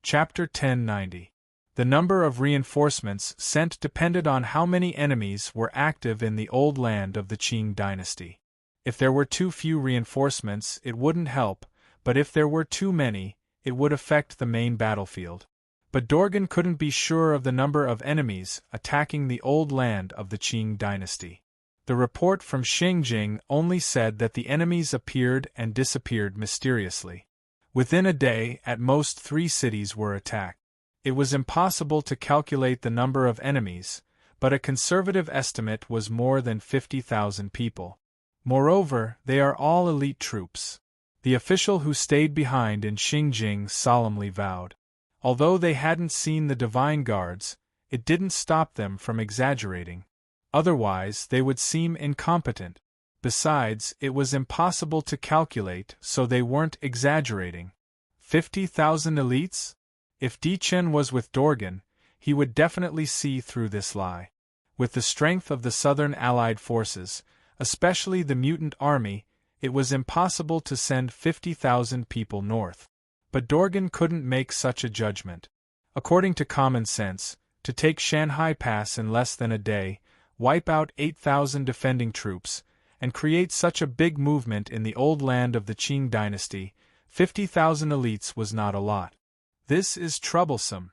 Chapter 1090. The number of reinforcements sent depended on how many enemies were active in the old land of the Qing dynasty. If there were too few reinforcements, it wouldn't help, but if there were too many, it would affect the main battlefield. But Dorgan couldn't be sure of the number of enemies attacking the old land of the Qing dynasty. The report from Xinjiang only said that the enemies appeared and disappeared mysteriously. Within a day, at most 3 cities were attacked. It was impossible to calculate the number of enemies, but a conservative estimate was more than 50,000 people. Moreover, they are all elite troops. The official who stayed behind in Xinjiang solemnly vowed. Although they hadn't seen the divine guards, it didn't stop them from exaggerating. Otherwise, they would seem incompetent. Besides, it was impossible to calculate, so they weren't exaggerating. 50,000 elites? If Di Chen was with Dorgan, he would definitely see through this lie. With the strength of the southern allied forces, especially the mutant army, it was impossible to send 50,000 people north. But Dorgan couldn't make such a judgment. According to common sense, to take Shanhai Pass in less than a day, wipe out 8,000 defending troops, and create such a big movement in the old land of the Qing dynasty, 50,000 elites was not a lot. This is troublesome.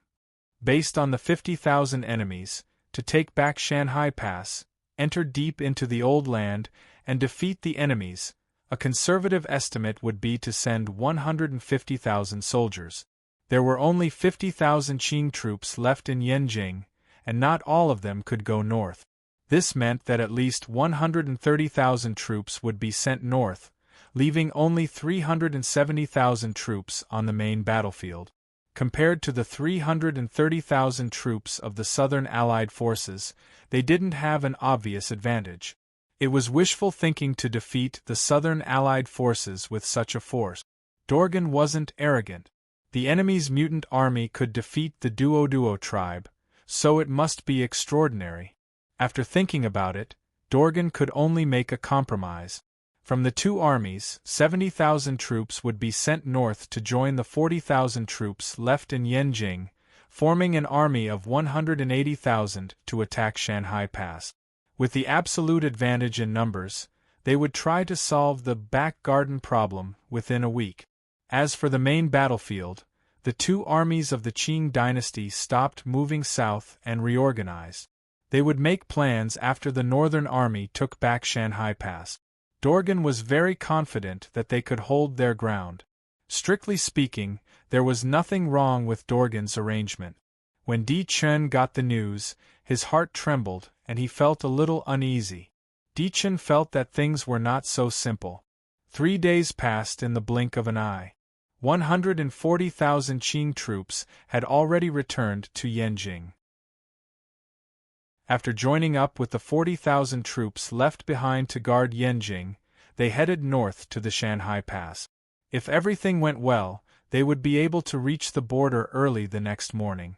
Based on the 50,000 enemies, to take back Shanhai Pass, enter deep into the old land, and defeat the enemies, a conservative estimate would be to send 150,000 soldiers. There were only 50,000 Qing troops left in Yanjing, and not all of them could go north. This meant that at least 130,000 troops would be sent north, leaving only 370,000 troops on the main battlefield. Compared to the 330,000 troops of the Southern Allied forces, they didn't have an obvious advantage. It was wishful thinking to defeat the Southern Allied forces with such a force. Dorgan wasn't arrogant. The enemy's mutant army could defeat the Duo tribe, so it must be extraordinary. After thinking about it, Dorgan could only make a compromise. From the two armies, 70,000 troops would be sent north to join the 40,000 troops left in Yanjing, forming an army of 180,000 to attack Shanhai Pass. With the absolute advantage in numbers, they would try to solve the back garden problem within a week. As for the main battlefield, the two armies of the Qing dynasty stopped moving south and reorganized. They would make plans after the Northern Army took back Shanhai Pass. Dorgan was very confident that they could hold their ground. Strictly speaking, there was nothing wrong with Dorgan's arrangement. When Di Chen got the news, his heart trembled and he felt a little uneasy. Di Chen felt that things were not so simple. 3 days passed in the blink of an eye. 140,000 Qing troops had already returned to Yanjing. After joining up with the 40,000 troops left behind to guard Yanjing, they headed north to the Shanhai Pass. If everything went well, they would be able to reach the border early the next morning.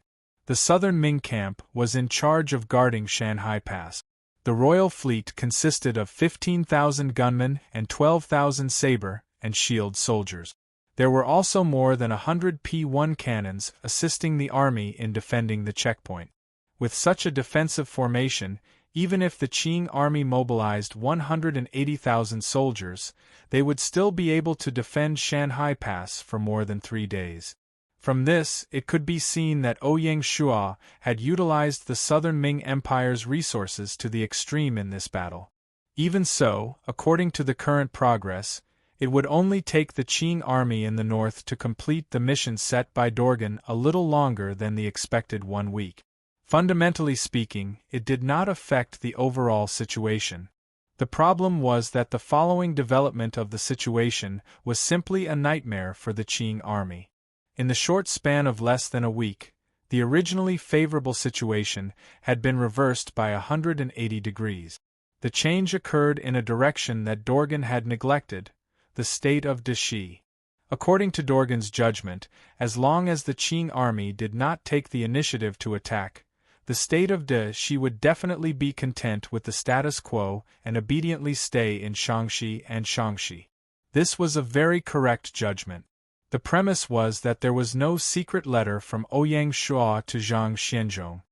The southern Ming camp was in charge of guarding Shanhai Pass. The royal fleet consisted of 15,000 gunmen and 12,000 saber and shield soldiers. There were also more than 100 P1 cannons assisting the army in defending the checkpoint. With such a defensive formation, even if the Qing army mobilized 180,000 soldiers, they would still be able to defend Shanhai Pass for more than 3 days. From this, it could be seen that Ouyang Shua had utilized the southern Ming Empire's resources to the extreme in this battle. Even so, according to the current progress, it would only take the Qing army in the north to complete the mission set by Dorgan a little longer than the expected 1 week. Fundamentally speaking, it did not affect the overall situation. The problem was that the following development of the situation was simply a nightmare for the Qing army. In the short span of less than a week, the originally favorable situation had been reversed by 180 degrees. The change occurred in a direction that Dorgan had neglected, the state of Dashi. According to Dorgan's judgment, as long as the Qing army did not take the initiative to attack, the state of Dashi would definitely be content with the status quo and obediently stay in Shaanxi and Shaanxi. This was a very correct judgment. The premise was that there was no secret letter from Ouyang Shua to Zhang Xianzhong.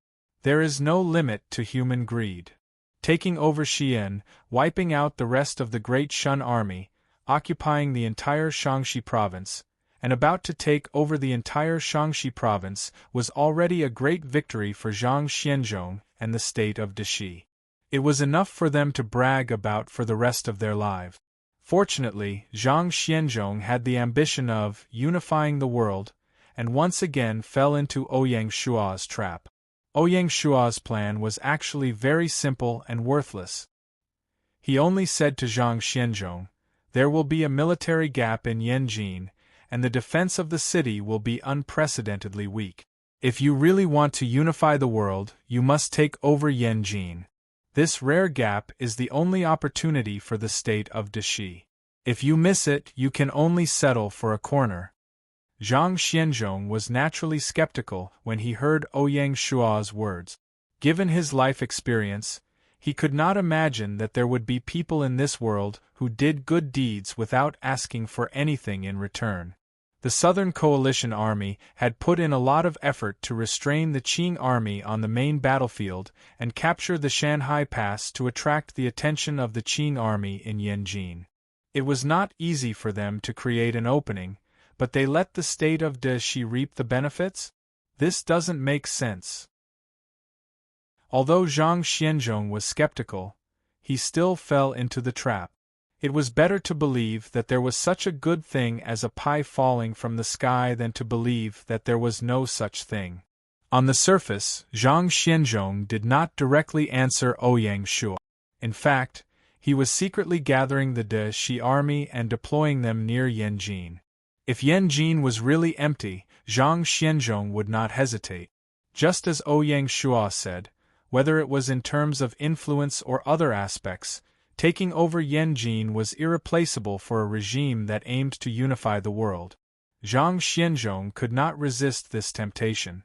There is no limit to human greed. Taking over Xi'an, wiping out the rest of the Great Shun army, occupying the entire Shaanxi province, and about to take over the entire Shaanxi province was already a great victory for Zhang Xianzhong and the state of Dashi. It was enough for them to brag about for the rest of their lives. Fortunately, Zhang Xianzhong had the ambition of unifying the world, and once again fell into Ouyang Shua's trap. Ouyang Shua's plan was actually very simple and worthless. He only said to Zhang Xianzhong, "There will be a military gap in Yanjing, and the defense of the city will be unprecedentedly weak. If you really want to unify the world, you must take over Yanjing. This rare gap is the only opportunity for the state of Dashi. If you miss it, you can only settle for a corner." Zhang Xianzhong was naturally skeptical when he heard Ouyang Shua's words. Given his life experience, he could not imagine that there would be people in this world who did good deeds without asking for anything in return. The Southern Coalition Army had put in a lot of effort to restrain the Qing army on the main battlefield and capture the Shanhai Pass to attract the attention of the Qing army in Yanjing. It was not easy for them to create an opening, but they let the state of Dashi reap the benefits? This doesn't make sense. Although Zhang Xianzhong was skeptical, he still fell into the trap. It was better to believe that there was such a good thing as a pie falling from the sky than to believe that there was no such thing. On the surface, Zhang Xianzhong did not directly answer Ouyang Shua. In fact, he was secretly gathering the Dashi army and deploying them near Yanjing. If Yanjing was really empty, Zhang Xianzhong would not hesitate. Just as Ouyang Shua said, whether it was in terms of influence or other aspects, taking over Yanjing was irreplaceable for a regime that aimed to unify the world. Zhang Xianzhong could not resist this temptation.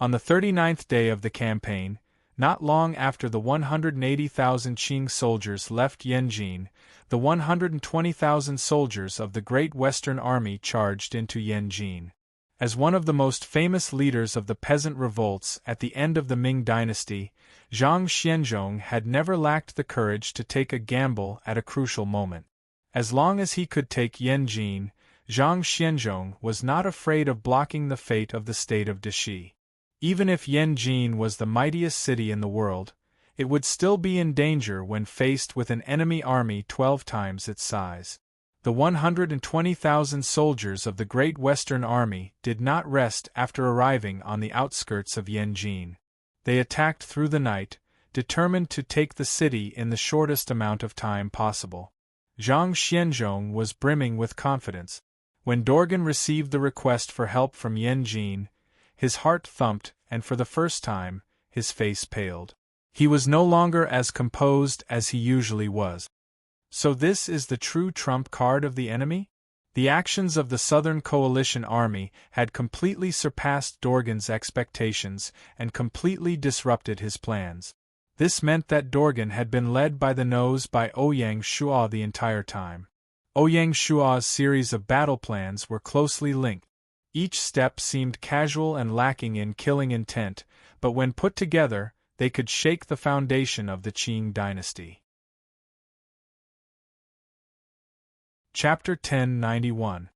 On the 39th day of the campaign, not long after the 180,000 Qing soldiers left Yanjing, the 120,000 soldiers of the Great Western Army charged into Yanjing. As one of the most famous leaders of the peasant revolts at the end of the Ming dynasty, Zhang Xianzhong had never lacked the courage to take a gamble at a crucial moment. As long as he could take Yanjing, Zhang Xianzhong was not afraid of blocking the fate of the state of Dashi. Even if Yanjing was the mightiest city in the world, it would still be in danger when faced with an enemy army 12 times its size. The 120,000 soldiers of the Great Western Army did not rest after arriving on the outskirts of Yanjing. They attacked through the night, determined to take the city in the shortest amount of time possible. Zhang Xianzhong was brimming with confidence. When Dorgan received the request for help from Yanjing, his heart thumped, and for the first time, his face paled. He was no longer as composed as he usually was. So this is the true trump card of the enemy? The actions of the Southern Coalition Army had completely surpassed Dorgan's expectations and completely disrupted his plans. This meant that Dorgan had been led by the nose by Ouyang Shuo the entire time. Ouyang Shuo's series of battle plans were closely linked. Each step seemed casual and lacking in killing intent, but when put together, they could shake the foundation of the Qing dynasty. Chapter 1091.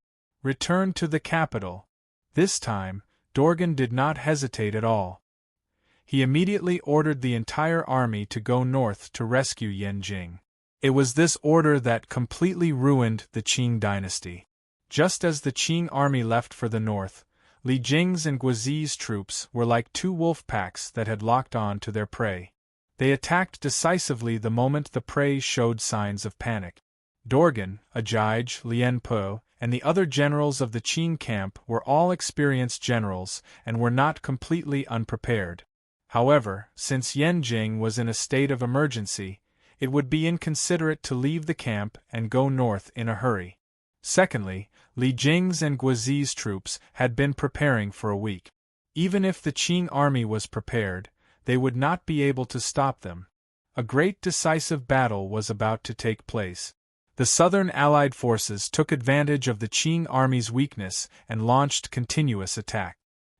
Return to the capital. This time, Dorgan did not hesitate at all. He immediately ordered the entire army to go north to rescue Yanjing. It was this order that completely ruined the Qing dynasty. Just as the Qing army left for the north, Li Jing's and Guizi's troops were like two wolf packs that had locked on to their prey. They attacked decisively the moment the prey showed signs of panic. Dorgan, Ajij, Lien Po, and the other generals of the Qing camp were all experienced generals and were not completely unprepared. However, since Yanjing was in a state of emergency, it would be inconsiderate to leave the camp and go north in a hurry. Secondly, Li Jing's and Guizi's troops had been preparing for a week. Even if the Qing army was prepared, they would not be able to stop them. A great decisive battle was about to take place. The Southern Allied forces took advantage of the Qing army's weakness and launched continuous attack.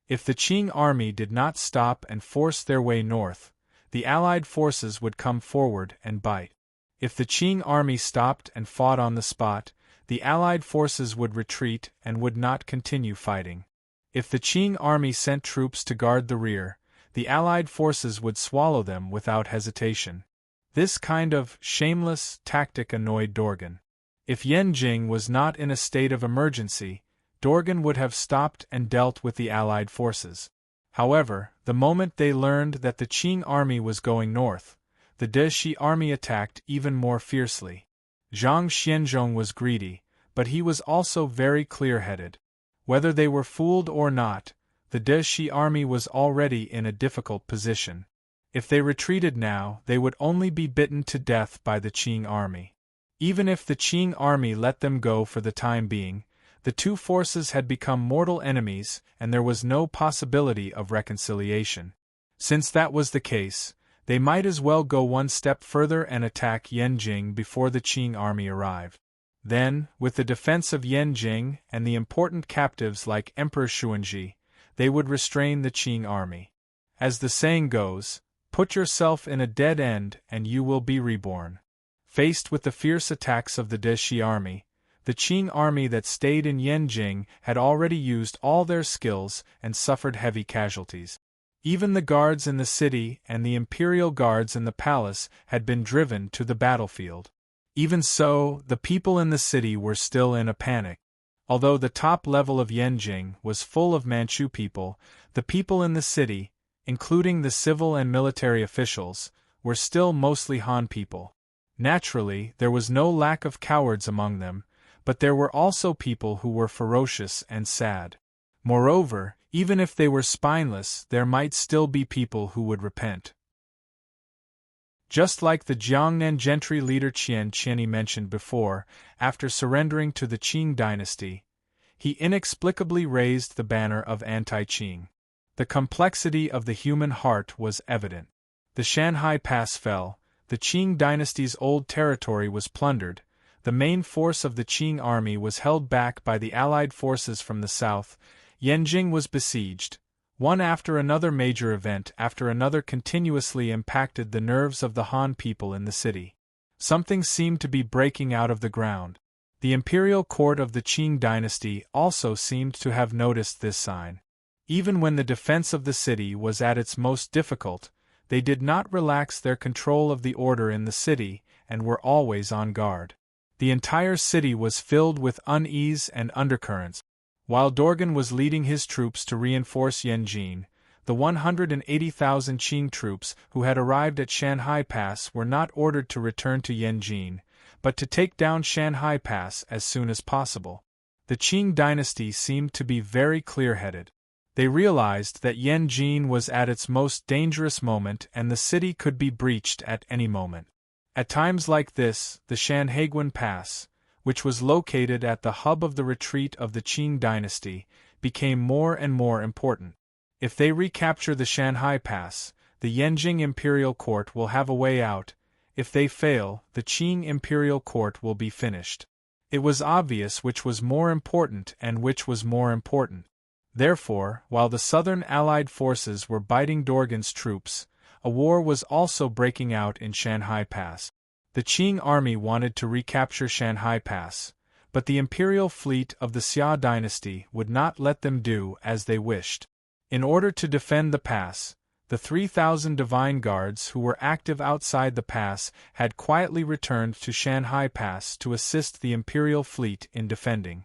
If the Qing army did not stop and force their way north, the Allied forces would come forward and bite. If the Qing army stopped and fought on the spot, the Allied forces would retreat and would not continue fighting. If the Qing army sent troops to guard the rear, the Allied forces would swallow them without hesitation. This kind of shameless tactic annoyed Dorgan. If Yanjing was not in a state of emergency, Dorgan would have stopped and dealt with the Allied forces. However, the moment they learned that the Qing army was going north, the Deshi army attacked even more fiercely. Zhang Xianzhong was greedy, but he was also very clear-headed. Whether they were fooled or not, the Deshi army was already in a difficult position. If they retreated now, they would only be bitten to death by the Qing army. Even if the Qing army let them go for the time being, the two forces had become mortal enemies and there was no possibility of reconciliation. Since that was the case, they might as well go one step further and attack Yanjing before the Qing army arrived. Then, with the defense of Yanjing and the important captives like Emperor Xuanzhi, they would restrain the Qing army. As the saying goes, put yourself in a dead end and you will be reborn. Faced with the fierce attacks of the Deshi army, the Qing army that stayed in Yanjing had already used all their skills and suffered heavy casualties. Even the guards in the city and the imperial guards in the palace had been driven to the battlefield. Even so, the people in the city were still in a panic. Although the top level of Yanjing was full of Manchu people, the people in the city, including the civil and military officials, were still mostly Han people. Naturally, there was no lack of cowards among them, but there were also people who were ferocious and sad. Moreover, even if they were spineless, there might still be people who would repent. Just like the Jiangnan gentry leader Qian Qianni mentioned before, after surrendering to the Qing dynasty, he inexplicably raised the banner of anti-Qing. The complexity of the human heart was evident. The Shanhai Pass fell, the Qing dynasty's old territory was plundered, the main force of the Qing army was held back by the Allied forces from the south, Yanjing was besieged. One after another major event after another continuously impacted the nerves of the Han people in the city. Something seemed to be breaking out of the ground. The imperial court of the Qing dynasty also seemed to have noticed this sign. Even when the defense of the city was at its most difficult, they did not relax their control of the order in the city and were always on guard. The entire city was filled with unease and undercurrents. While Dorgan was leading his troops to reinforce Yanjin, the 180,000 Qing troops who had arrived at Shanhai Pass were not ordered to return to Yanjin, but to take down Shanhai Pass as soon as possible. The Qing dynasty seemed to be very clear-headed. They realized that Yanjin was at its most dangerous moment and the city could be breached at any moment. At times like this, the Shanhaiguan Pass, which was located at the hub of the retreat of the Qing dynasty, became more and more important. If they recapture the Shanhai Pass, the Yanjing imperial court will have a way out. If they fail, the Qing imperial court will be finished. It was obvious which was more important and which was more important. Therefore, while the southern allied forces were biting Dorgan's troops, a war was also breaking out in Shanhai Pass. The Qing army wanted to recapture Shanhai Pass, but the imperial fleet of the Xia dynasty would not let them do as they wished. In order to defend the pass, the 3,000 divine guards who were active outside the pass had quietly returned to Shanhai Pass to assist the imperial fleet in defending.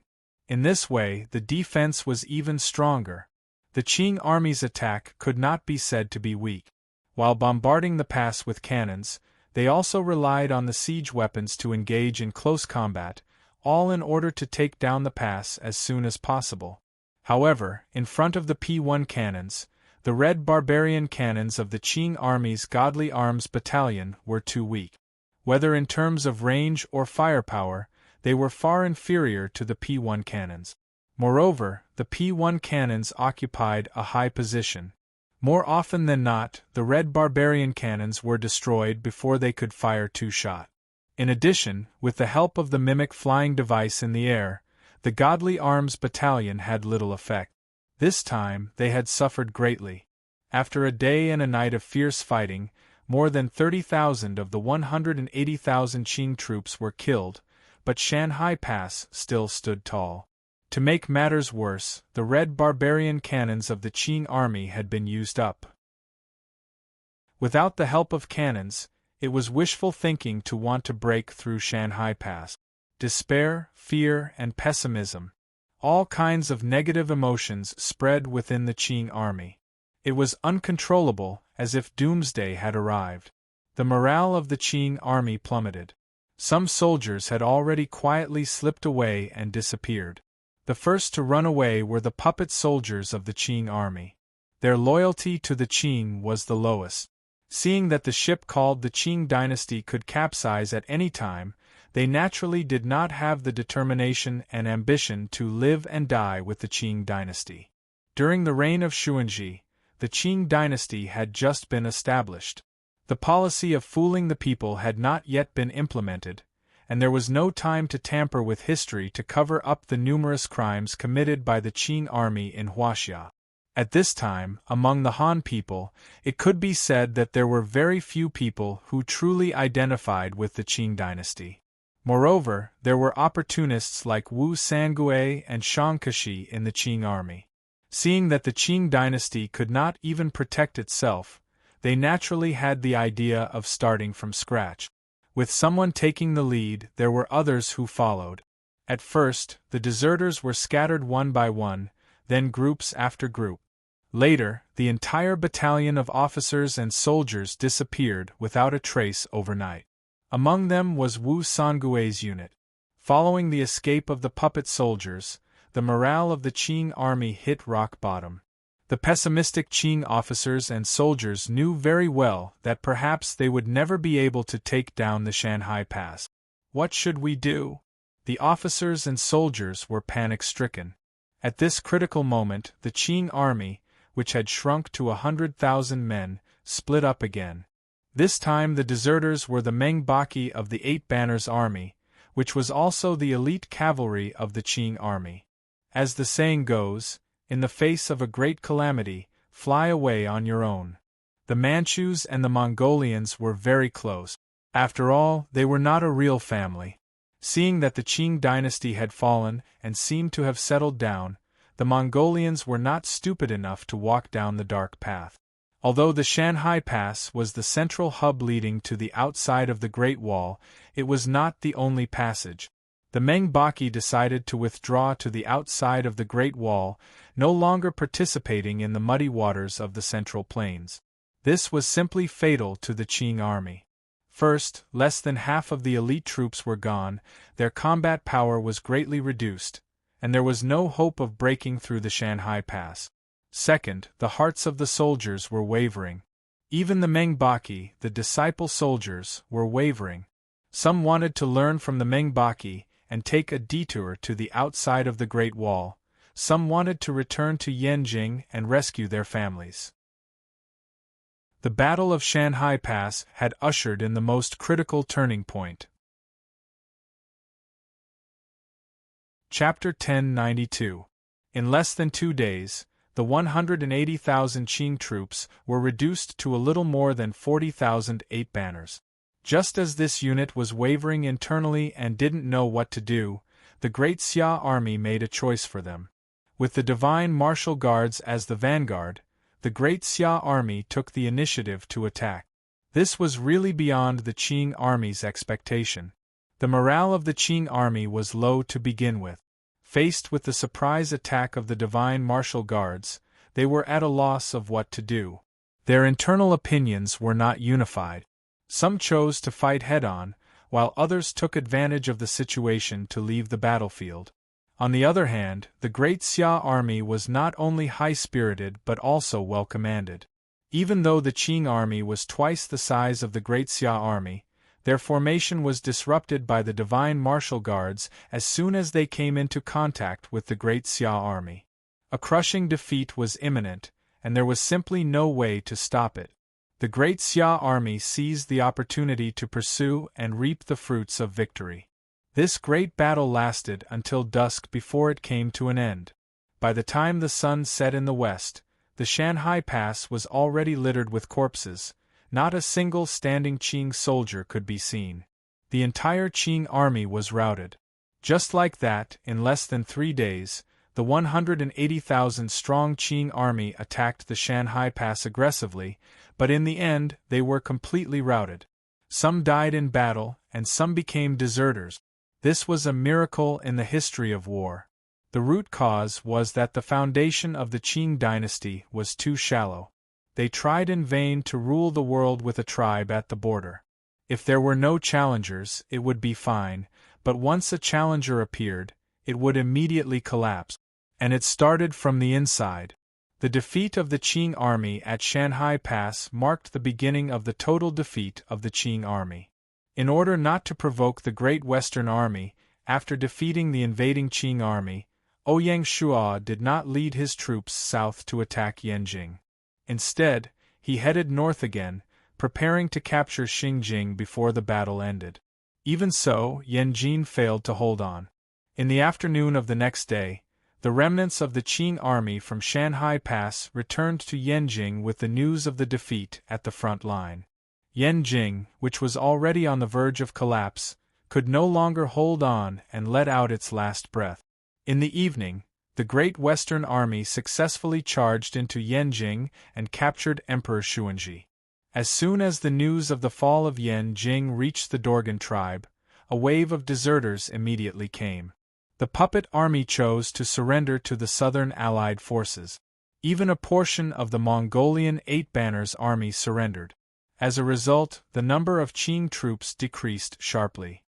In this way, the defense was even stronger. The Qing army's attack could not be said to be weak. While bombarding the pass with cannons, they also relied on the siege weapons to engage in close combat, all in order to take down the pass as soon as possible. However, in front of the P1 cannons, the red barbarian cannons of the Qing army's Godly Arms Battalion were too weak. Whether in terms of range or firepower, they were far inferior to the P1 cannons. Moreover, the P1 cannons occupied a high position. More often than not, the red barbarian cannons were destroyed before they could fire two shots. In addition, with the help of the mimic flying device in the air, the Godly Arms Battalion had little effect. This time, they had suffered greatly. After a day and a night of fierce fighting, more than 30,000 of the 180,000 Qing troops were killed, but Shanhai Pass still stood tall. To make matters worse, the red barbarian cannons of the Qing army had been used up. Without the help of cannons, it was wishful thinking to want to break through Shanhai Pass. Despair, fear, and pessimism. All kinds of negative emotions spread within the Qing army. It was uncontrollable, as if doomsday had arrived. The morale of the Qing army plummeted. Some soldiers had already quietly slipped away and disappeared. The first to run away were the puppet soldiers of the Qing army. Their loyalty to the Qing was the lowest. Seeing that the ship called the Qing dynasty could capsize at any time, they naturally did not have the determination and ambition to live and die with the Qing dynasty. During the reign of Xuanzhi, the Qing dynasty had just been established. The policy of fooling the people had not yet been implemented, and there was no time to tamper with history to cover up the numerous crimes committed by the Qing army in Huaxia. At this time, among the Han people, it could be said that there were very few people who truly identified with the Qing dynasty. Moreover, there were opportunists like Wu Sangue and Shang Keshi in the Qing army. Seeing that the Qing dynasty could not even protect itself, they naturally had the idea of starting from scratch. With someone taking the lead, there were others who followed. At first, the deserters were scattered one by one, then groups after group. Later, the entire battalion of officers and soldiers disappeared without a trace overnight. Among them was Wu Sangue's unit. Following the escape of the puppet soldiers, the morale of the Qing army hit rock bottom. The pessimistic Qing officers and soldiers knew very well that perhaps they would never be able to take down the Shanhai Pass. What should we do? The officers and soldiers were panic-stricken. At this critical moment, the Qing army, which had shrunk to 100,000 men, split up again. This time the deserters were the Mengbaki of the Eight Banners army, which was also the elite cavalry of the Qing army. As the saying goes, in the face of a great calamity, fly away on your own. The Manchus and the Mongolians were very close. After all, they were not a real family. Seeing that the Qing dynasty had fallen and seemed to have settled down, the Mongolians were not stupid enough to walk down the dark path. Although the Shanhai Pass was the central hub leading to the outside of the Great Wall, it was not the only passage. The Mengbaki decided to withdraw to the outside of the Great Wall, no longer participating in the muddy waters of the Central Plains. This was simply fatal to the Qing army. First, less than half of the elite troops were gone, their combat power was greatly reduced, and there was no hope of breaking through the Shanhai Pass. Second, the hearts of the soldiers were wavering. Even the Mengbaki, the disciple soldiers, were wavering. Some wanted to learn from the Mengbaki and take a detour to the outside of the Great Wall. Some wanted to return to Yanjing and rescue their families. The Battle of Shanhai Pass had ushered in the most critical turning point. Chapter 1092. In less than 2 days, the 180,000 Qing troops were reduced to a little more than 40,000 eight-banners. Just as this unit was wavering internally and didn't know what to do, the Great Xia army made a choice for them. With the Divine Martial Guards as the vanguard, the Great Xia army took the initiative to attack. This was really beyond the Qing army's expectation. The morale of the Qing army was low to begin with. Faced with the surprise attack of the Divine Martial Guards, they were at a loss of what to do. Their internal opinions were not unified. Some chose to fight head-on, while others took advantage of the situation to leave the battlefield. On the other hand, the Great Xia army was not only high-spirited but also well-commanded. Even though the Qing army was twice the size of the Great Xia army, their formation was disrupted by the Divine Martial Guards as soon as they came into contact with the Great Xia army. A crushing defeat was imminent, and there was simply no way to stop it. The Great Xia army seized the opportunity to pursue and reap the fruits of victory. This great battle lasted until dusk before it came to an end. By the time the sun set in the west, the Shanhai Pass was already littered with corpses. Not a single standing Qing soldier could be seen. The entire Qing army was routed. Just like that, in less than 3 days, the 180,000-strong Qing army attacked the Shanhai Pass aggressively, but in the end they were completely routed. Some died in battle, and some became deserters. This was a miracle in the history of war. The root cause was that the foundation of the Qing dynasty was too shallow. They tried in vain to rule the world with a tribe at the border. If there were no challengers, it would be fine, but once a challenger appeared, it would immediately collapse. And it started from the inside. The defeat of the Qing army at Shanhai Pass marked the beginning of the total defeat of the Qing army. In order not to provoke the Great Western Army, after defeating the invading Qing army, Ouyang Shuo did not lead his troops south to attack Yanjing. Instead, he headed north again, preparing to capture Xinjing before the battle ended. Even so, Yanjing failed to hold on. In the afternoon of the next day, the remnants of the Qing army from Shanhai Pass returned to Yanjing with the news of the defeat at the front line. Yanjing, which was already on the verge of collapse, could no longer hold on and let out its last breath. In the evening, the Great Western Army successfully charged into Yanjing and captured Emperor Xuanzhi. As soon as the news of the fall of Yanjing reached the Dorgan tribe, a wave of deserters immediately came. The puppet army chose to surrender to the Southern Allied forces. Even a portion of the Mongolian Eight Banners army surrendered. As a result, the number of Qing troops decreased sharply.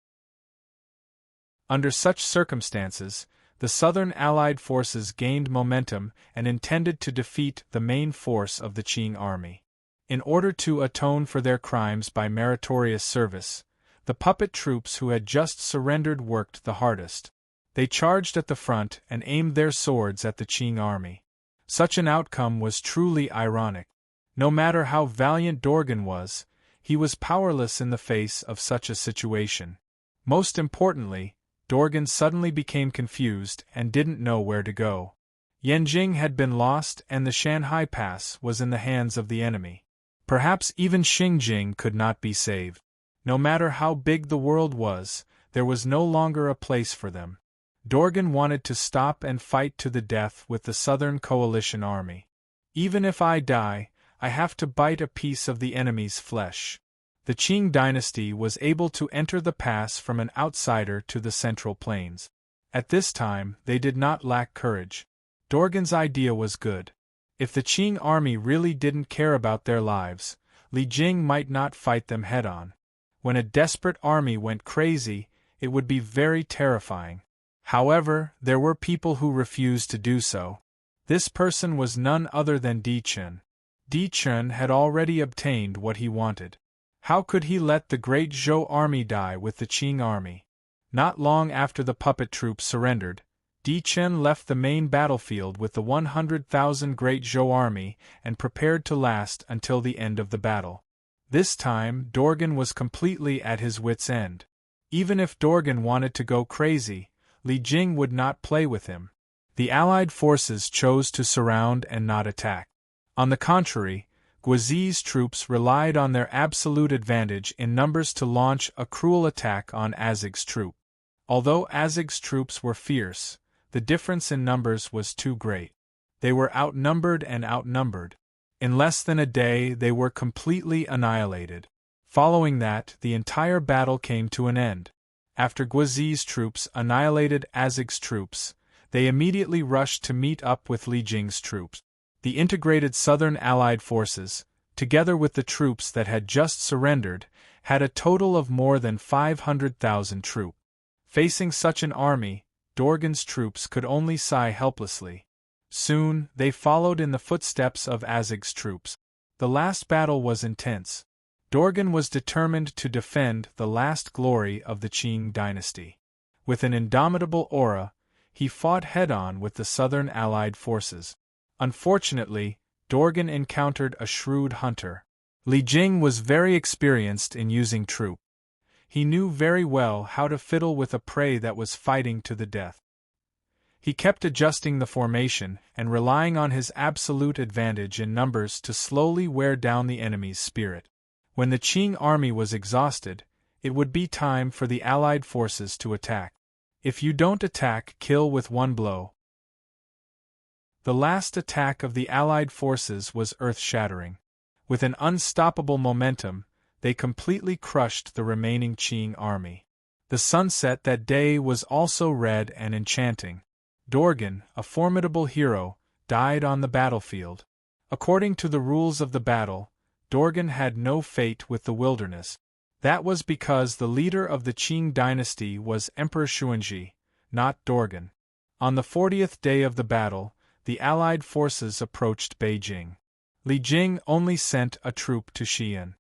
Under such circumstances, the Southern Allied forces gained momentum and intended to defeat the main force of the Qing army. In order to atone for their crimes by meritorious service, the puppet troops who had just surrendered worked the hardest. They charged at the front and aimed their swords at the Qing army. Such an outcome was truly ironic. No matter how valiant Dorgan was, he was powerless in the face of such a situation. Most importantly, Dorgan suddenly became confused and didn't know where to go. Yanjing had been lost and the Shanhai Pass was in the hands of the enemy. Perhaps even Xinjing could not be saved. No matter how big the world was, there was no longer a place for them. Dorgan wanted to stop and fight to the death with the Southern Coalition Army. "Even if I die, I have to bite a piece of the enemy's flesh. The Qing dynasty was able to enter the pass from an outsider to the Central Plains. At this time, they did not lack courage. Dorgan's idea was good. If the Qing army really didn't care about their lives, Li Jing might not fight them head-on. When a desperate army went crazy, it would be very terrifying. However, there were people who refused to do so. This person was none other than Di Chun. Di Chun had already obtained what he wanted. How could he let the great Zhou army die with the Qing army? Not long after the puppet troops surrendered, Di Chun left the main battlefield with the 100,000 great Zhou army and prepared to last until the end of the battle. This time, Dorgan was completely at his wits' end. Even if Dorgan wanted to go crazy, Li Jing would not play with him. The Allied forces chose to surround and not attack. On the contrary, Guizi's troops relied on their absolute advantage in numbers to launch a cruel attack on Azig's troop. Although Azig's troops were fierce, the difference in numbers was too great. They were outnumbered and outnumbered. In less than a day they were completely annihilated. Following that, the entire battle came to an end. After Guizi's troops annihilated Azig's troops, they immediately rushed to meet up with Li Jing's troops. The integrated Southern Allied forces, together with the troops that had just surrendered, had a total of more than 500,000 troops. Facing such an army, Dorgan's troops could only sigh helplessly. Soon, they followed in the footsteps of Azig's troops. The last battle was intense. Dorgan was determined to defend the last glory of the Qing dynasty. With an indomitable aura, he fought head-on with the Southern Allied forces. Unfortunately, Dorgan encountered a shrewd hunter. Li Jing was very experienced in using troops. He knew very well how to fiddle with a prey that was fighting to the death. He kept adjusting the formation and relying on his absolute advantage in numbers to slowly wear down the enemy's spirit. When the Qing army was exhausted, it would be time for the Allied forces to attack. If you don't attack, kill with one blow. The last attack of the Allied forces was earth-shattering. With an unstoppable momentum, they completely crushed the remaining Qing army. The sunset that day was also red and enchanting. Dorgan, a formidable hero, died on the battlefield. According to the rules of the battle, Dorgan had no fate with the wilderness. That was because the leader of the Qing dynasty was Emperor Xuanzhi, not Dorgan. On the 40th day of the battle, the Allied forces approached Beijing. Li Jing only sent a troop to Xi'an.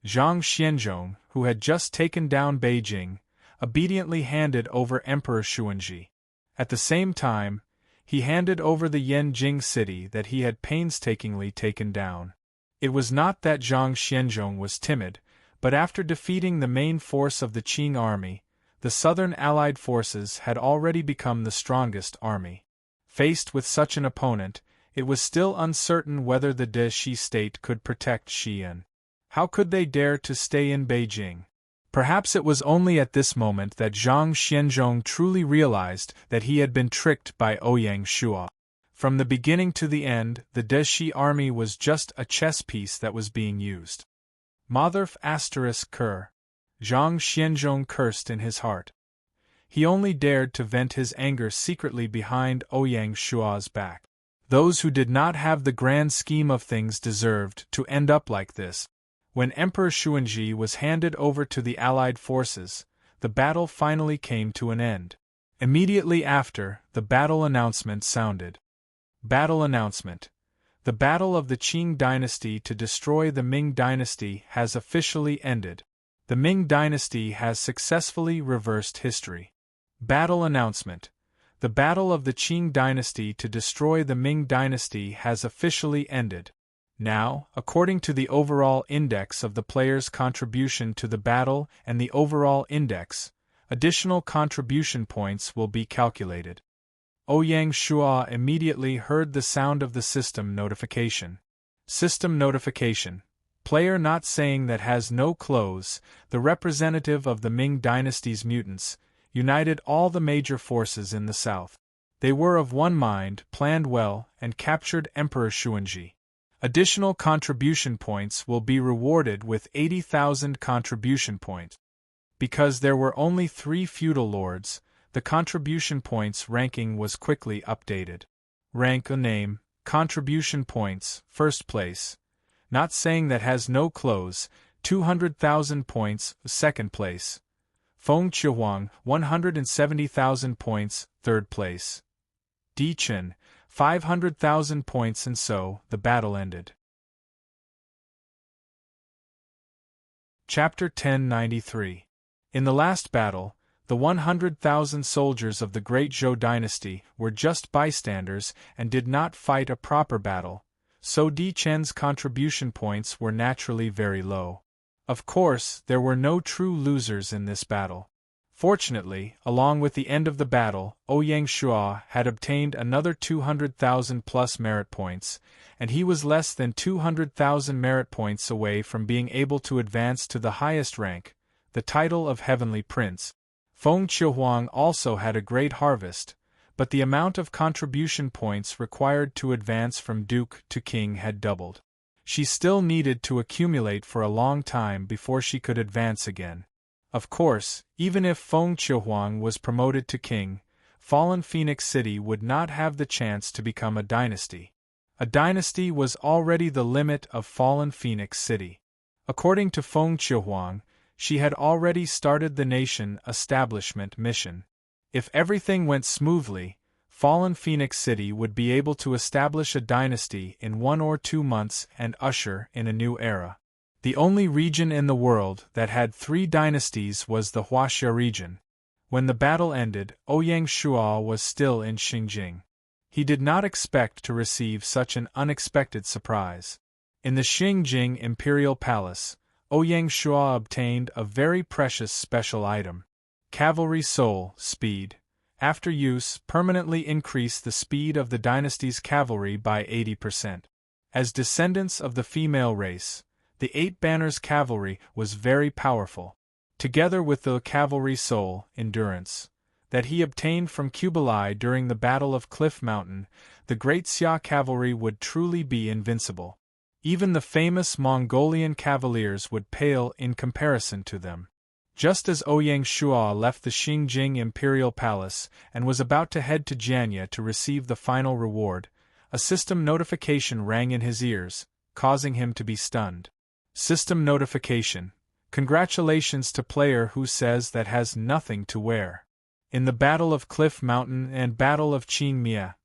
Zhang Xianzhong, who had just taken down Beijing, obediently handed over Emperor Xuanzhi. At the same time, he handed over the Yanjing city that he had painstakingly taken down. It was not that Zhang Xianzhong was timid, but after defeating the main force of the Qing army, the Southern Allied forces had already become the strongest army. Faced with such an opponent, it was still uncertain whether the Deshi state could protect Xi'an. How could they dare to stay in Beijing? Perhaps it was only at this moment that Zhang Xianzhong truly realized that he had been tricked by Ouyang Shua. From the beginning to the end, the Deshi army was just a chess piece that was being used. Motherf *Ker. Zhang Xianzhong cursed in his heart. He only dared to vent his anger secretly behind Ouyang Shua's back. Those who did not have the grand scheme of things deserved to end up like this. When Emperor Xuanzhi was handed over to the Allied forces, the battle finally came to an end. Immediately after, the battle announcement sounded. Battle announcement. The battle of the Qing dynasty to destroy the Ming dynasty has officially ended. The Ming dynasty has successfully reversed history. Battle announcement. The battle of the Qing dynasty to destroy the Ming dynasty has officially ended. Now, according to the overall index of the player's contribution to the battle and the overall index, additional contribution points will be calculated. Ouyang Shua immediately heard the sound of the system notification. System notification. Player not saying that has no clothes, the representative of the Ming dynasty's mutants, united all the major forces in the south. They were of one mind, planned well, and captured Emperor Xuanzhi. Additional contribution points will be rewarded with 80,000 contribution points. Because there were only 3 feudal lords, the contribution points ranking was quickly updated. Rank a name, contribution points, first place. Not saying that has no close, 200,000 points, second place. Feng Chihuang, 170,000 points, third place. Di Chen, 500,000 points, and so the battle ended. Chapter 1093. In the last battle, the 100,000 soldiers of the Great Zhou dynasty were just bystanders and did not fight a proper battle, so Di Chen's contribution points were naturally very low. Of course, there were no true losers in this battle. Fortunately, along with the end of the battle, Ouyang Shua had obtained another 200,000 plus merit points, and he was less than 200,000 merit points away from being able to advance to the highest rank, the title of Heavenly Prince. Feng Chihuang also had a great harvest, but the amount of contribution points required to advance from Duke to King had doubled. She still needed to accumulate for a long time before she could advance again. Of course, even if Feng Chihuang was promoted to king, Fallen Phoenix City would not have the chance to become a dynasty. A dynasty was already the limit of Fallen Phoenix City. According to Feng Chihuang, she had already started the nation establishment mission. If everything went smoothly, Fallen Phoenix City would be able to establish a dynasty in 1 or 2 months and usher in a new era. The only region in the world that had 3 dynasties was the Huaxia region. When the battle ended, Ouyang Shua was still in Xinjing. He did not expect to receive such an unexpected surprise. In the Xinjing Imperial Palace, Ouyang Shua obtained a very precious special item. Cavalry Soul, Speed. After use, permanently increase the speed of the dynasty's cavalry by 80%. As descendants of the female race, the 8 Banners cavalry was very powerful. Together with the cavalry soul, endurance, that he obtained from Kublai during the Battle of Cliff Mountain, the Great Xia cavalry would truly be invincible. Even the famous Mongolian cavaliers would pale in comparison to them. Just as Ouyang Shua left the Xinjing Imperial Palace and was about to head to Jianya to receive the final reward, a system notification rang in his ears, causing him to be stunned. System notification. Congratulations to player who says that has nothing to wear. In the Battle of Cliff Mountain and Battle of Qingmia,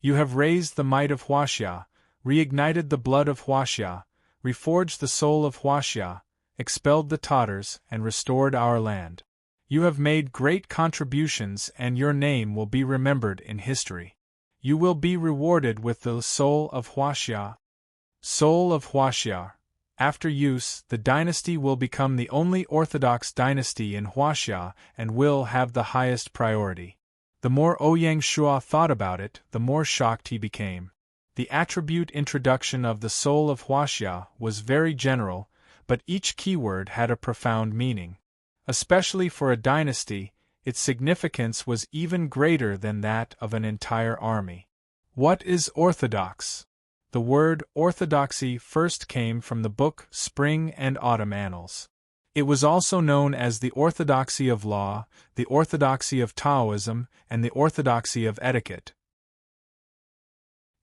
you have raised the might of Huaxia, reignited the blood of Huaxia, reforged the soul of Huaxia, expelled the Tatars, and restored our land. You have made great contributions and your name will be remembered in history. You will be rewarded with the soul of Huaxia. Soul of Huaxia. After use, the dynasty will become the only orthodox dynasty in Huaxia and will have the highest priority. The more Ouyang Shua thought about it, the more shocked he became. The attribute introduction of the soul of Huaxia was very general, but each keyword had a profound meaning. Especially for a dynasty, its significance was even greater than that of an entire army. What is orthodox? The word orthodoxy first came from the book Spring and Autumn Annals. It was also known as the orthodoxy of law, the orthodoxy of Taoism, and the orthodoxy of etiquette.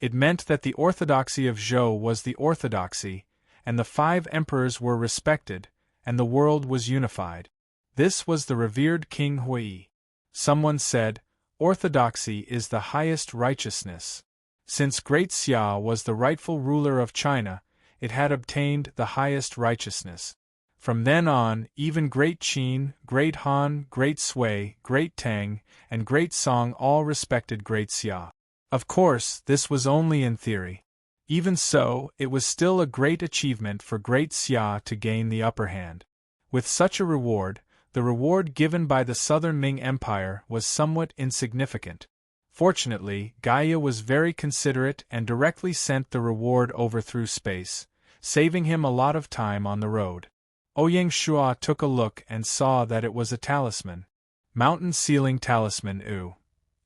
It meant that the orthodoxy of Zhou was the orthodoxy, and the 5 emperors were respected, and the world was unified. This was the revered King Hui. Someone said, orthodoxy is the highest righteousness. Since Great Xia was the rightful ruler of China, it had obtained the highest righteousness. From then on, even Great Qin, Great Han, Great Sui, Great Tang, and Great Song all respected Great Xia. Of course, this was only in theory. Even so, it was still a great achievement for Great Xia to gain the upper hand. With such a reward, the reward given by the Southern Ming Empire was somewhat insignificant. Fortunately, Gaia was very considerate and directly sent the reward over through space, saving him a lot of time on the road. Ouyang Shua took a look and saw that it was a talisman. Mountain Ceiling Talisman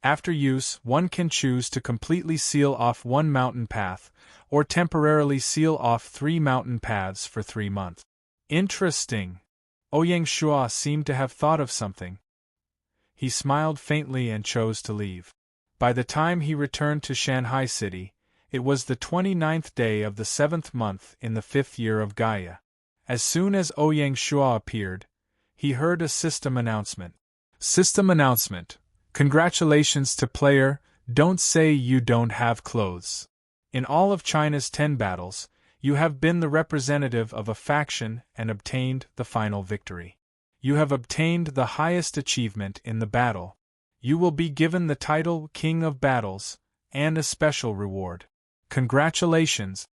After use, one can choose to completely seal off one mountain path, or temporarily seal off 3 mountain paths for 3 months. Interesting. Ouyang Shua seemed to have thought of something. He smiled faintly and chose to leave. By the time he returned to Shanghai City, it was the 29th day of the 7th month in the 5th year of Gaia. As soon as Ouyang Shua appeared, he heard a system announcement. System announcement. Congratulations to player, don't say you don't have clothes. In all of China's 10 battles, you have been the representative of a faction and obtained the final victory. You have obtained the highest achievement in the battle. You will be given the title King of Battles, and a special reward. Congratulations!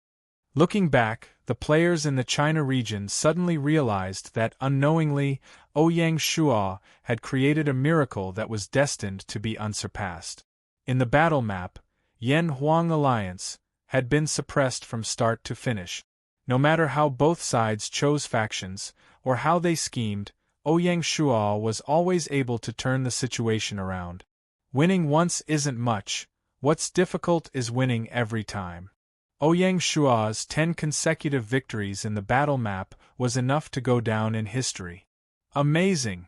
Looking back, the players in the China region suddenly realized that unknowingly, Ouyang Shua had created a miracle that was destined to be unsurpassed. In the battle map, Yan Huang Alliance had been suppressed from start to finish. No matter how both sides chose factions, or how they schemed, Ouyang Shua was always able to turn the situation around. Winning once isn't much, what's difficult is winning every time. Ouyang Shua's 10 consecutive victories in the battle map was enough to go down in history. Amazing!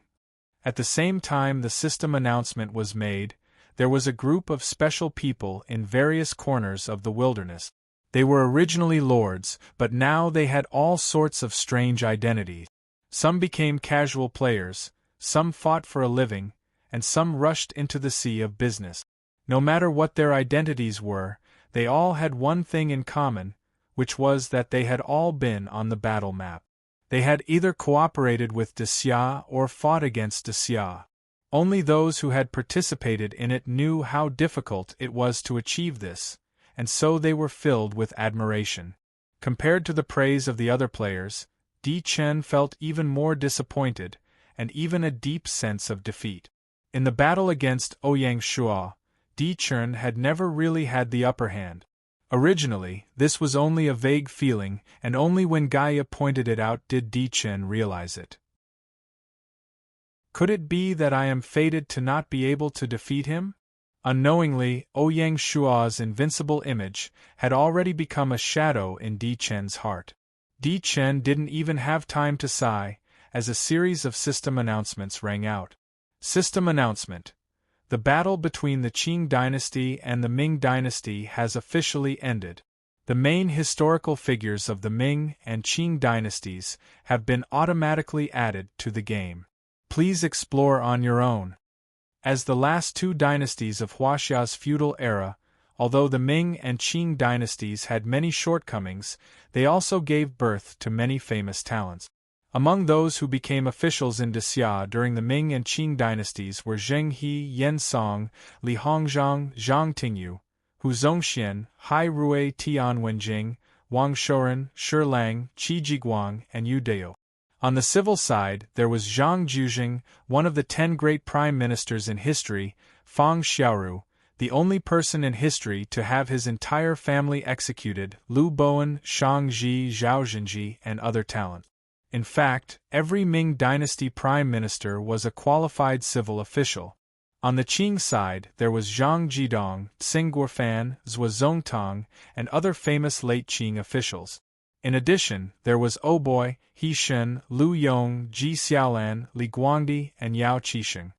At the same time the system announcement was made, there was a group of special people in various corners of the wilderness. They were originally lords, but now they had all sorts of strange identities. Some became casual players, some fought for a living, and some rushed into the sea of business. No matter what their identities were, they all had one thing in common, which was that they had all been on the battle map. They had either cooperated with Xia or fought against Xia. Only those who had participated in it knew how difficult it was to achieve this, and so they were filled with admiration. Compared to the praise of the other players, Di Chen felt even more disappointed, and even a deep sense of defeat. In the battle against Ouyang Shua, Di Chen had never really had the upper hand. Originally, this was only a vague feeling, and only when Gaia pointed it out did Di Chen realize it. Could it be that I am fated to not be able to defeat him? Unknowingly, Ouyang Shua's invincible image had already become a shadow in Di Chen's heart. Di Chen didn't even have time to sigh, as a series of system announcements rang out. System announcement. The battle between the Qing dynasty and the Ming dynasty has officially ended. The main historical figures of the Ming and Qing dynasties have been automatically added to the game. Please explore on your own. As the last 2 dynasties of Huaxia's feudal era, although the Ming and Qing dynasties had many shortcomings, they also gave birth to many famous talents. Among those who became officials in Xia during the Ming and Qing dynasties were Zheng He, Yen Song, Li Hongzhang, Zhang Tingyu, Hu Zongxian, Hai Rui Tian Wenjing, Wang Shouren, Shi Lang, Qi Jiguang, and Yu Dao. On the civil side, there was Zhang Juzheng, one of the 10 great prime ministers in history, Fang Xiaoru, the only person in history to have his entire family executed, Liu Bowen, Shang Ji, Zhao Zhenji, and other talent. In fact, every Ming dynasty prime minister was a qualified civil official. On the Qing side, there was Zhang Jidong, Tsing Guofan, Zhuo Zongtang, and other famous late Qing officials. In addition, there was Oboi, He Shen, Lu Yong, Ji Xiaolan, Li Guangdi, and Yao Qisheng.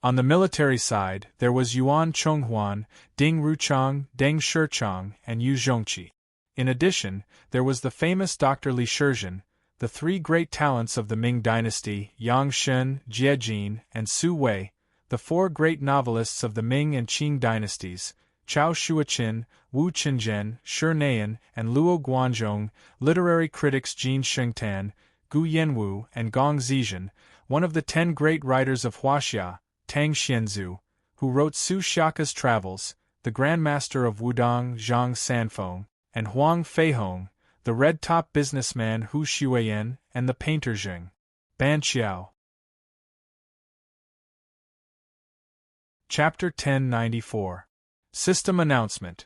On the military side, there was Yuan Chonghuan, Ding Ruchang, Deng Shichang, and Yu Zhongqi. In addition, there was the famous Dr. Li Shizhen, the 3 great talents of the Ming dynasty, Yang Shen, Jie Jin, and Su Wei, the 4 great novelists of the Ming and Qing dynasties, Chao Shuaqin, Wu Qinzhen, Shi Neian, and Luo Guanzhong, literary critics Jin Shengtan, Gu Yanwu, and Gong Zizhen, one of the 10 great writers of Huaxia, Tang Xianzu, who wrote Su Xiaoka's Travels, the Grandmaster of Wudong Zhang Sanfeng, and Huang Feihong, the red-top businessman Hu Xueyan, and the painter Zheng Banqiao. Chapter 1094. System Announcement.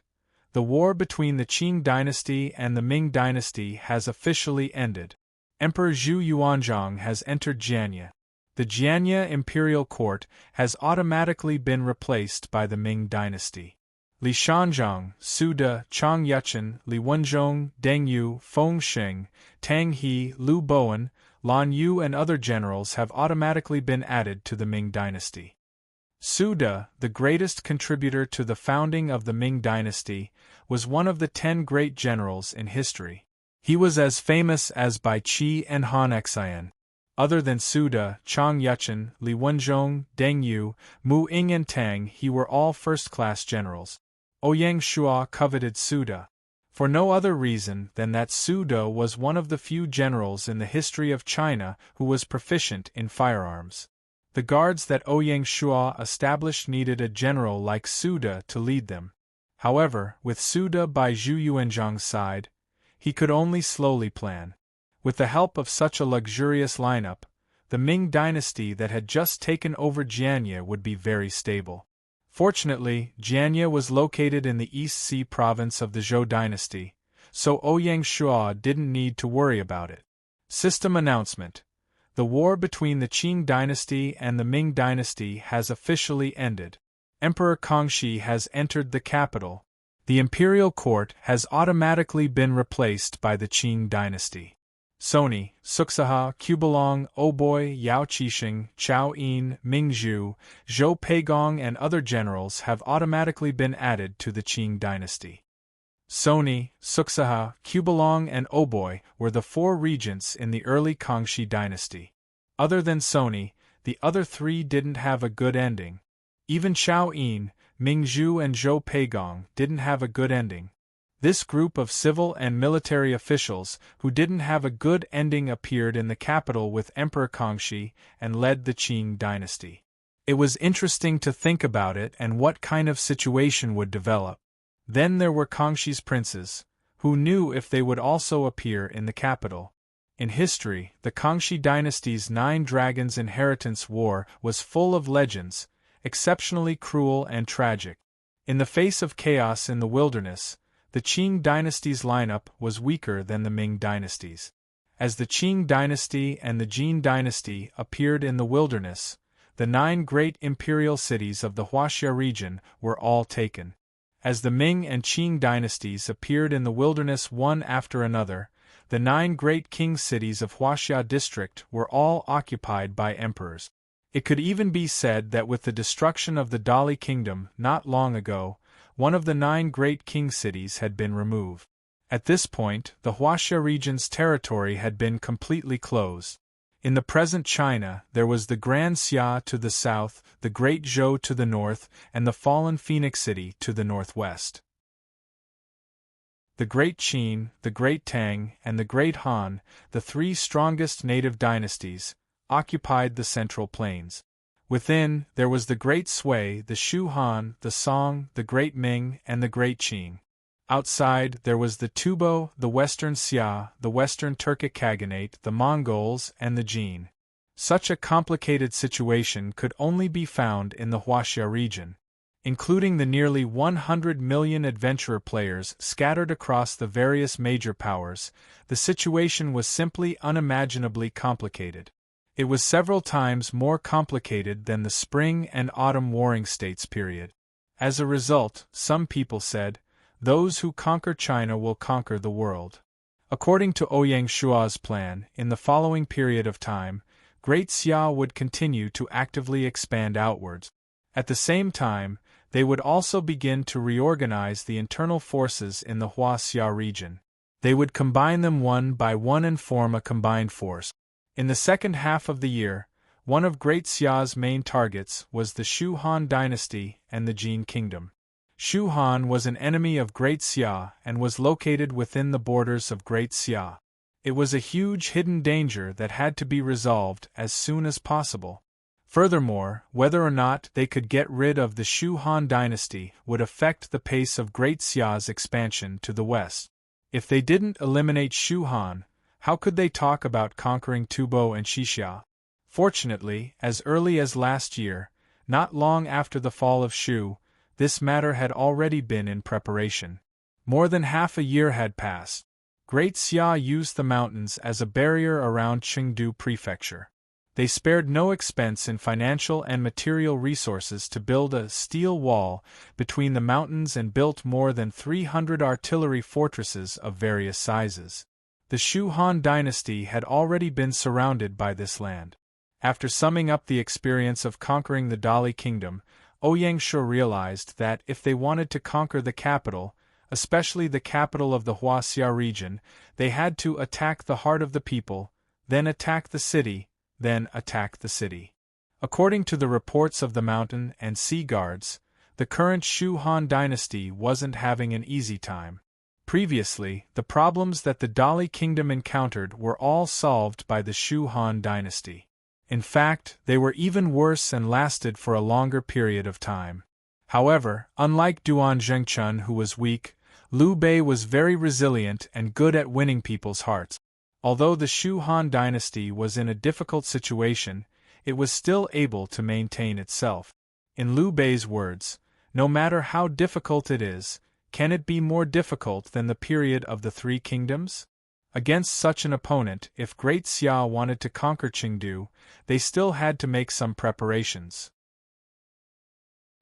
The war between the Qing dynasty and the Ming dynasty has officially ended. Emperor Zhu Yuanzhang has entered Jianye. The Jianye imperial court has automatically been replaced by the Ming dynasty. Li Shanzhong, Su De, Chang Yuchen, Li Wenzhong, Deng Yu, Feng Xing, Tang He, Lu Bowen, Lan Yu and other generals have automatically been added to the Ming dynasty. Su De, the greatest contributor to the founding of the Ming dynasty, was one of the 10 great generals in history. He was as famous as Bai Qi and Han Xian. Other than Su De, Chang Yuchen, Li Wenzhong, Deng Yu, Mu Ying and Tang He were all first-class generals. Ouyang Shua coveted Su De for no other reason than that Su De was one of the few generals in the history of China who was proficient in firearms. The guards that Ouyang Shua established needed a general like Su De to lead them. However, with Su De by Zhu Yuanzhang's side, he could only slowly plan. With the help of such a luxurious lineup, the Ming dynasty that had just taken over Jianye would be very stable. Fortunately, Jianye was located in the East Sea province of the Zhou dynasty, so Ouyang Shua didn't need to worry about it. System announcement: the war between the Qing dynasty and the Ming dynasty has officially ended. Emperor Kangxi has entered the capital. The imperial court has automatically been replaced by the Qing dynasty. Sony, Suxaha, Qubelong, Oboy, Yao Qixing, Chao Yin, Ming Zhu, Zhou Peigong and other generals have automatically been added to the Qing dynasty. Sony, Suxaha, Qubelong and Oboy were the 4 regents in the early Kangxi dynasty. Other than Sony, the other 3 didn't have a good ending. Even Chao Yin, Ming Zhu and Zhou Peigong didn't have a good ending. This group of civil and military officials who didn't have a good ending appeared in the capital with Emperor Kangxi and led the Qing dynasty. It was interesting to think about it and what kind of situation would develop. Then there were Kangxi's princes, who knew if they would also appear in the capital. In history, the Kangxi dynasty's 9 Dragons Inheritance War was full of legends, exceptionally cruel and tragic. In the face of chaos in the wilderness, the Qing dynasty's lineup was weaker than the Ming dynasty's. As the Qing dynasty and the Jin dynasty appeared in the wilderness, the 9 great imperial cities of the Huaxia region were all taken. As the Ming and Qing dynasties appeared in the wilderness one after another, the 9 great king cities of Huaxia district were all occupied by emperors. It could even be said that with the destruction of the Dali kingdom not long ago, one of the 9 great king cities had been removed. At this point, the Huaxia region's territory had been completely closed. In the present China, there was the Grand Xia to the south, the Great Zhou to the north, and the fallen Phoenix City to the northwest. The Great Qin, the Great Tang, and the Great Han, the 3 strongest native dynasties, occupied the central plains. Within, there was the Great Sui, the Shu Han, the Song, the Great Ming, and the Great Qing. Outside, there was the Tubo, the Western Xia, the Western Turkic Khaganate, the Mongols, and the Jin. Such a complicated situation could only be found in the Huaxia region. Including the nearly 100 million adventurer players scattered across the various major powers, the situation was simply unimaginably complicated. It was several times more complicated than the Spring and Autumn Warring States period. As a result, some people said, "Those who conquer China will conquer the world." According to Ouyang Shua's plan, in the following period of time, Great Xia would continue to actively expand outwards. At the same time, they would also begin to reorganize the internal forces in the Huaxia region. They would combine them one by one and form a combined force. In the second half of the year, one of Great Xia's main targets was the Shu Han dynasty and the Jin kingdom. Shu Han was an enemy of Great Xia and was located within the borders of Great Xia. It was a huge hidden danger that had to be resolved as soon as possible. Furthermore, whether or not they could get rid of the Shu Han dynasty would affect the pace of Great Xia's expansion to the west. If they didn't eliminate Shu Han, how could they talk about conquering Tubo and Xixia? Fortunately, as early as last year, not long after the fall of Shu, this matter had already been in preparation. More than half a year had passed. Great Xia used the mountains as a barrier around Chengdu Prefecture. They spared no expense in financial and material resources to build a steel wall between the mountains and built more than 300 artillery fortresses of various sizes. The Shu Han dynasty had already been surrounded by this land. After summing up the experience of conquering the Dali kingdom, Ouyang Shu realized that if they wanted to conquer the capital, especially the capital of the Huaxia region, they had to attack the heart of the people, then attack the city, then attack the city. According to the reports of the mountain and sea guards, the current Shu Han dynasty wasn't having an easy time. Previously, the problems that the Dali kingdom encountered were all solved by the Shu Han dynasty. In fact, they were even worse and lasted for a longer period of time. However, unlike Duan Zhengchun, who was weak, Liu Bei was very resilient and good at winning people's hearts. Although the Shu Han dynasty was in a difficult situation, it was still able to maintain itself. In Liu Bei's words, "No matter how difficult it is, can it be more difficult than the period of the Three Kingdoms?" Against such an opponent, if Great Xia wanted to conquer Qingdu, they still had to make some preparations.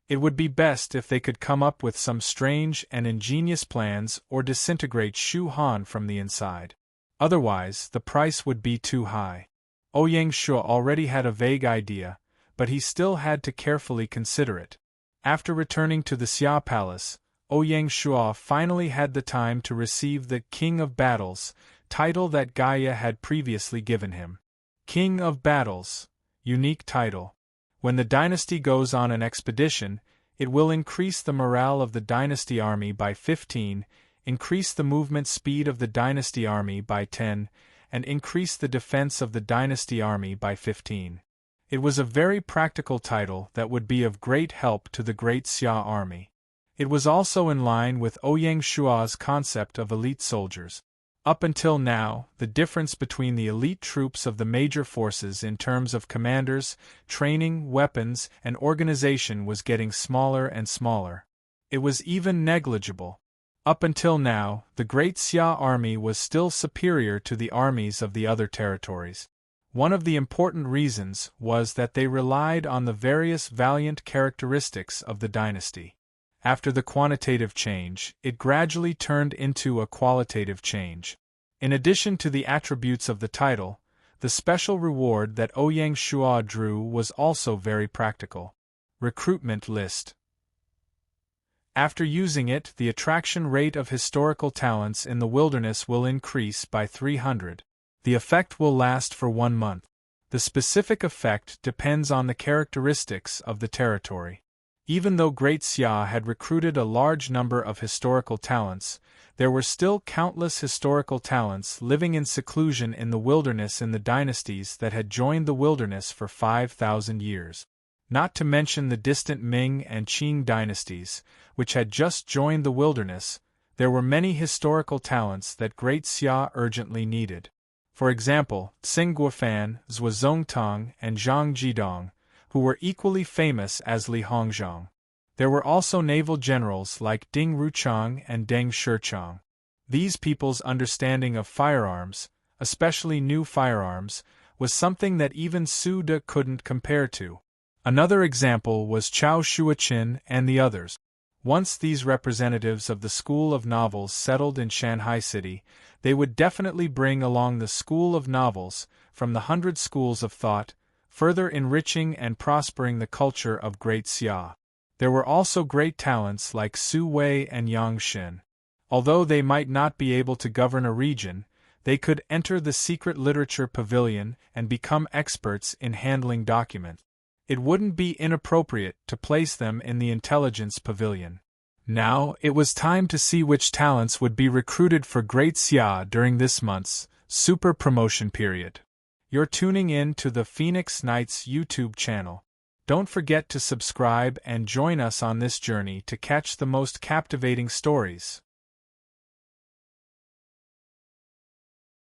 It would be best if they could come up with some strange and ingenious plans or disintegrate Shu Han from the inside. Otherwise, the price would be too high. Ouyang Shu already had a vague idea, but he still had to carefully consider it. After returning to the Xia Palace, Ouyang Shu finally had the time to receive the King of Battles title that Gaia had previously given him. King of Battles, unique title. When the dynasty goes on an expedition, it will increase the morale of the dynasty army by 15, increase the movement speed of the dynasty army by 10, and increase the defense of the dynasty army by 15. It was a very practical title that would be of great help to the Great Xia army. It was also in line with Ouyang Shu's concept of elite soldiers. Up until now, the difference between the elite troops of the major forces in terms of commanders, training, weapons, and organization was getting smaller and smaller. It was even negligible. Up until now, the Great Xia army was still superior to the armies of the other territories. One of the important reasons was that they relied on the various valiant characteristics of the dynasty. After the quantitative change, it gradually turned into a qualitative change. In addition to the attributes of the title, the special reward that Ouyang Shu drew was also very practical. Recruitment list. After using it, the attraction rate of historical talents in the wilderness will increase by 300. The effect will last for 1 month. The specific effect depends on the characteristics of the territory. Even though Great Xia had recruited a large number of historical talents, there were still countless historical talents living in seclusion in the wilderness in the dynasties that had joined the wilderness for 5,000 years. Not to mention the distant Ming and Qing dynasties, which had just joined the wilderness, there were many historical talents that Great Xia urgently needed. For example, Tsing Guofan, Zhuozongtang, and Zhang Jidong, who were equally famous as Li Hongzhang. There were also naval generals like Ding Ruchang and Deng Shichang. These people's understanding of firearms, especially new firearms, was something that even Su De couldn't compare to. Another example was Chao Shuaqin and the others. Once these representatives of the School of Novels settled in Shanghai City, they would definitely bring along the School of Novels from the 100 schools of thought, further enriching and prospering the culture of Great Xia. There were also great talents like Su Wei and Yang Xin. Although they might not be able to govern a region, they could enter the secret literature pavilion and become experts in handling documents. It wouldn't be inappropriate to place them in the intelligence pavilion. Now, it was time to see which talents would be recruited for Great Xia during this month's super promotion period. You're tuning in to the Phoenix Knights YouTube channel. Don't forget to subscribe and join us on this journey to catch the most captivating stories.